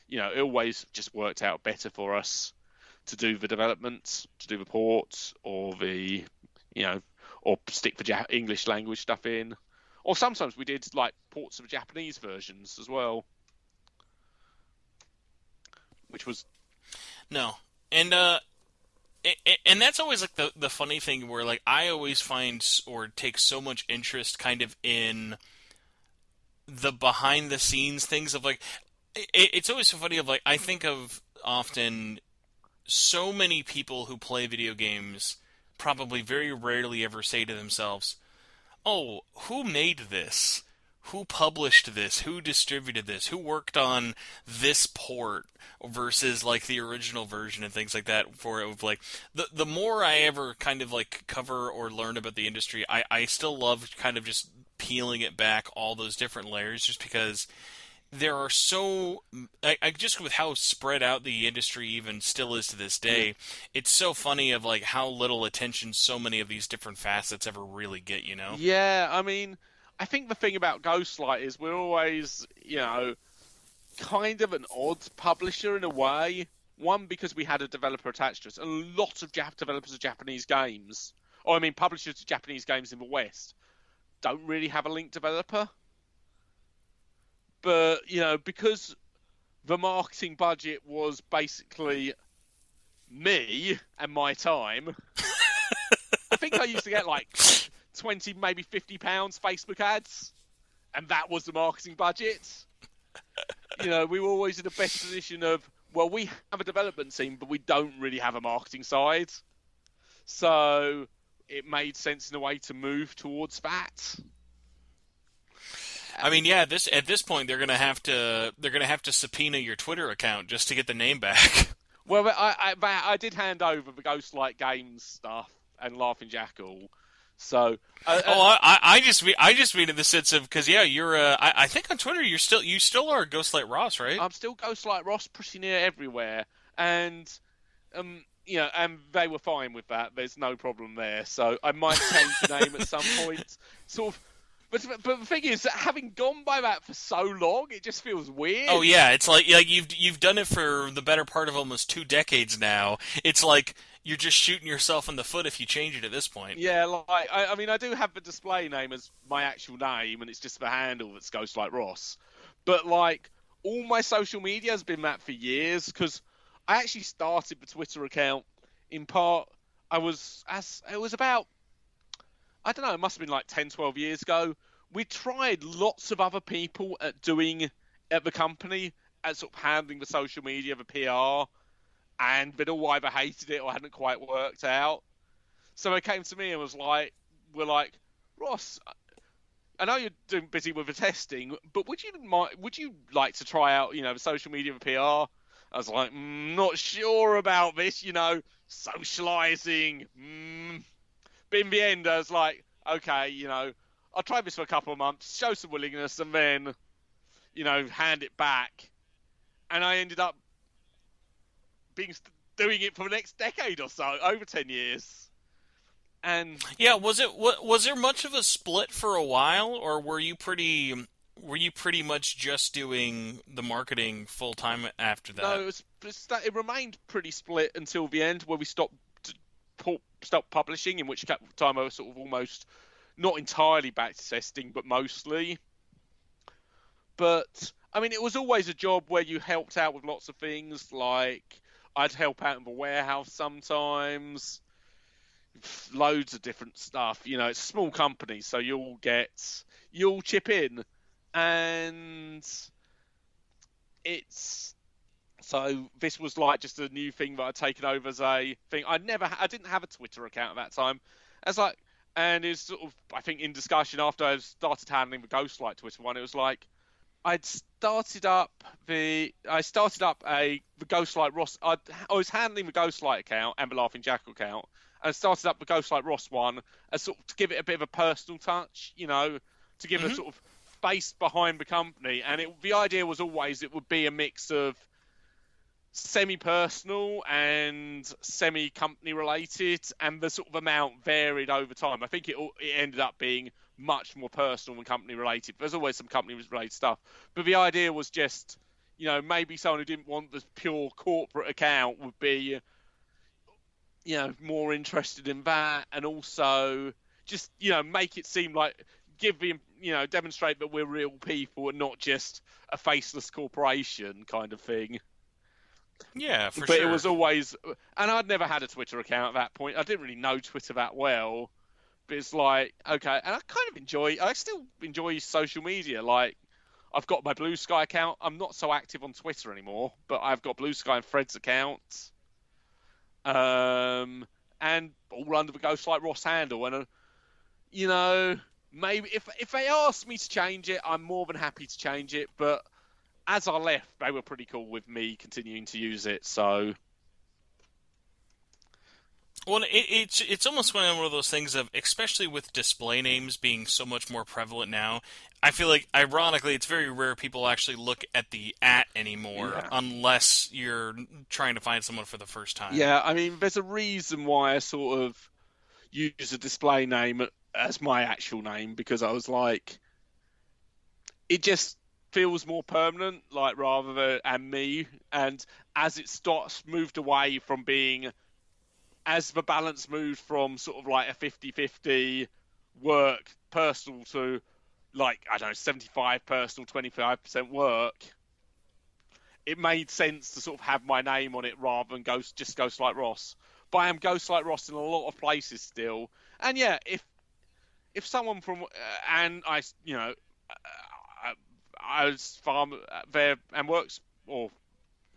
It always just worked out better for us to do the development, to do the ports, or or stick the English language stuff in. Or sometimes we did like ports of Japanese versions as well, which was no, and that's always like the funny thing, where like I always find or take so much interest kind of in the behind the scenes things of like it's always so funny of like I think of often so many people who play video games probably very rarely ever say to themselves, oh, who made this? Who published this? Who distributed this? Who worked on this port versus like the original version and things like that? For it, like the more I ever kind of like cover or learn about the industry, I still love kind of just peeling it back, all those different layers, just because there are so I just with how spread out the industry even still is to this day, it's so funny of like how little attention so many of these different facets ever really get, Yeah, I mean, I think the thing about Ghostlight is we're always, kind of an odd publisher in a way. One, because we had a developer attached to us. A lot of developers of Japanese games, publishers of Japanese games in the West, don't really have a linked developer. But, because the marketing budget was basically me and my time, I think I used to get like 20, maybe £50 Facebook ads, and that was the marketing budget. We were always in a better position of, well, we have a development team, but we don't really have a marketing side. So it made sense in a way to move towards that. I mean, yeah. At this point, they're gonna have to subpoena your Twitter account just to get the name back. Well, I did hand over the Ghostlight Games stuff and Laughing Jackal. So, I just mean in the sense of, because yeah, you're I think on Twitter you still are Ghostlight Ross, right? I'm still Ghostlight Ross, pretty near everywhere, and and they were fine with that. There's no problem there. So I might change the name at some point, sort of. But the thing is that having gone by that for so long, it just feels weird. Oh yeah, it's like you've done it for the better part of almost 2 decades now. It's like you're just shooting yourself in the foot if you change it at this point. Yeah, like I do have the display name as my actual name, and it's just the handle that's Ghostlight Ross. But like all my social media has been that for years, because I actually started the Twitter account in part. It was about, I don't know, it must have been like 10, 12 years ago. We tried lots of other people at the company, at sort of handling the social media, the PR, and they'd all either hated it or hadn't quite worked out. So they came to me and we're like, Ross, I know you're doing busy with the testing, but would you like to try out, the social media and PR? I was like, not sure about this, socializing. But in the end, I was like, okay, I'll try this for a couple of months, show some willingness, and then, hand it back. And I ended up doing it for the next decade or so, over 10 years. And yeah, was there much of a split for a while, or were you pretty much just doing the marketing full time after that? no, it remained pretty split until the end, where we stopped publishing, in which time I was sort of almost not entirely back to testing, but mostly. But I mean, it was always a job where you helped out with lots of things. Like I'd help out in the warehouse sometimes, loads of different stuff. It's a small company, so you'll chip in, and it's so this was like just a new thing that I'd taken over as a thing. I didn't have a Twitter account at that time. It's like, and it's sort of, I think, in discussion after I started handling the Ghostlight Twitter one, it was like I started up the Ghostlight Ross. I was handling the Ghostlight account and the Laughing Jackal account, and started up the Ghostlight Ross one as sort of to give it a bit of a personal touch, to give a sort of face behind the company. And the idea was always it would be a mix of semi-personal and semi-company related, and the sort of amount varied over time. I think it ended up being much more personal than company related. There's always some company related stuff, but the idea was just, maybe someone who didn't want the pure corporate account would be, more interested in that, and also just, make it seem like demonstrate that we're real people and not just a faceless corporation kind of thing. Yeah, for but sure. It was always, and I'd never had a Twitter account at that point. I didn't really know Twitter that well, but it's like, okay, and I still enjoy social media. Like, I've got my Bluesky account. I'm not so active on Twitter anymore, but I've got Bluesky and Fred's accounts, and all under the Ghostlight Ross handle. And maybe if they ask me to change it, I'm more than happy to change it, but as I left, they were pretty cool with me continuing to use it, so. Well, it's almost one of those things of, especially with display names being so much more prevalent now, I feel like, ironically, it's very rare people actually look at the @ anymore, unless you're trying to find someone for the first time. Yeah, I mean, there's a reason why I sort of use a display name as my actual name, because I was like, it just feels more permanent, like, rather than and me. And as it moved away from being, as the balance moved from sort of like a 50-50 work personal to, like, I don't know, 75 personal, 25% work, it made sense to sort of have my name on it rather than just Ghostlight Ross. But I am Ghostlight Ross in a lot of places still. And yeah, if someone from and I was farm there and works, or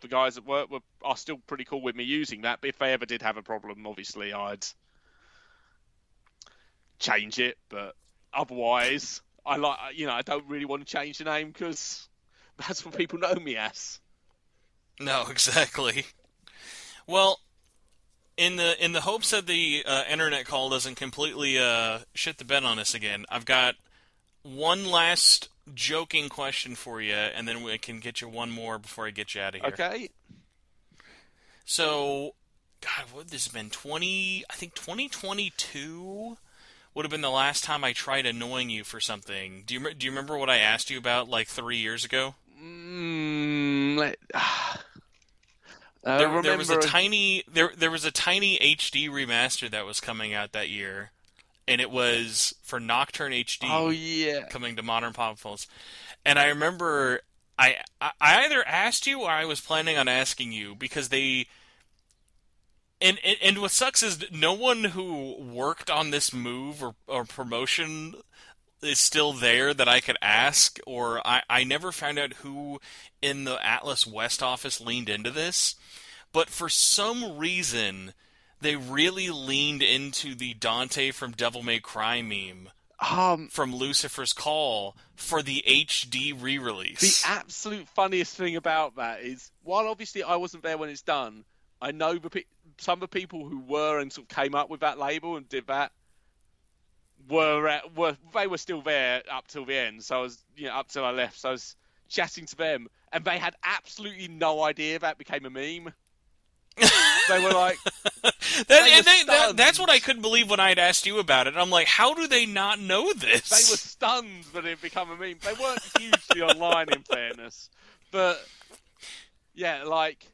the guys at work are still pretty cool with me using that. But if they ever did have a problem, obviously I'd change it. But otherwise, I don't really want to change the name, because that's what people know me as. No, exactly. Well, in the hopes that the internet call doesn't completely shit the bed on us again, I've got one last joking question for you, and then we can get you one more before I get you out of here. Okay. So, God, what would this have been? I think 2022 would have been the last time I tried annoying you for something. Do you remember what I asked you about like 3 years ago? There was a tiny HD remaster that was coming out that year, and it was for Nocturne HD. Oh yeah, coming to modern pop phones. And I remember I either asked you or I was planning on asking you, because they. And what sucks is no one who worked on this move or promotion is still there that I could ask, or I never found out who in the Atlus West office leaned into this. But for some reason, they really leaned into the Dante from Devil May Cry meme Um, from Lucifer's Call for the HD the re-release. absolute funniest thing about that is, while obviously I wasn't there when it's done, I know some of the people who were and sort of came up with that label and did that were still there up till the end. So I was, up till I left. So I was chatting to them, and they had absolutely no idea that became a meme. They were like, that's what I couldn't believe when I'd asked you about it. I'm like, how do they not know this? they were stunned that it become a meme. They weren't hugely online, in fairness, but yeah, like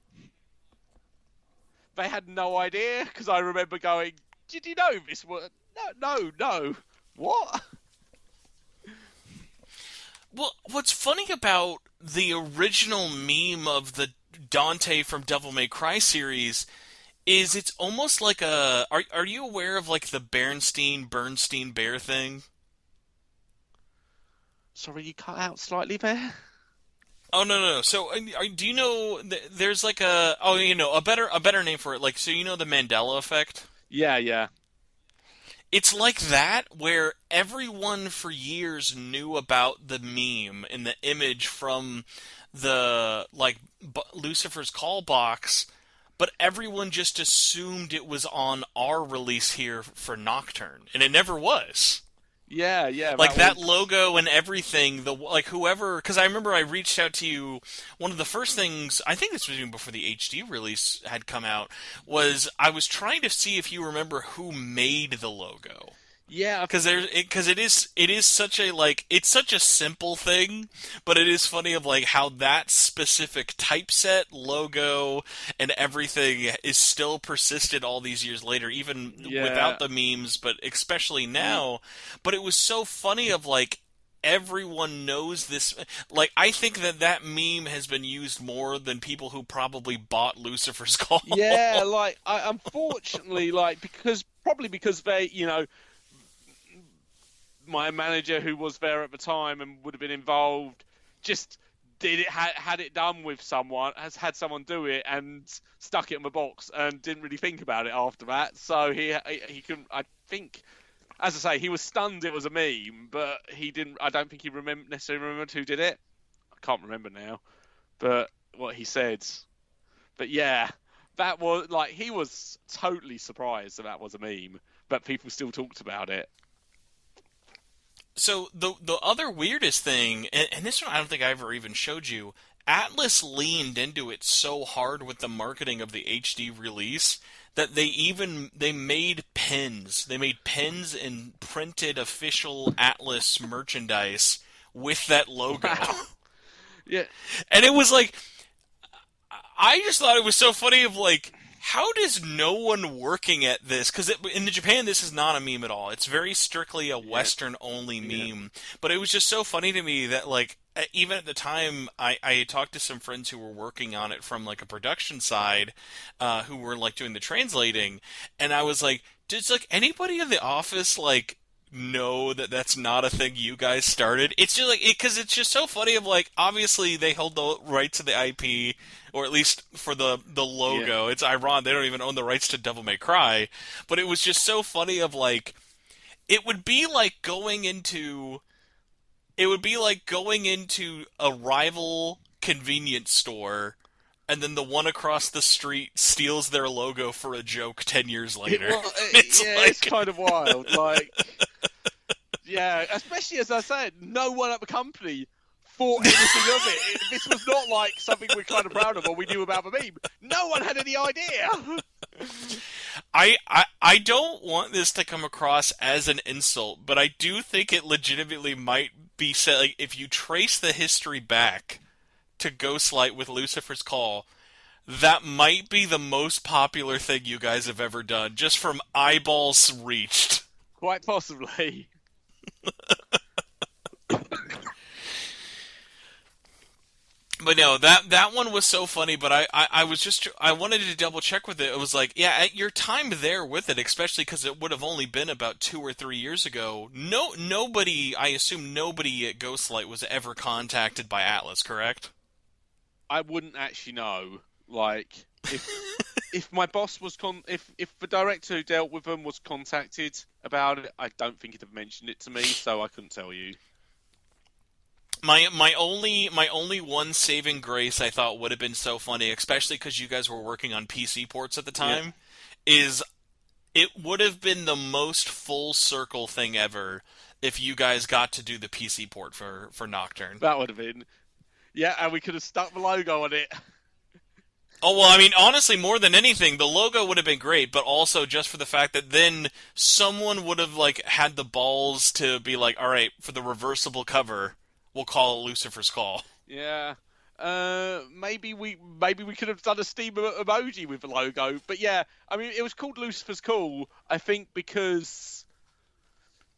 they had no idea, because I remember going, "Did you know this was no, what?" Well, what's funny about the original meme of the Dante from Devil May Cry series is it's almost like a. Are you aware of like the Bernstein bear thing? Sorry, you cut out slightly there. Oh no. So do you know there's like a a better name for it, like, so you know the Mandela effect? Yeah, yeah, It's like that, where everyone for years knew about the meme and the image from the Lucifer's Call box, but everyone just assumed it was on our release here for Nocturne, and it never was. yeah. Like that Was logo and everything, the like whoever, because I remember I reached out to you. One of the first things, I think this was even before the HD release had come out, was I was trying to see if you remember who made the logo. yeah, Because it is such a, like, it's such a simple thing, but it is funny of like how that specific typeset, logo, and everything is still persisted all these years later, even yeah. without the memes, but especially now. But it was so funny of like everyone knows this. Like, I think that meme has been used more than people who probably bought Lucifer's Call. Yeah, like unfortunately, like because they, my manager who was there at the time and would have been involved just did it had it done with someone, has had someone do it and stuck it in the box and didn't really think about it after that. So he couldn't. I think, as I say, he was stunned it was a meme, but he didn't. I don't think he necessarily remembered who did it. I can't remember now, but what he said. But yeah, that was like, he was totally surprised that was a meme, but people still talked about it. So the other weirdest thing, and this one I don't think I ever even showed you, Atlus leaned into it so hard with the marketing of the HD release that they made pins. They made pins and printed official Atlus merchandise with that logo. Wow. Yeah. And it was like, I just thought it was so funny of like, how does no one working at this, because in Japan this is not a meme at all, it's very strictly a Yeah. Western only Yeah. meme, but it was just so funny to me that like, even at the time I talked to some friends who were working on it from like a production side, who were like doing the translating, and I was like, does like anybody in the office like know that that's not a thing you guys started? It's just like, because it's just so funny of like, obviously they hold the rights to the IP, or at least for the Yeah. logo. It's ironic they don't even own the rights to Devil May Cry, but it was just so funny of like, it would be like going into a rival convenience store, and then the one across the street steals their logo for a joke 10 years later. Well, It's yeah, it's like, kind of wild. Like, yeah, especially as I said, no one at the company thought anything of it. This was not like something we're kind of proud of or we knew about the meme. No one had any idea. I don't want this to come across as an insult, but I do think it legitimately might be said. Like, if you trace the history back to Ghostlight with Lucifer's Call, that might be the most popular thing you guys have ever done, just from eyeballs reached. Quite possibly. But no, that one was so funny. But I was just, I wanted to double check with it. It was like, yeah, at your time there with it, especially because it would have only been about 2 or 3 years ago. Nobody, I assume nobody at Ghostlight was ever contacted by Atlus, correct? I wouldn't actually know. Like, if my boss was if the director who dealt with them was contacted about it, I don't think he'd have mentioned it to me, so I couldn't tell you. My only one saving grace I thought would have been so funny, especially because you guys were working on PC ports at the Yeah, time, is it would have been the most full circle thing ever if you guys got to do the PC port for Nocturne. that would have been. Yeah, and we could have stuck the logo on it. Oh, well, I mean, honestly, more than anything, the logo would have been great, but also just for the fact that then someone would have, like, had the balls to be like, all right, for the reversible cover, we'll call it Lucifer's Call. Yeah. Maybe we could have done a Steam emoji with the logo, but yeah, I mean, it was called Lucifer's Call, I think, because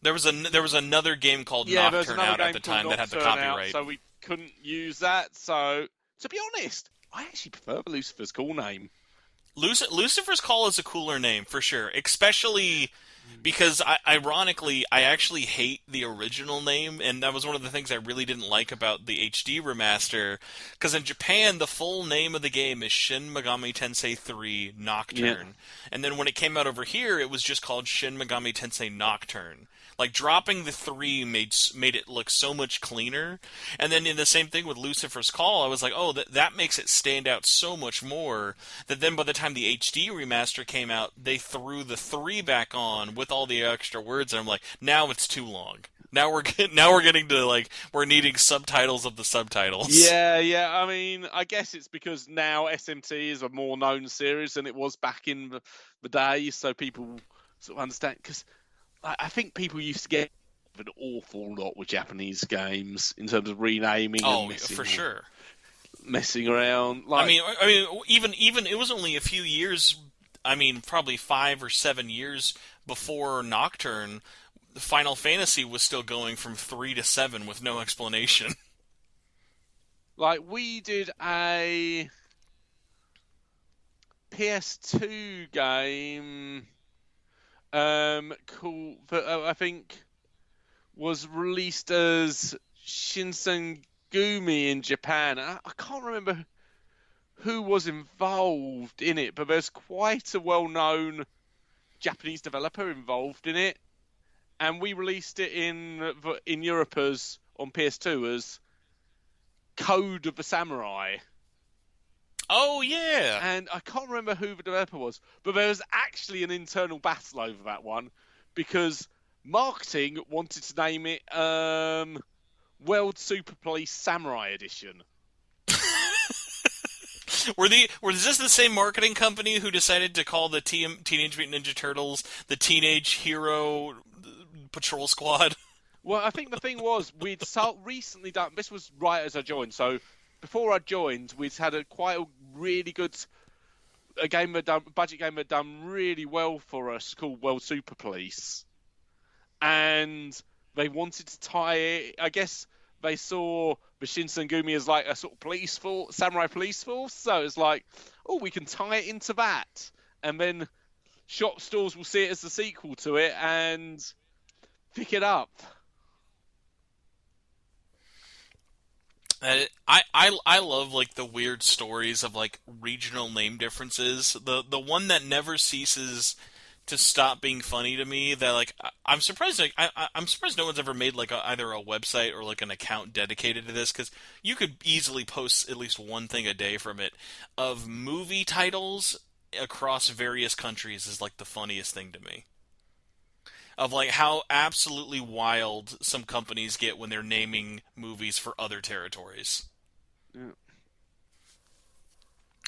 There was another game called yeah, there was Nocturne another out at game the called time that had the Nocturne out, copyright. so we couldn't use that. So, to be honest, I actually prefer the Lucifer's Call name. Lucifer's Call is a cooler name for sure, especially because ironically, I actually hate the original name, and that was one of the things I really didn't like about the HD remaster. Because in Japan, the full name of the game is Shin Megami Tensei 3 Yeah. Nocturne, and then when it came out over here, it was just called Shin Megami Tensei Nocturne. Like dropping the 3 made it look so much cleaner, and then in the same thing with Lucifer's Call, I was like, oh, that makes it stand out so much more. That then by the time the HD remaster came out, they threw the 3 back on with all the extra words, and I'm like, now it's too long. Now we're getting to like we're needing subtitles of the subtitles. Yeah. I mean, I guess it's because now SMT is a more known series than it was back in the day, so people sort of understand. Because I think people used to get an awful lot with Japanese games in terms of renaming Oh, and for sure. messing around. Like, I mean, even it was only a few years. I mean, probably 5 or 7 years before Nocturne, Final Fantasy was still going from 3 to 7 with no explanation. like we did a PS2 game called that I think was released as Shinsengumi in Japan. I can't remember who was involved in it, but there's quite a well-known Japanese developer involved in it, and we released it in Europe as on PS2 as Code of the Samurai. Oh yeah. And I can't remember who the developer was, but there was actually an internal battle over that one because marketing wanted to name it World Super Police Samurai Edition. Was this the same marketing company who decided to call the Teenage Mutant Ninja Turtles the Teenage Hero Patrol Squad? Well, I think the thing was we'd recently done. This was right as I joined, so before I joined, we'd had quite a really good budget game that done really well for us called World Super Police, and they wanted to tie it. I guess they saw the Shinsengumi as like a sort of police force, samurai police force. So it's like, oh, we can tie it into that, and then shop stores will see it as the sequel to it and pick it up. I love like the weird stories of like regional name differences. The one that never ceases to stop being funny to me that like I'm surprised I'm surprised no one's ever made like either a website or like an account dedicated to this because you could easily post at least one thing a day from it of movie titles across various countries is like the funniest thing to me. Of like how absolutely wild some companies get when they're naming movies for other territories. Yeah.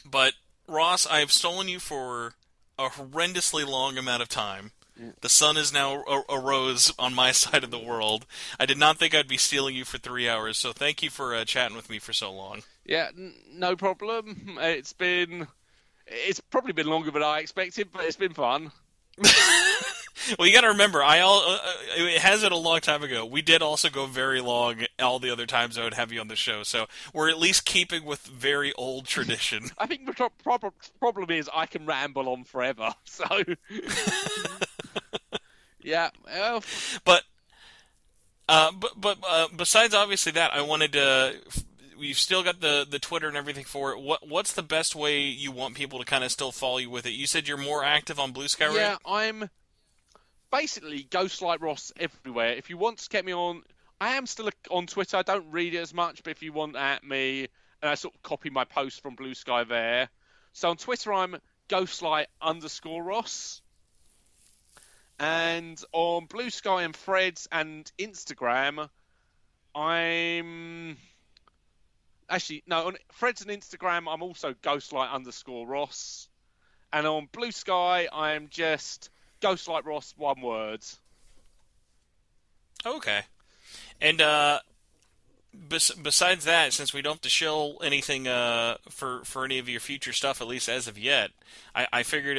But Ross, I have stolen you for a horrendously long amount of time. Yeah. The sun is now arose on my side of the world. I did not think I'd be stealing you for 3 hours, so thank you for chatting with me for so long. Yeah, no problem. It's probably been longer than I expected, but it's been fun. Well, you got to remember, it has it a long time ago. We did also go very long all the other times I would have you on the show, so we're at least keeping with very old tradition. I think the problem is I can ramble on forever. So, yeah. Well, But besides obviously that, I wanted to you've still got the Twitter and everything for it. What's the best way you want people to kind of still follow you with it? You said you're more active on Bluesky, right? Yeah, I'm basically Ghostlight Ross everywhere. If you want to get me on, I am still on Twitter. I don't read it as much, but if you want at me, and I sort of copy my post from Bluesky there. So on Twitter, I'm Ghostlight_Ross. And on Bluesky and Threads and Instagram, I'm... Actually, no, on Threads and Instagram, I'm also Ghostlight_Ross. And on Bluesky, I'm just Ghostlight Ross, one word. Okay. And besides that, since we don't have to shill anything for any of your future stuff, at least as of yet, I figured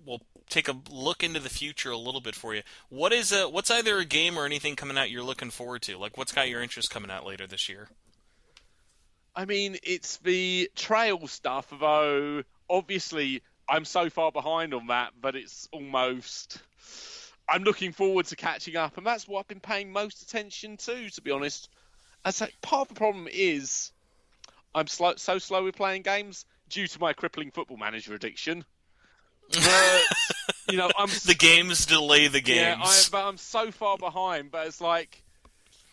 we'll take a look into the future a little bit for you. What's either a game or anything coming out you're looking forward to? Like, what's got your interest coming out later this year? I mean, it's the trail stuff, although obviously I'm so far behind on that, but it's almost... I'm looking forward to catching up, and that's what I've been paying most attention to be honest. I say part of the problem is I'm so slow with playing games due to my crippling Football Manager addiction. But, I'm... The games delay the games. Yeah, but I'm so far behind, but it's like,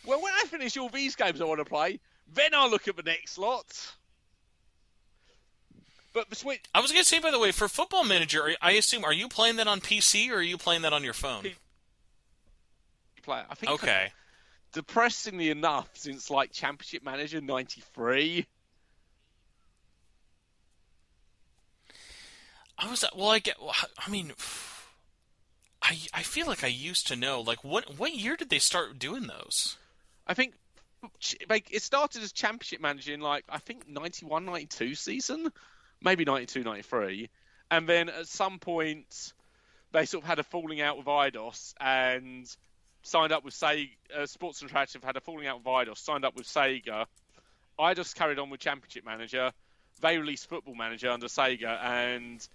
well, when I finish all these games I want to play, then I'll look at the next lot. But the Switch... I was going to say, by the way, for Football Manager, I assume, are you playing that on PC or are you playing that on your phone? Play it. I think. Okay. Depressingly enough, since like Championship Manager '93. I feel like I used to know. Like, what year did they start doing those? I think like it started as Championship Manager in like I think 91, 92 season, maybe 92, 93, and then at some point they sort of had a falling out with Eidos and signed up with Sega. Sports Interactive had a falling out with Eidos, signed up with Sega. Eidos carried on with Championship Manager. They released Football Manager under Sega, and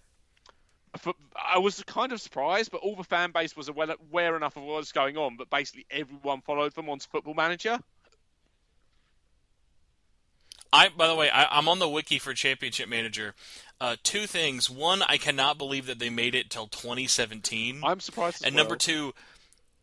I was kind of surprised, but all the fan base was aware enough of what was going on, but basically everyone followed them onto Football Manager. By the way, I'm on the wiki for Championship Manager. Two things. One, I cannot believe that they made it till 2017. I'm surprised as And well. number two,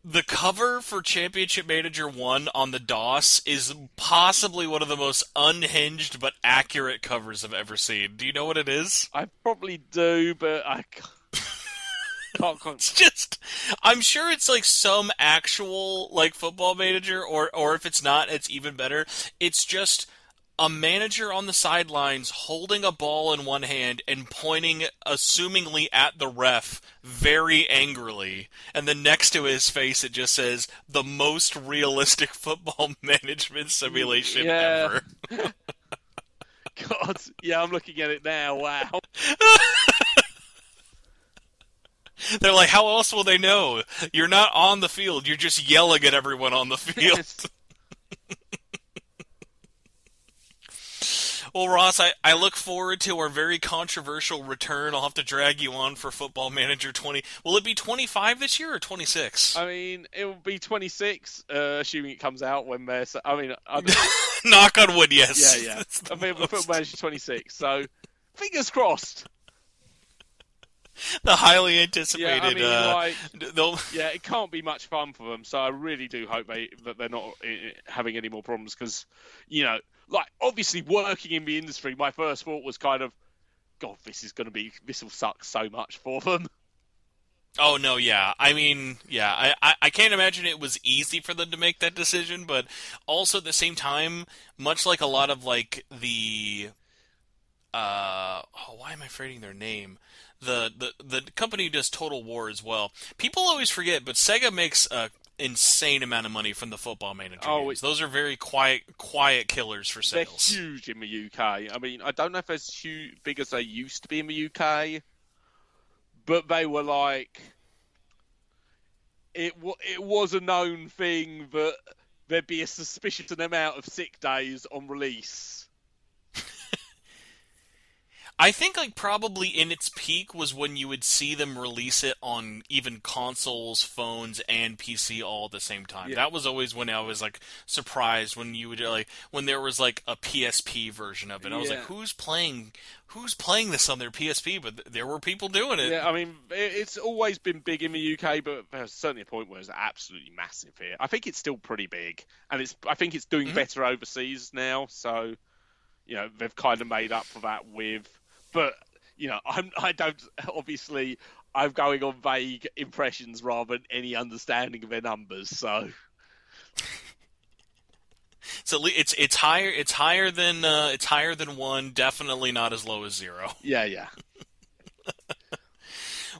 the cover for Championship Manager 1 on the DOS is possibly one of the most unhinged but accurate covers I've ever seen. Do you know what it is? I probably do, but I can't. It's just, I'm sure it's like some actual like Football Manager, or if it's not, it's even better. It's just a manager on the sidelines holding a ball in one hand and pointing assumingly at the ref very angrily, and then next to his face it just says the most realistic football management simulation ever. God, yeah, I'm looking at it now. Wow. They're like, how else will they know? You're not on the field, you're just yelling at everyone on the field. Yes. Well, Ross, I look forward to our very controversial return. I'll have to drag you on for Football Manager 20. Will it be 25 this year or 26? I mean, it will be 26, assuming it comes out when they're... Knock on wood, yes. Yeah. I mean, Football Manager 26, so fingers crossed. The highly anticipated... Yeah, it can't be much fun for them, so I really do hope that they're not having any more problems, because, obviously working in the industry, my first thought was kind of, God, this will suck so much for them. Oh, no, yeah. I mean, yeah, I can't imagine it was easy for them to make that decision, but also at the same time, much like a lot of, the... why am I forgetting their name? The company who does Total War as well. People always forget, but Sega makes a insane amount of money from the Football Manager games. Those are very quiet killers for sales. They're huge in the UK. I mean, I don't know if they're as big as they used to be in the UK, but they were it was a known thing that there'd be a suspicious amount of sick days on release. I think like probably in its peak was when you would see them release it on even consoles, phones, and PC all at the same time. Yeah. That was always when I was like surprised when you would like when there was like a PSP version of it. I was like, Yeah. who's playing this on their PSP? But there were people doing it. Yeah, I mean, it's always been big in the UK, but there's certainly a point where it's absolutely massive here. I think it's still pretty big, and I think it's doing better overseas now. So, they've kind of made up for that with, but I don't obviously. I'm going on vague impressions rather than any understanding of their numbers. So, So it's higher than 1. Definitely not as low as 0. yeah.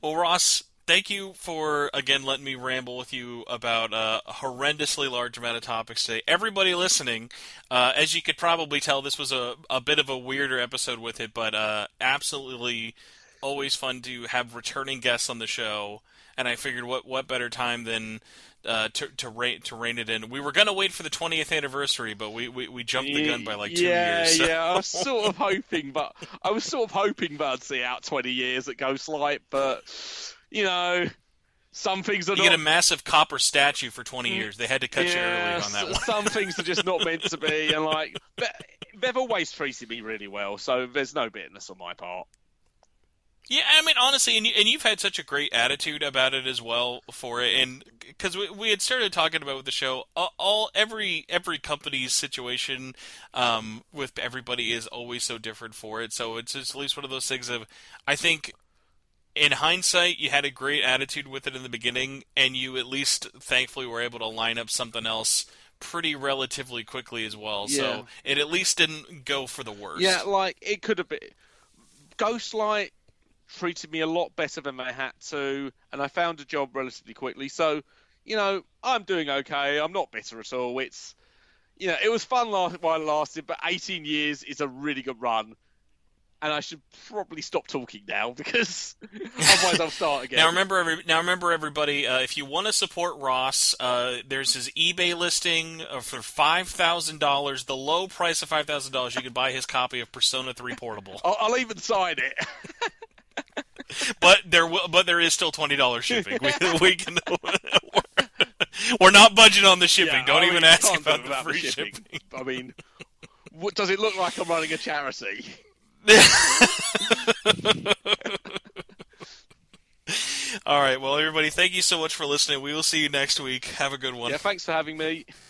Well, Ross, thank you for, again, letting me ramble with you about a horrendously large amount of topics today. Everybody listening, as you could probably tell, this was a bit of a weirder episode with it, but absolutely always fun to have returning guests on the show. And I figured what better time than to rein it in. We were going to wait for the 20th anniversary, but we jumped the gun by like 2 years. So. Yeah, I was sort of hoping that I'd see out 20 years at Ghostlight, but some things are you not. get a massive copper statue for 20 years. They had to cut you early on that one. Some things are just not meant to be, and they've always treated me really well, so there's no bitterness on my part. Yeah, I mean, honestly, and you've had such a great attitude about it as well for it, and because we had started talking about with the show, every company's situation with everybody is always so different for it. So it's just at least one of those things of, I think, in hindsight, you had a great attitude with it in the beginning, and you at least thankfully were able to line up something else pretty relatively quickly as well. Yeah. So it at least didn't go for the worst. Yeah, like it could have been. Ghostlight treated me a lot better than they had to, and I found a job relatively quickly. So, I'm doing okay. I'm not bitter at all. It's, it was fun while it lasted, but 18 years is a really good run. And I should probably stop talking now because otherwise I'll start again. Now remember, everybody. If you want to support Ross, there's his eBay listing for $5,000. The low price of $5,000, you can buy his copy of Persona 3 Portable. I'll even sign it. But there is still $20 shipping. We can. We're not budging on the shipping. Don't even ask about the free shipping. I mean, what does it look like? I'm running a charity. All right. Well, everybody, thank you so much for listening. We will see you next week. Have a good one. Yeah, thanks for having me.